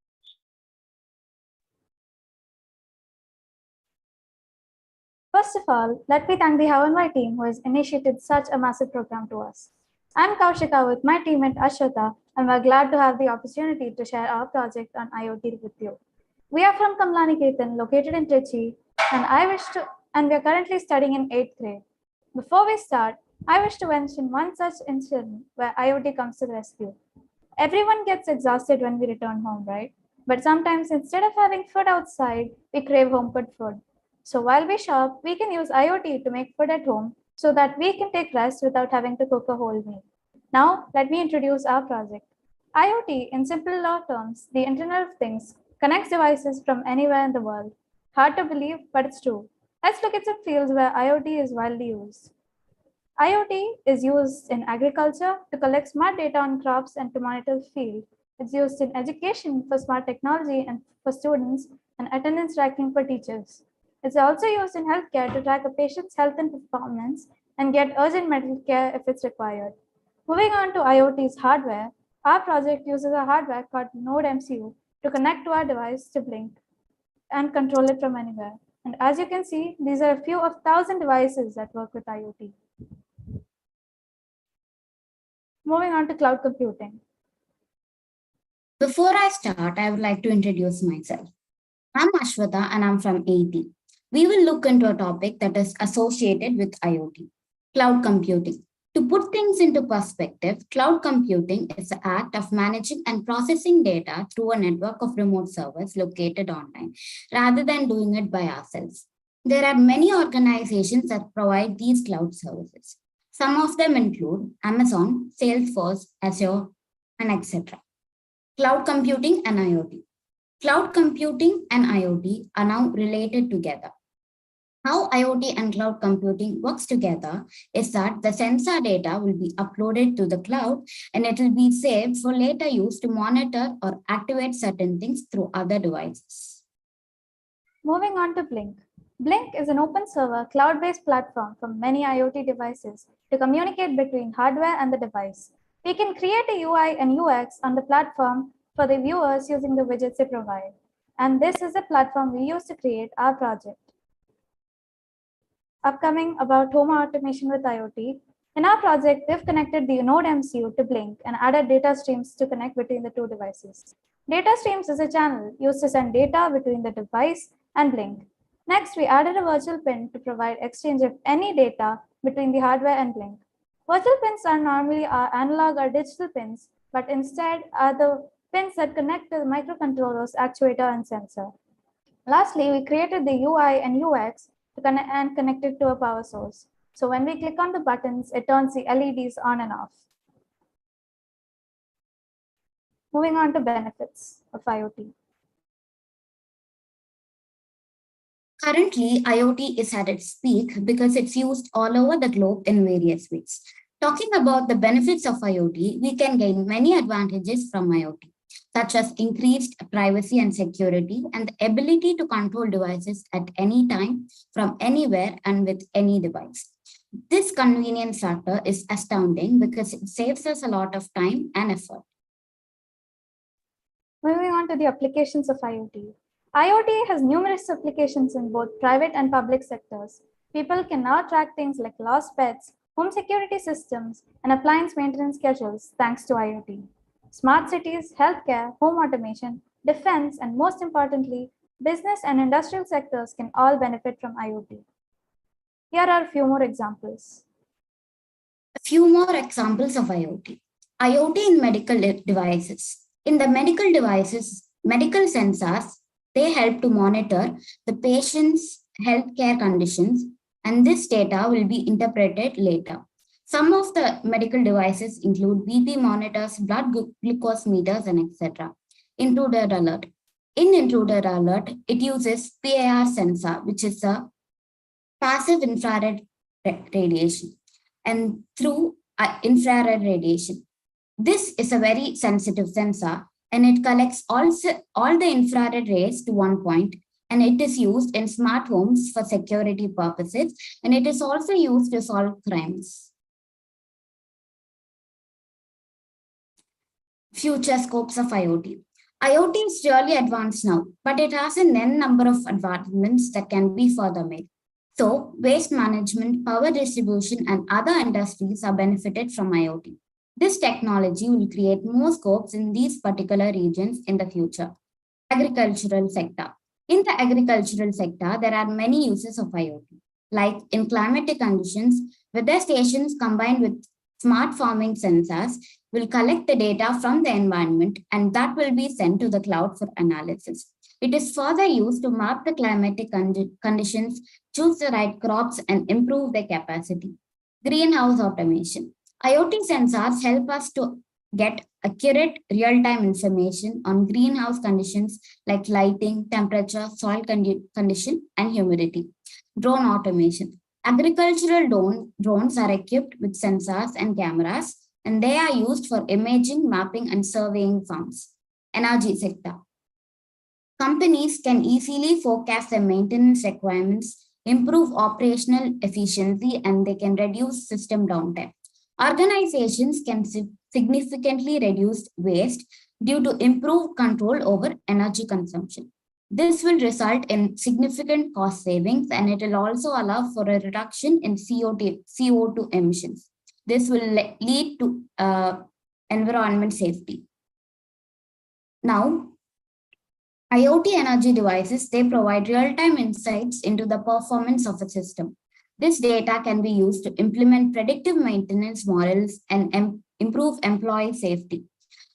First of all, let me thank the How and My team who has initiated such a massive program to us. I'm Kaushika with my teammate Ashwata, and we're glad to have the opportunity to share our project on IoT with you. We are from Kamlaniketan, located in Trichy, and we are currently studying in 8th grade. Before we start, I wish to mention one such incident where IoT comes to the rescue. Everyone gets exhausted when we return home, right? But sometimes instead of having food outside, we crave home-cooked food. So while we shop, we can use IoT to make food at home so that we can take rest without having to cook a whole meal. Now, let me introduce our project. IoT, in simpler terms, the Internet of Things, connects devices from anywhere in the world. Hard to believe, but it's true. Let's look at some fields where IoT is widely used. IoT is used in agriculture to collect smart data on crops and to monitor the field. It's used in education for smart technology and for students and attendance tracking for teachers. It's also used in healthcare to track a patient's health and performance and get urgent medical care if it's required. Moving on to IoT's hardware, our project uses a hardware called Node MCU to connect to our device to Blink and control it from anywhere. And as you can see, these are a few of 1,000 devices that work with IoT. Moving on to cloud computing. Before I start, I would like to introduce myself. I'm Ashwata and I'm from AT. We will look into a topic that is associated with IoT, cloud computing. To put things into perspective, cloud computing is the act of managing and processing data through a network of remote servers located online, rather than doing it by ourselves. There are many organizations that provide these cloud services. Some of them include Amazon, Salesforce, Azure, and etc. Cloud computing and IoT. Cloud computing and IoT are now related together. How IoT and cloud computing works together is that the sensor data will be uploaded to the cloud and it will be saved for later use to monitor or activate certain things through other devices. Moving on to Blink. Blink is an open server cloud-based platform for many IoT devices to communicate between hardware and the device. We can create a UI and UX on the platform for the viewers using the widgets they provide. And this is the platform we use to create our project. Upcoming about home automation with IoT. In our project, we've connected the Node MCU to Blink and added data streams to connect between the two devices. Data streams is a channel used to send data between the device and Blink. Next, we added a virtual pin to provide exchange of any data between the hardware and Blink. Virtual pins are normally analog or digital pins, but instead are the pins that connect to the microcontrollers, actuator, and sensor. Lastly, we created the UI and UX to connect it to a power source. So when we click on the buttons, it turns the LEDs on and off. Moving on to benefits of IoT. Currently, IoT is at its peak because it's used all over the globe in various ways. Talking about the benefits of IoT, we can gain many advantages from IoT, such as increased privacy and security and the ability to control devices at any time, from anywhere and with any device. This convenience factor is astounding because it saves us a lot of time and effort. Moving on to the applications of IoT. IoT has numerous applications in both private and public sectors. People can now track things like lost pets, home security systems, and appliance maintenance schedules thanks to IoT. Smart cities, healthcare, home automation, defense, and most importantly, business and industrial sectors can all benefit from IoT. Here are a few more examples. A few more examples of IoT. IoT in medical devices. In the medical devices, medical sensors, they help to monitor the patient's healthcare conditions, and this data will be interpreted later. Some of the medical devices include BP monitors, blood glucose meters, and etc. Intruder alert. In intruder alert, it uses PIR sensor, which is a passive infrared radiation, and through infrared radiation. This is a very sensitive sensor and it collects all the infrared rays to one point, and it is used in smart homes for security purposes, and it is also used to solve crimes. Future scopes of IoT. IoT is really advanced now, but it has an n number of advancements that can be further made. So, waste management, power distribution, and other industries are benefited from IoT. This technology will create more scopes in these particular regions in the future. Agricultural sector. In the agricultural sector, there are many uses of IoT, like in climatic conditions, weather stations combined with smart farming sensors will collect the data from the environment and that will be sent to the cloud for analysis. It is further used to map the climatic conditions, choose the right crops, and improve their capacity. Greenhouse automation. IoT sensors help us to get accurate real-time information on greenhouse conditions like lighting, temperature, soil condition, and humidity. Drone automation. Agricultural drones are equipped with sensors and cameras, and they are used for imaging, mapping, and surveying farms. Energy sector. Companies can easily forecast their maintenance requirements, improve operational efficiency, and they can reduce system downtime. Organizations can significantly reduce waste due to improved control over energy consumption. This will result in significant cost savings, and it will also allow for a reduction in CO2 emissions. This will lead to environment safety. Now, IoT energy devices, they provide real-time insights into the performance of a system. This data can be used to implement predictive maintenance models and improve employee safety.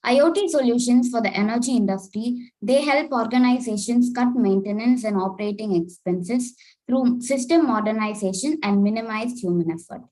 IoT solutions for the energy industry, they help organizations cut maintenance and operating expenses through system modernization and minimize human effort.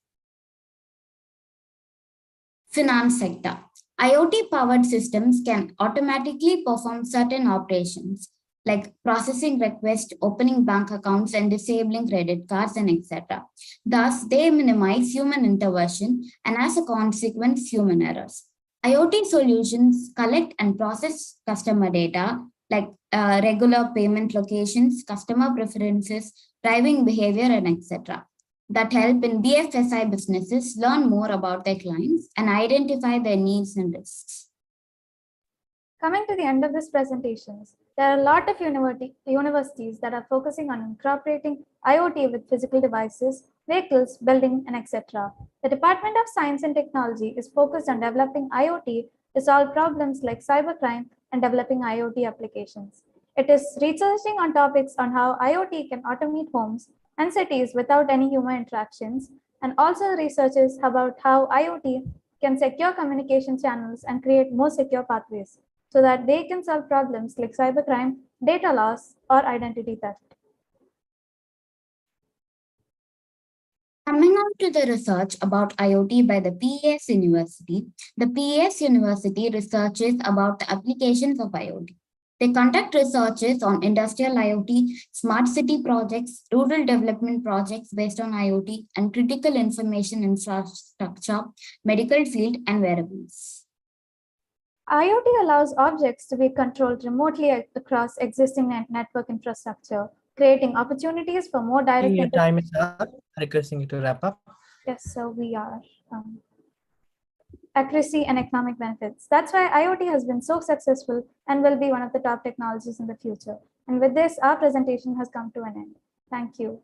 Finance sector. IoT-powered systems can automatically perform certain operations like processing requests, opening bank accounts, and disabling credit cards, and etc. Thus, they minimize human intervention and as a consequence, human errors. IoT solutions collect and process customer data like regular payment locations, customer preferences, driving behavior, and etc. that help in BFSI businesses learn more about their clients and identify their needs and risks. Coming to the end of this presentations, there are a lot of universities that are focusing on incorporating IoT with physical devices, vehicles, building, and etc. The Department of Science and Technology is focused on developing IoT to solve problems like cybercrime and developing IoT applications. It is researching on topics on how IoT can automate homes and cities without any human interactions, and also researches about how IoT can secure communication channels and create more secure pathways so that they can solve problems like cybercrime, data loss, or identity theft. Coming on to the research about IoT by the PES University, the PES University researches about the applications of IoT. They conduct researches on industrial IoT, smart city projects, rural development projects based on IoT, and critical information infrastructure, medical field, and wearables. IoT allows objects to be controlled remotely across existing network infrastructure, creating opportunities for more direct. Your time is up. Requesting you to wrap up. Yes, so we are. Accuracy and economic benefits. That's why IoT has been so successful and will be one of the top technologies in the future. And with this, our presentation has come to an end. Thank you.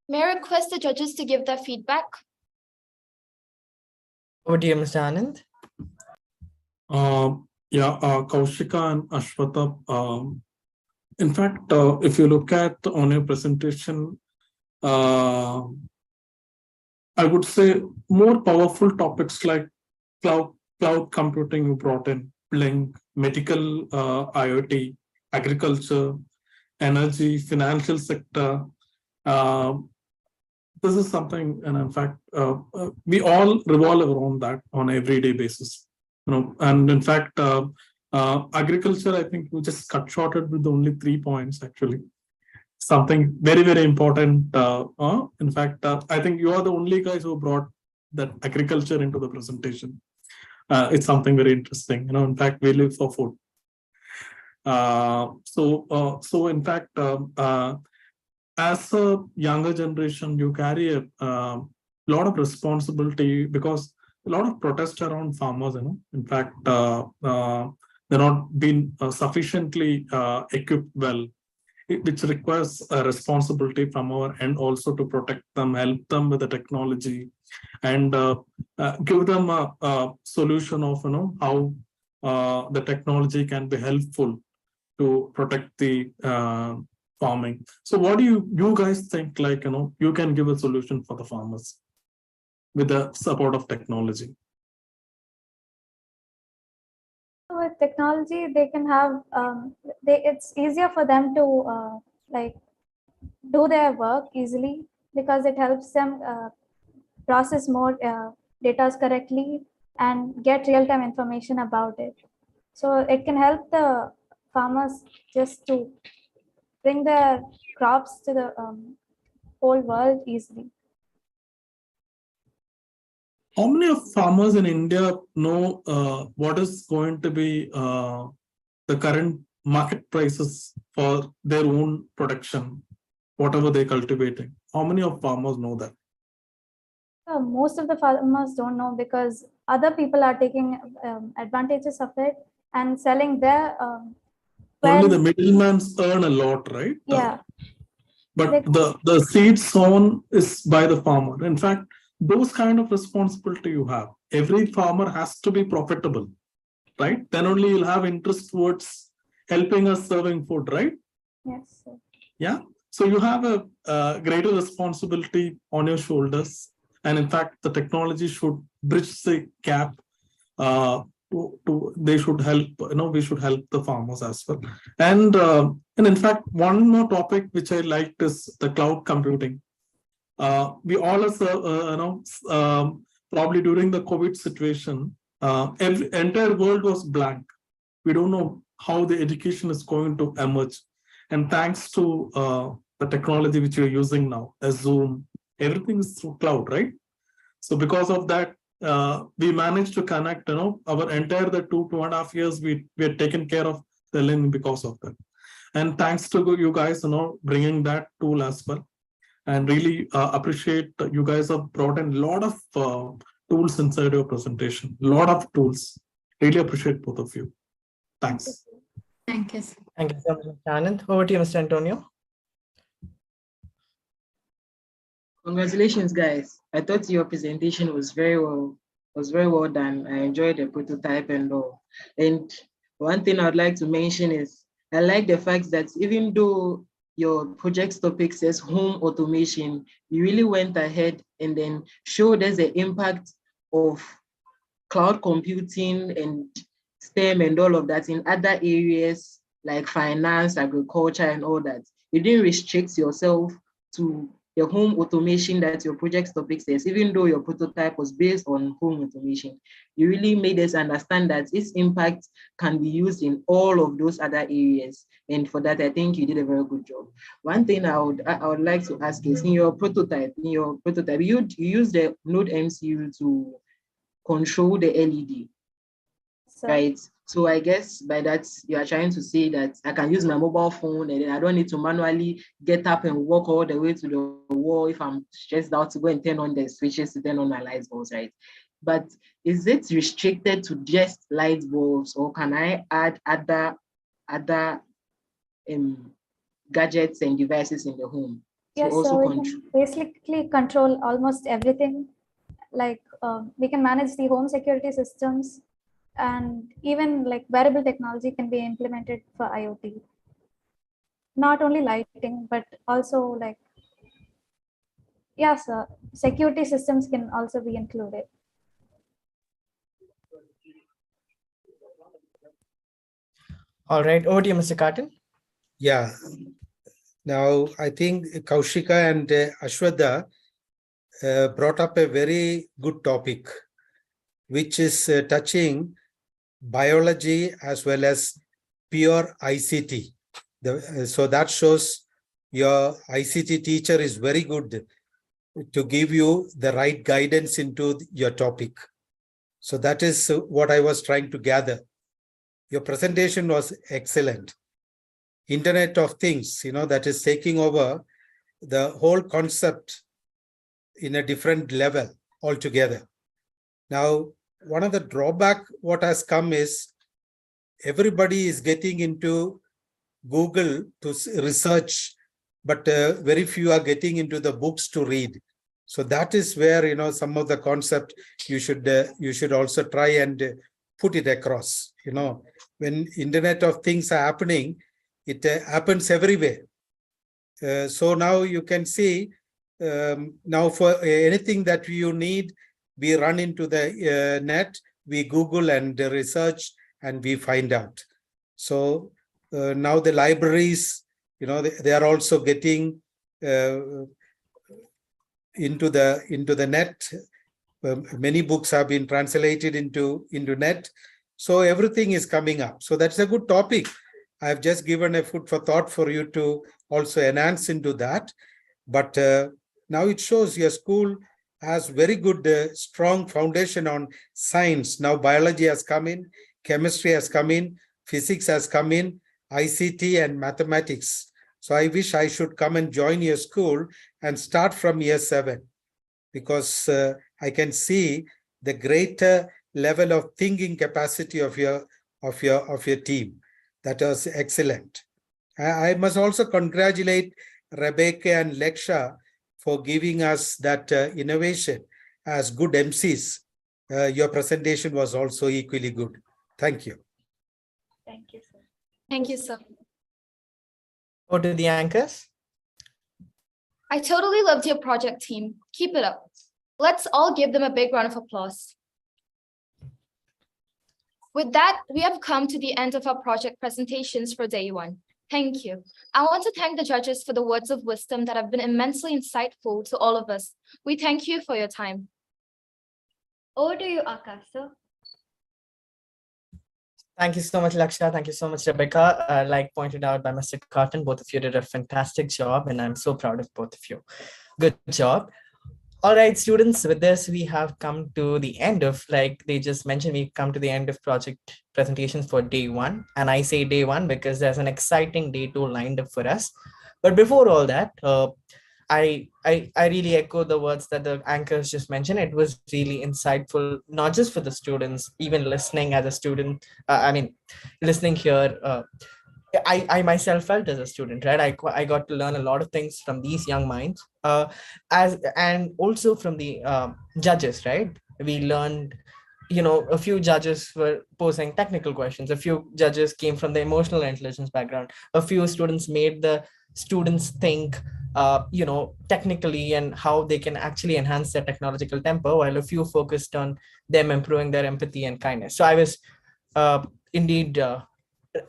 May I request the judges to give their feedback? Over to you, Mr. Anand. Kaushika and Ashwata, in fact, if you look at on your presentation, I would say more powerful topics like cloud computing you brought in, Blink, medical IoT, agriculture, energy, financial sector. This is something, and in fact, we all revolve around that on an everyday basis. And in fact, agriculture, I think we just cut shorted with only 3 points actually. Something very, very important. In fact, I think you are the only guys who brought that agriculture into the presentation. It's something very interesting. In fact, we live for food. So in fact, as a younger generation, you carry a lot of responsibility because a lot of protests around farmers. In fact, they're not being sufficiently equipped well, which requires a responsibility from our end also to protect them, help them with the technology, and give them a solution of how the technology can be helpful to protect the farming. So what do you guys think, like, you can give a solution for the farmers with the support of technology? With technology, they can have, it's easier for them to like do their work easily because it helps them process more data correctly and get real-time information about it. So it can help the farmers just to bring their crops to the whole world easily. How many of farmers in India know what is going to be the current market prices for their own production, whatever they're cultivating? How many of farmers know that? Most of the farmers don't know because other people are taking advantages of it and selling their. Only the middlemen earn a lot, right? Yeah. But the seed sown is by the farmer. In fact, those kind of responsibility you have. Every farmer has to be profitable, right? Then only you'll have interest towards helping us serving food, right? Yes. Sir. Yeah. So you have a greater responsibility on your shoulders. And in fact, the technology should bridge the gap. They should help, we should help the farmers as well. And in fact, one more topic which I liked is the cloud computing. We all probably during the COVID situation, entire world was blank. We don't know how the education is going to emerge. And thanks to the technology which you're using now, as Zoom, everything is through cloud, right? So because of that, we managed to connect, our entire the 2.5 years, we had taken care of the learning because of that. And thanks to you guys, bringing that tool as well. And really appreciate you guys have brought in a lot of tools inside your presentation, a lot of tools. Really appreciate both of you. Thanks. Thank you. Thank you so much, Mr. Anand. Over to you, Mr. Antonio. Congratulations, guys. I thought your presentation was very well done. I enjoyed the prototype and all. And one thing I'd like to mention is I like the fact that even though your project topic says home automation, you really went ahead and then showed us the impact of cloud computing and STEM and all of that in other areas like finance, agriculture, and all that. You didn't restrict yourself to the home automation that your project topic says, even though your prototype was based on home automation. You really made us understand that its impact can be used in all of those other areas. And for that, I think you did a very good job. One thing I would like to ask is in your prototype, you use the Node MCU to control the LED, right? So I guess by that, you are trying to say that I can use my mobile phone and then I don't need to manually get up and walk all the way to the wall if I'm stressed out to go and turn on the switches to turn on my light bulbs, right? But is it restricted to just light bulbs, or can I add other gadgets and devices in the home? Yes, so we can basically control almost everything. Like we can manage the home security systems, and even like wearable technology can be implemented for IoT. Not only lighting, but also like, yes, security systems can also be included. All right, over to you, Mr. Carton. Yeah. Now, I think Kaushika and Ashwada brought up a very good topic, which is touching biology as well as pure ICT. So that shows your ICT teacher is very good to give you the right guidance into your topic. So that is what I was trying to gather. Your presentation was excellent. Internet of Things, that is taking over the whole concept in a different level altogether. Now, one of the drawback what has come is everybody is getting into Google to research, but very few are getting into the books to read. So that is where, some of the concept you should also try and put it across. When Internet of Things are happening, it happens everywhere. So now you can see, now for anything that you need, we run into the net, we Google and research, and we find out. So now the libraries, they are also getting into the net Many books have been translated into net. So everything is coming up. So that's a good topic. I've just given a food for thought for you to also enhance into that. But now it shows your school has very good, strong foundation on science. Now biology has come in, chemistry has come in, physics has come in, ICT and mathematics. So I wish I should come and join your school and start from year 7, because I can see the greater level of thinking capacity of your team. That was excellent. I must also congratulate Rebecca and Leksha for giving us that innovation as good MCs. Your presentation was also equally good. Thank you. Thank you, sir. Thank you, sir. Go to the anchors. I totally loved your project, team. Keep it up. Let's all give them a big round of applause. With that, we have come to the end of our project presentations for day 1. Thank you. I want to thank the judges for the words of wisdom that have been immensely insightful to all of us. We thank you for your time. Over to you, Akash, sir. Thank you so much, Laksha. Thank you so much, Rebecca. Like pointed out by Mr. Cotton, both of you did a fantastic job, and I'm so proud of both of you. Good job. All right, students, with this, we have come to the end of, like they just mentioned, we've come to the end of project presentations for day 1. And I say day 1 because there's an exciting day 2 lined up for us. But before all that, I really echo the words that the anchors just mentioned. It was really insightful, not just for the students, even listening as a student. Listening here, I myself felt as a student, right? I got to learn a lot of things from these young minds, and also from the judges, right? We learned, a few judges were posing technical questions. A few judges came from the emotional intelligence background. A few students made the students think, technically, and how they can actually enhance their technological temper, while a few focused on them improving their empathy and kindness. So I was indeed,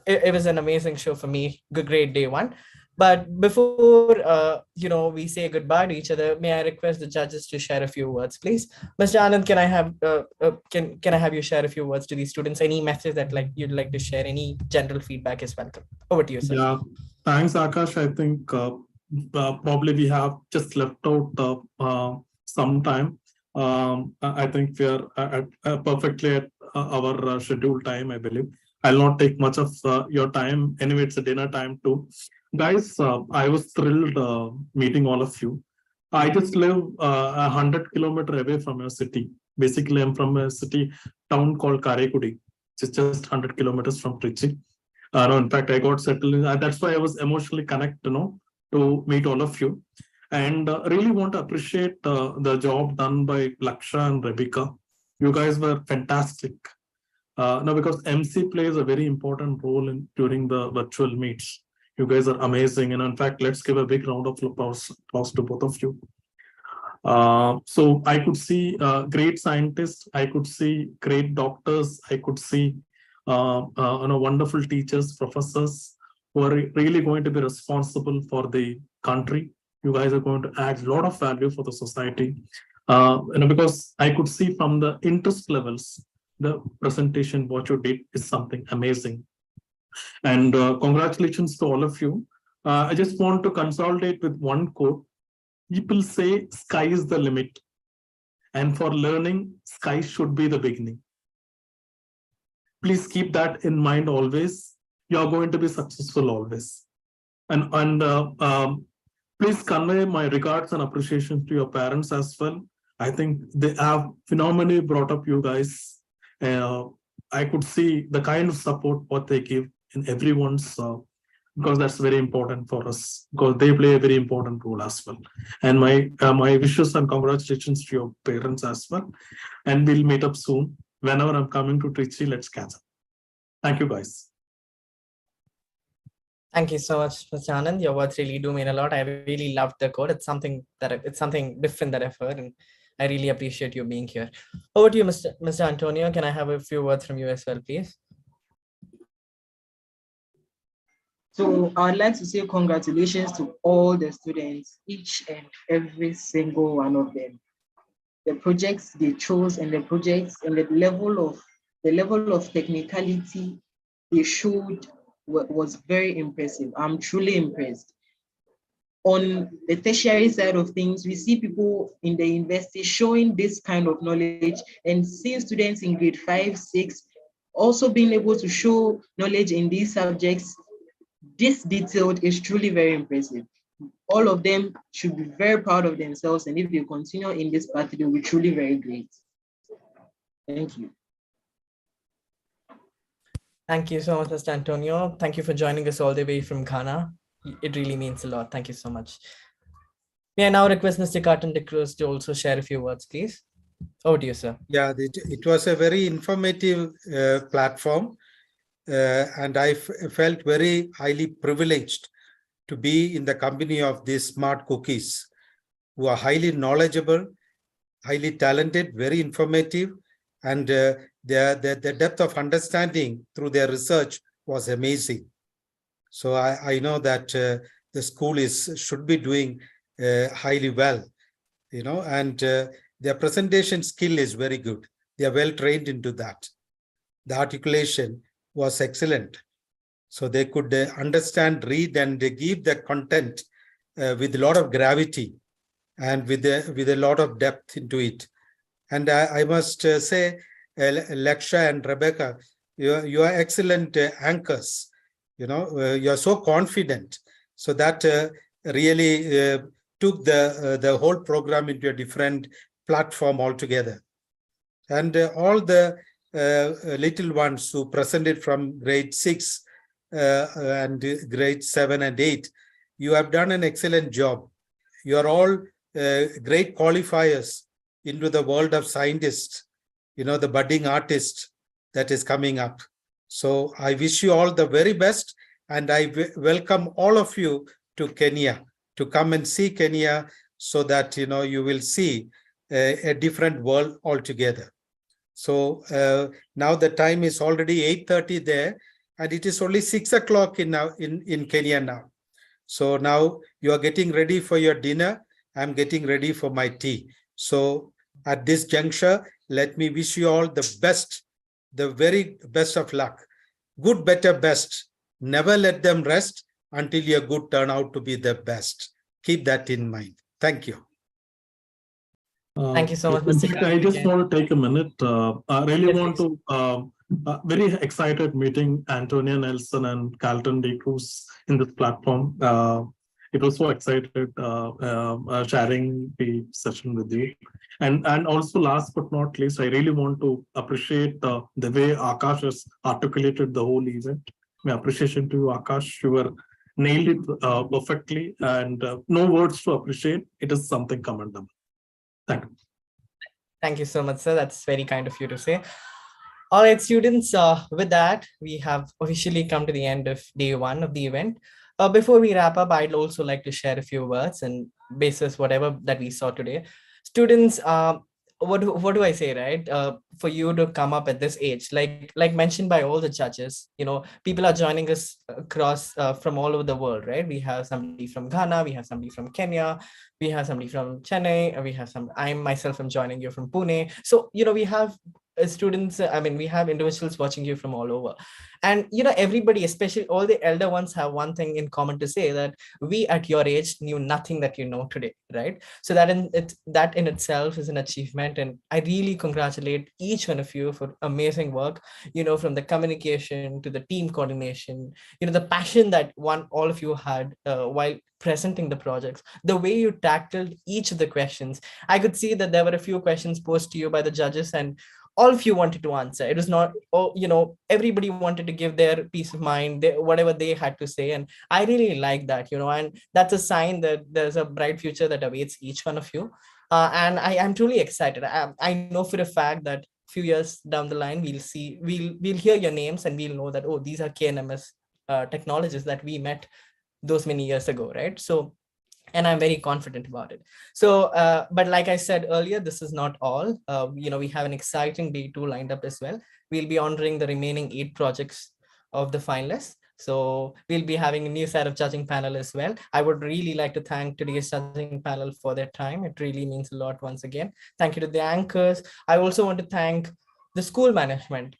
it was an amazing show for me. Great day 1. But before we say goodbye to each other, may I request the judges to share a few words, please? Mr. Anand, can I have can I have you share a few words to these students? Any message that you'd like to share? Any general feedback is welcome. Over to you, sir. Yeah, thanks, Akash. I think probably we have just left out some time. I think we are perfectly at our scheduled time, I believe. I'll not take much of your time. Anyway, it's a dinner time too. Guys, I was thrilled meeting all of you. I just live 100 kilometers away from your city. Basically, I'm from a town called Karekudi, which is just 100 kilometers from Trichy. No, in fact, I got settled in. That's why I was emotionally connected, to meet all of you. And really want to appreciate the job done by Laksha and Rebecca. You guys were fantastic. Because MC plays a very important role during the virtual meets. You guys are amazing. And in fact, let's give a big round of applause to both of you. So I could see great scientists. I could see great doctors. I could see wonderful teachers, professors who are really going to be responsible for the country. You guys are going to add a lot of value for the society. Because I could see from the interest levels, the presentation, what you did is something amazing. And congratulations to all of you. I just want to consolidate with one quote. People say sky is the limit. And for learning, sky should be the beginning. Please keep that in mind always. You're going to be successful always. And please convey my regards and appreciation to your parents as well. I think they have phenomenally brought up you guys. I could see the kind of support what they give in everyone's, because that's very important for us, because they play a very important role as well. And my wishes and congratulations to your parents as well. And we'll meet up soon. Whenever I'm coming to Trichy, let's catch up. Thank you, guys. Thank you so much, Mr. Anand. Your words really do mean a lot. I really loved the code. It's something different that I've heard, and I really appreciate you being here. Over to you, Mr. Antonio. Can I have a few words from you as well, please? So I'd like to say congratulations to all the students, each and every single one of them. projects they chose and the projects and the level of technicality they showed was very impressive. I'm truly impressed. On the tertiary side of things, we see people in the university showing this kind of knowledge and seeing students in grade 5, 6 also being able to show knowledge in these subjects. This detailed is truly very impressive. All of them should be very proud of themselves, and if they continue in this path, they will be truly very great. Thank you. Thank you so much, Mr. Antonio. Thank you for joining us all the way from Ghana. It really means a lot. Thank you so much. May I now request Mr. Carton de Cruz to also share a few words, please? Over to you, sir. Yeah, it was a very informative platform, and I felt very highly privileged to be in the company of these smart cookies who are highly knowledgeable, highly talented, very informative, and the depth of understanding through their research was amazing. So I know that the school should be doing highly well, and their presentation skill is very good. They are well trained into that. The articulation was excellent. So they could understand, read, and they give the content with a lot of gravity and with a lot of depth into it. And I must say, Leksha and Rebecca, you are excellent anchors. You are so confident. So that really took the whole program into a different platform altogether. And all the little ones who presented from grade 6 and grade 7 and 8, you have done an excellent job. You are all great qualifiers into the world of scientists, the budding artist that is coming up. So I wish you all the very best, and I welcome all of you to Kenya, to come and see Kenya, so that you will see a different world altogether. So now the time is already 8:30 there, and it is only 6 o'clock in Kenya now. So now you are getting ready for your dinner. I'm getting ready for my tea. So at this juncture, let me wish you all the best, the very best of luck. Good, better, best. Never let them rest until your good turn out to be the best. Keep that in mind. Thank you. Thank you so much, In Mr. fact, I just want to take a minute. I really want to, very excited meeting Antonia Nelson and Carlton de Cruz in this platform. It was so excited sharing the session with you. And also, last but not least, I really want to appreciate the way Akash has articulated the whole event. My appreciation to you, Akash. You were nailed it perfectly, and no words to appreciate. It is something commendable. Thank you. Thank you so much, sir. That's very kind of you to say. All right, students, with that, we have officially come to the end of day 1 of the event. Before we wrap up, I'd also like to share a few words and basis whatever that we saw today. Students, what do I say, right? For you to come up at this age, like mentioned by all the judges, people are joining us across from all over the world, right? We have somebody from Ghana, we have somebody from Kenya, we have somebody from Chennai, I myself am joining you from Pune. So, we have students, we have individuals watching you from all over. And, everybody, especially all the elder ones, have one thing in common to say, that we at your age knew nothing that you know today, right? So that in itself is an achievement. And I really congratulate each one of you for amazing work, from the communication to the team coordination, the passion that all of you had while presenting the projects, the way you tackled each of the questions. I could see that there were a few questions posed to you by the judges, and all of you wanted to answer. It was not, everybody wanted to give their peace of mind, whatever they had to say. And I really like that, and that's a sign that there's a bright future that awaits each one of you. And I am truly excited. I know for a fact that few years down the line, we'll hear your names, and we'll know that, oh, these are KNMS technologists that we met those many years ago, right? So, and I'm very confident about it. So, but like I said earlier, this is not all. We have an exciting day 2 lined up as well. We'll be honoring the remaining 8 projects of the finalists. So we'll be having a new set of judging panel as well. I would really like to thank today's judging panel for their time. It really means a lot once again. Thank you to the anchors. I also want to thank the school management.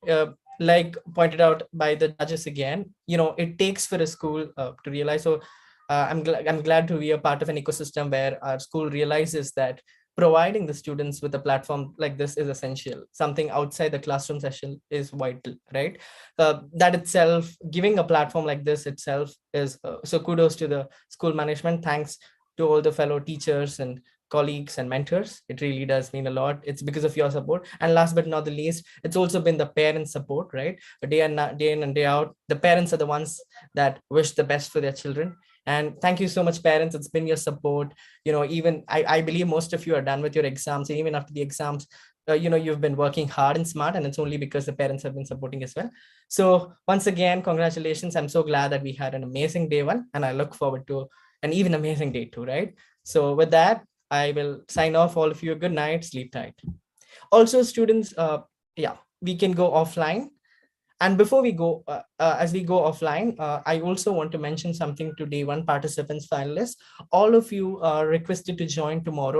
Like pointed out by the judges again, it takes for a school to realize. So I'm glad to be a part of an ecosystem where our school realizes that providing the students with a platform like this is essential. Something outside the classroom session is vital, right? That itself, giving a platform like this itself is so kudos to the school management. Thanks to all the fellow teachers and colleagues and mentors. It really does mean a lot. It's because of your support. And last but not the least, it's also been the parents' support, right? Day in and day out, the parents are the ones that wish the best for their children. And thank you so much, parents. It's been your support. Even I believe most of you are done with your exams. And even after the exams, you've been working hard and smart, and it's only because the parents have been supporting as well. So once again, congratulations. I'm so glad that we had an amazing day one, and I look forward to an even amazing day two, right? So with that, I will sign off. All of you, good night, sleep tight. Also, students, yeah, we can go offline. And before we go, as we go offline, I also want to mention something to day one participants, finalists. All of you are requested to join tomorrow.